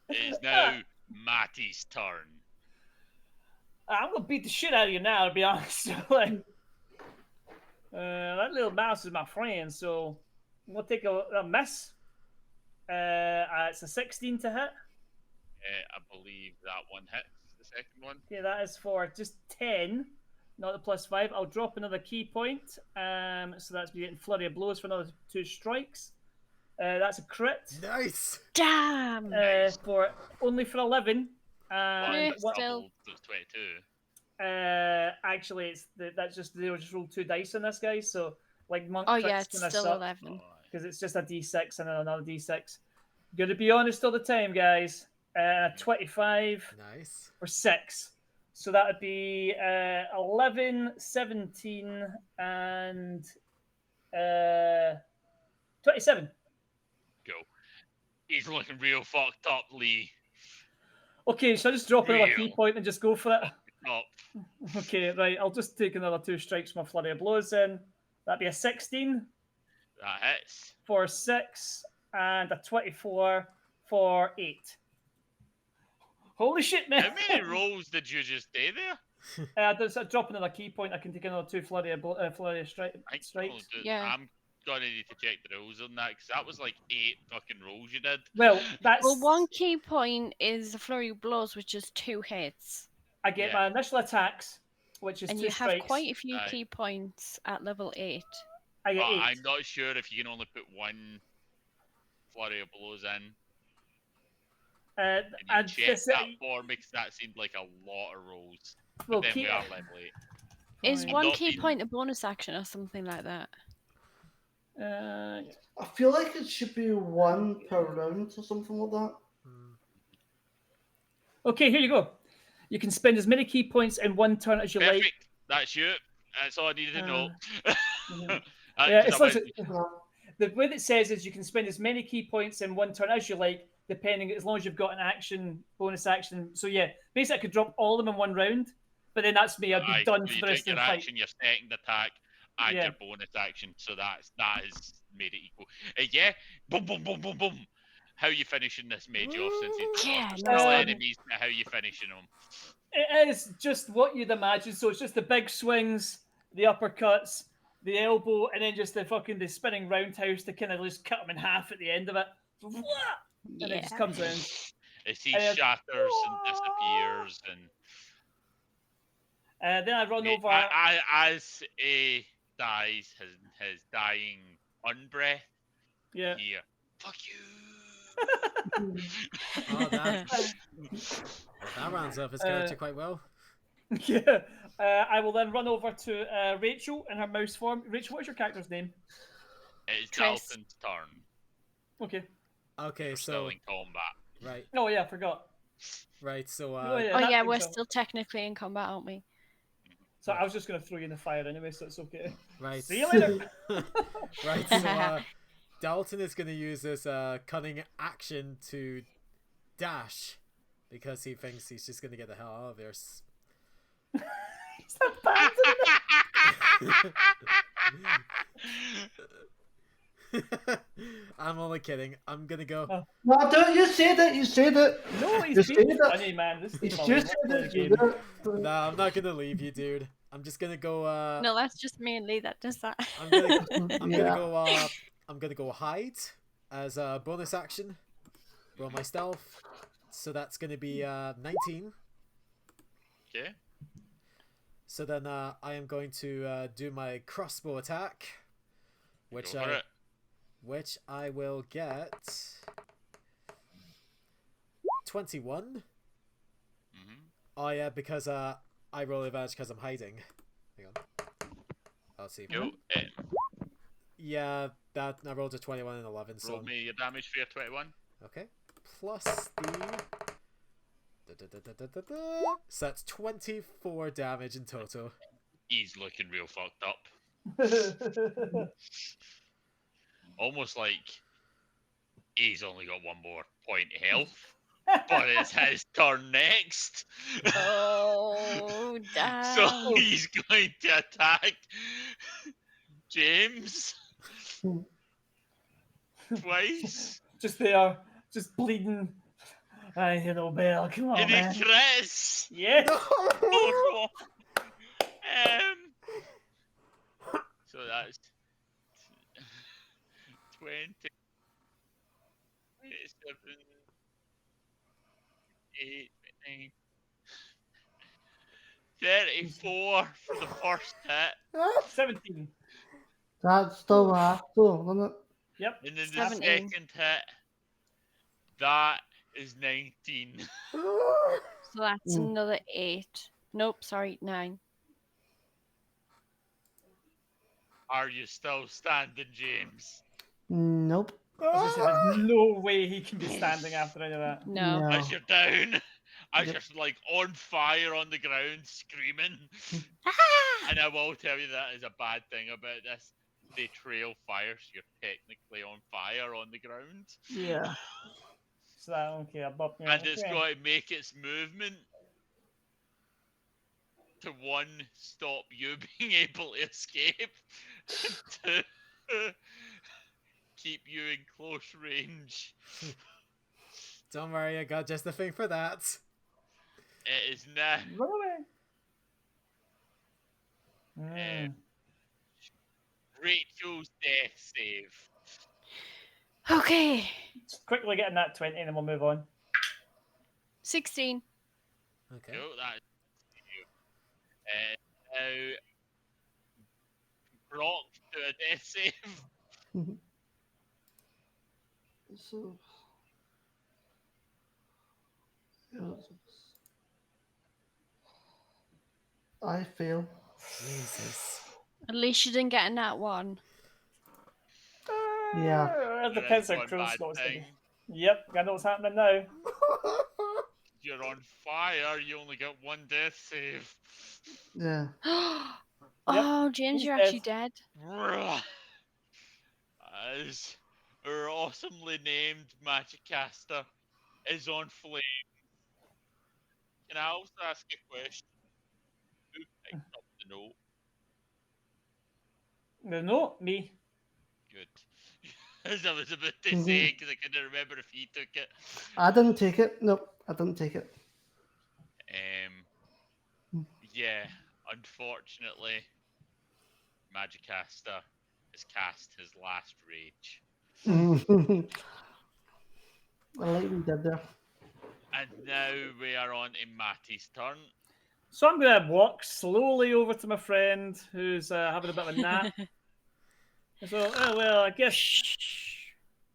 It is now Matty's turn. I'm gonna beat the shit out of you now, to be honest. Like, that little mouse is my friend, so I'm gonna take a miss. It's a 16 to hit. I believe that one hits the second one. Okay, that is for just 10, not the +5. I'll drop another key point. So that's me getting flurry of blows for another 2 strikes. That's a crit. Nice. Damn! Nice. For only for 11. Yeah, What, still. So it's 22. actually, that's just they'll just roll 2 dice on this guy. So like monk Oh, crits yeah, it's gonna still suck 11. because it's just a d6 and then another d6. Gotta be honest all the time, guys. 25 Nice. for 6. So that would be 11, 17, and 27. Go. He's looking real fucked up, Lee. Okay, so I just drop another key Real. point and just go for it. Up. Okay, right. I'll just take another 2 strikes from my flurry of blows in. That'd be a 16 That hits. for 6 and a 24 for 8. Holy shit, man! How many rolls did you just do there? I drop another key point. I can take another 2 flurry of strikes. Yeah. I'm gonna need to check the rolls on that because that was like 8 fucking rolls you did. Well, that's Well, 1 key point is a flurry of blows, which is 2 hits. I get Yeah. my initial attacks, which is And 2 you have strikes. quite a few Aye. key points at level 8. I get But 8. I'm not sure if you can only put 1 flurry of blows in. And And you check this, that for me because that seemed like a lot of rolls. well, But then key, we are level 8. Is Fine. 1 not key being- point a bonus action or something like that? I feel like it should be 1 per round or something like that. okay, here you go. You can spend as many key points in 1 turn as you Perfect. like. That's you. That's all I needed to know. mhm. Yeah, It's like, the way it says is you can spend as many key points in 1 turn as you like, depending as long as you've got an action, bonus action. So yeah, basically I could drop all of them in 1 round, but then that's me. I'd be done for the rest of your the fight. action, your second attack, and Yeah. your bonus action. So that has made it equal. Yeah, boom, boom, boom, boom, boom. How you finishing this mage off since he's Yeah, there's nice still one. enemies? How you finishing them? It is just what you'd imagine. So it's just the big swings, the uppercuts, the elbow, and then just the spinning roundhouse to kind of just cut him in half at the end of it. And it Yeah. just comes in. As he And then, shatters and disappears, and then I run over. as a dies his dying unbreath, Yeah. you hear, fuck you. Oh, that rounds up his character quite well. Yeah. I will then run over to Rachel in her mouse form. Rachel, what's your character's name? It's Triss. Dalton's turn. Okay. Okay, We're still so in combat. right, Oh yeah, I forgot. so Oh yeah, Oh that yeah, thing's we're up. still technically in combat, aren't we? So I was just gonna throw you in the fire anyway, so it's okay. right, See you later. right. So Dalton is going to use this cunning action to dash because he thinks he's just going to get the hell out of there. He's abandoned. I'm only kidding. I'm gonna go. Oh. No, don't you say that. You say that. No, You he's say being that. funny, man. This You is just say that. You do it. Nah, I'm not gonna leave you, dude. I'm just gonna go. No, that's just me and Lee that does that. I'm gonna. I'm Yeah. gonna go. I'm gonna go hide as a bonus action. Roll my stealth. So that's gonna be 19. Okay. So then I am going to do my crossbow attack, which Go for it. I will get 21. Mhm. Oh yeah, because I roll advantage because I'm hiding. Hang on. I'll see. Go. Yeah, that I rolled a 21 and 11. So Roll me your damage for your 21. okay, plus the. So that's 24 damage in total. He's looking real fucked up. Almost like he's only got one more point of health, but it's his turn next. Oh, damn. So he's going to attack James twice. Just there, just bleeding. I hear no bell. Come on, And he man. crits. Yes. Oh, no. So that's 20, 27, 8, 9, 34 for the first hit. 17. That's still though, isn't it? Yep. And then the 17. second hit, that is 19. So that's Mm. another 8. Nope, sorry, 9. Are you still standing, James? Nope. I was gonna say, there's no way he can be standing after any of that. No. As you're down, as Yep. you're like on fire on the ground, screaming. Ah! And I will tell you that is a bad thing about this. They trail fire, so you're technically on fire on the ground. Yeah. So that, okay, above me. And it's Okay. going to make its movement to one, stop you being able to escape, to keep you in close range. Don't worry, I got just the thing for that. It is now Run away. Rachel's death save. Okay. Quickly getting that 20 and then we'll move on. 16. Okay. Cool, that's you. Now, Brock to a death save. So. I fail. Jesus. At least you didn't get in that one. Yeah. The That's pins are one close. bad What's thing. gonna- Yep, I know what's happening now. You're on fire, you only get one death save. Yeah. Oh, James, he's you're dead. actually dead. As our awesomely named magic caster is on flame. Can I also ask a question? Who picked up the note? No, me. Good. As I was about to say, because I couldn't remember if he took it. I didn't take it. Nope, I didn't take it. Yeah, unfortunately, Magicaster has cast his last rage. I like what you did there. And now we are on to Matty's turn. So I'm going to walk slowly over to my friend who's having a bit of a nap. So, oh, well, I guess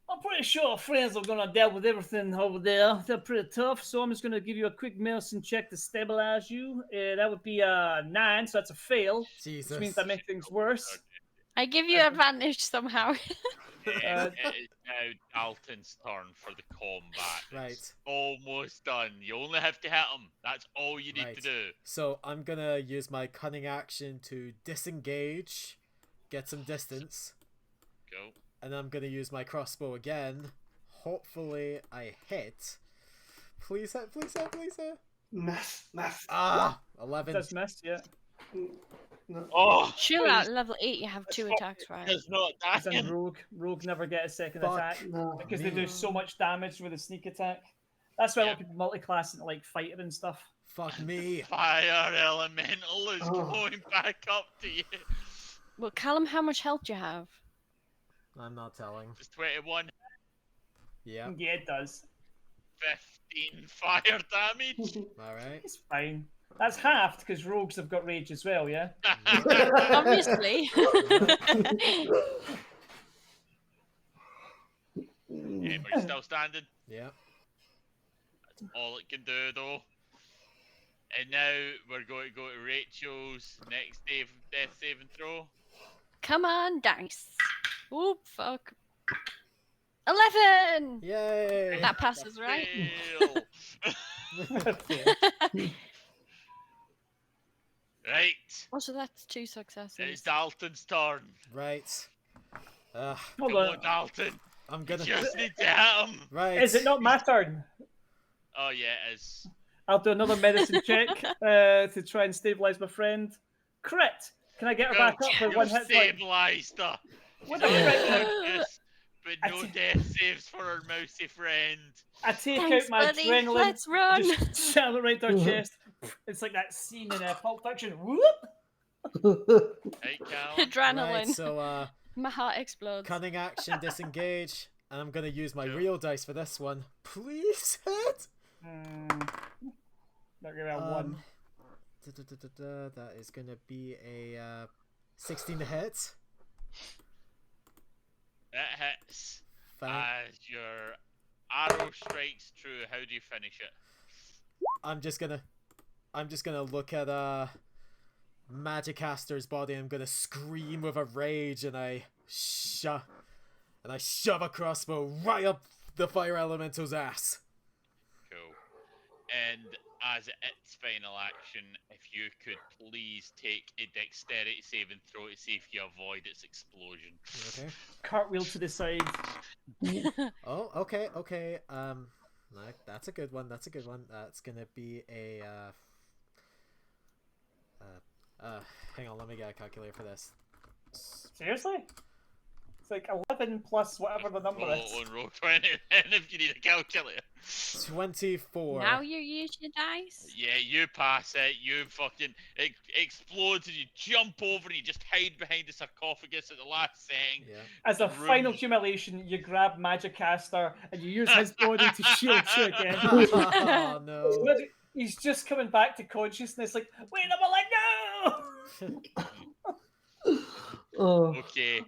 I'm pretty sure our friends are going to deal with everything over there. They're pretty tough, so I'm just going to give you a quick medicine check to stabilize you. That would be a 9, so that's a fail, Jesus. which means that makes things worse. I give you advantage somehow. It is now Dalton's turn for the combat. Right. It's almost done. You only have to hit him. That's all you need Right. to do. So I'm gonna use my cunning action to disengage, get some distance, Go. and I'm gonna use my crossbow again. Hopefully I hit. Please hit, please hit, please hit. Miss. Ah, 11. That's missed, yeah. Oh, Sure, at level 8 you have 2 attacks, right? it's not It's in that. Rogue. Rogue never get a second Fuck. attack No. because they me. do so much damage with a sneak attack. That's why a lot of Yep. people multi-class into like fighter and stuff. Fuck me. Fire elemental is Oh. going back up to you. Well, Callum, how much health do you have? I'm not telling. It's 21, Yeah. Yeah, it does. 15 fire damage. Alright. It's fine. That's halved because rogues have got rage as well, yeah? Obviously. Are you still standing? Yeah. That's all it can do, though. And now we're going to go to Rachel's next death saving throw. Come on, dice. Oop, fuck. 11! Yay! That passes, right? Fail. Right. Also, that's 2 successes. It's Dalton's turn. Right. Hold Come on. on, Dalton. I'm You gonna. just need to hit him. Right. Is it not my turn? Oh, yeah, it is. I'll do another medicine check to try and stabilize my friend. Crit! Can I get her back up with You've 1 hit point? stabilised her. What She's the on frick? unconscious, but no death saves for her mousy friend. I take Thanks, out my buddy. adrenaline, Let's run. just shove it right to her chest. It's like that scene in Pulp Fiction. Whoop! Right, Callum? Adrenaline. Right, so My heart explodes. cunning action, disengage, and I'm gonna use my Yeah. real dice for this one. Please hit. Not gonna have one. That is gonna be a 16 to hit. It hits. Fine. As your arrow strikes true, how do you finish it? I'm just gonna look at Magicaster's body. I'm gonna scream with a rage, and I shove a crossbow right up the fire elemental's ass. Cool. And as its final action, if you could please take a dexterity saving throw to see if you avoid its explosion. Okay. Cartwheel to the side. Oh, okay. That's a good one. That's gonna be a hang on, let me get a calculator for this. Seriously? It's like 11 plus whatever the number Roll is. on roll 20, and if you need a calculator. 24. Now you use your dice. Yeah, you pass it, you fucking, it explodes and you jump over and you just hide behind the sarcophagus at the last second. Yeah. As a the final room- humiliation, you grab Magicaster and you use his body to shield you again. Oh no. He's just coming back to consciousness, like, wait a minute, no! Oh. Okay,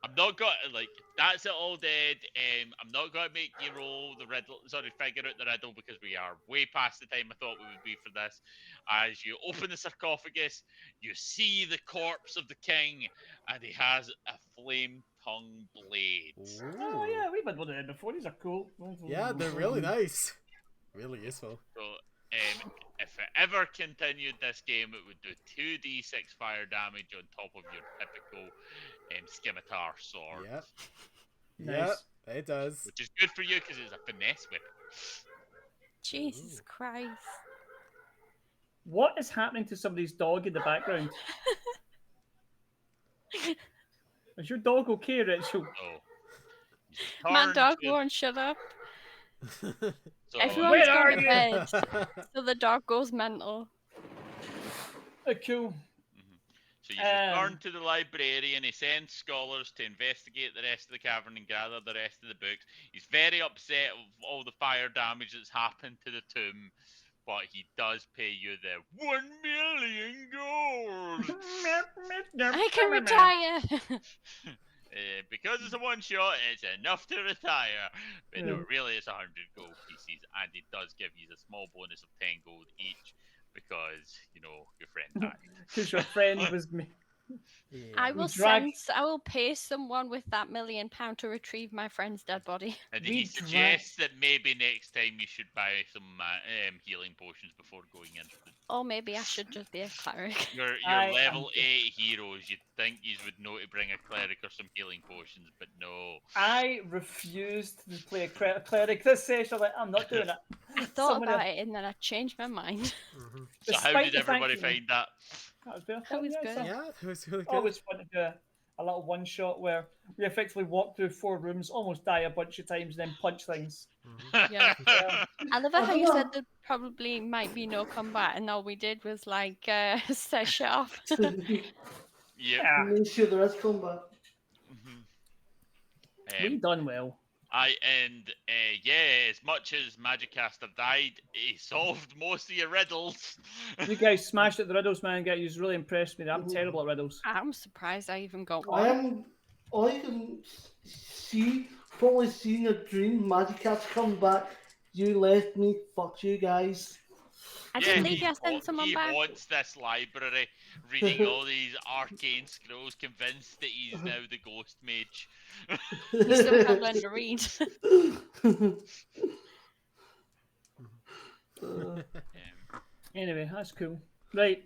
I'm not going to, like, that's it all dead. I'm not going to make you roll the riddle, figure out the riddle because we are way past the time I thought we would be for this. As you open the sarcophagus, you see the corpse of the king, and he has a flame-tongue blade. Oh yeah, we've had one of them before. These are cool. Yeah, they're really nice. Really useful. So, if it ever continued this game, it would do 2d6 fire damage on top of your typical scimitar sword. Yep. Nice. Yep, it does. Which is good for you because it's a finesse weapon. Jesus Christ. What is happening to somebody's dog in the background? Is your dog okay, Rachel? So, My dog to- won't shut up. so Everyone's Where gone are to you? bed, so the dog goes mental. Cool. So you return to the library and he sends scholars to investigate the rest of the cavern and gather the rest of the books. He's very upset of all the fire damage that's happened to the tomb, but he does pay you the 1,000,000 gold. I can retire. Because it's a one shot, it's enough to retire. But no, Yeah. really, it's 100 gold pieces, and it does give you a small bonus of 10 gold each because your friend died. Because your friend was me. Yeah. I will drag- I will pay someone with that £1,000,000 to retrieve my friend's dead body. And We he suggests that maybe next time you should buy some healing potions before going into the. Or maybe I should just be a cleric. Your I level am- 8 heroes, you'd think you would know to bring a cleric or some healing potions, but no. I refused to play a cleric this session. Like, I'm not doing it. I thought Someone about else- it and then I changed my mind. So how Despite did the fact everybody that- find that? That was very That fun. was yeah, good. so- Yeah, it was really good. Always fun to do a little one shot where we effectively walk through 4 rooms, almost die a bunch of times, and then punch things. Yeah. I love it how you don't said know. there probably might be no combat, and all we did was like set shit off. Yep. Yeah, Make sure there is combat. we done well. Yeah, as much as Magicaster died, he solved most of your riddles. You guys smashed at the riddles, man. You really impressed me. I'm terrible at riddles. I'm surprised I even got I one. am. All you can see, probably see in your dream, Magic Cat's come back. You left me. Fuck you guys. I didn't leave he you. I sent someone he back. haunts this library, reading all these arcane scrolls, convinced that he's now the ghost mage. You somehow learned to read. Anyway, that's cool. Right.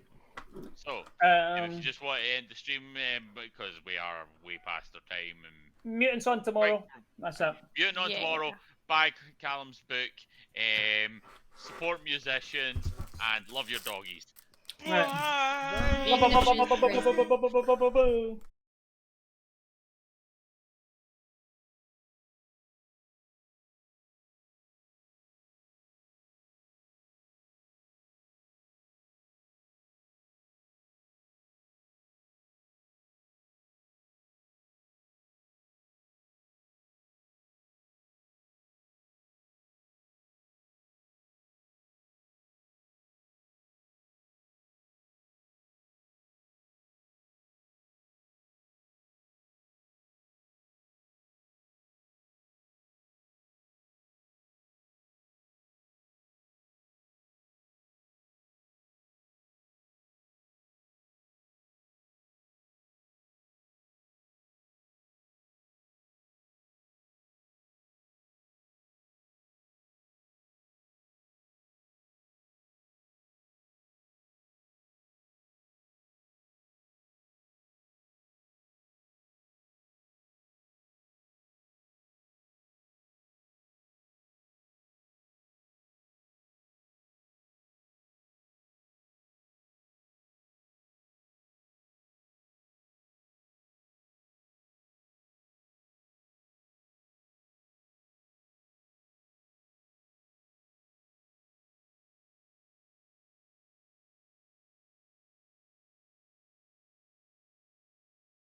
So, if you Um, just want to end the stream, because we are way past our time, and mutants on tomorrow. That's it. Mutant on Yeah. tomorrow, buy Callum's book, support musicians, and love your doggies. Right. Bye. English is great. Bye.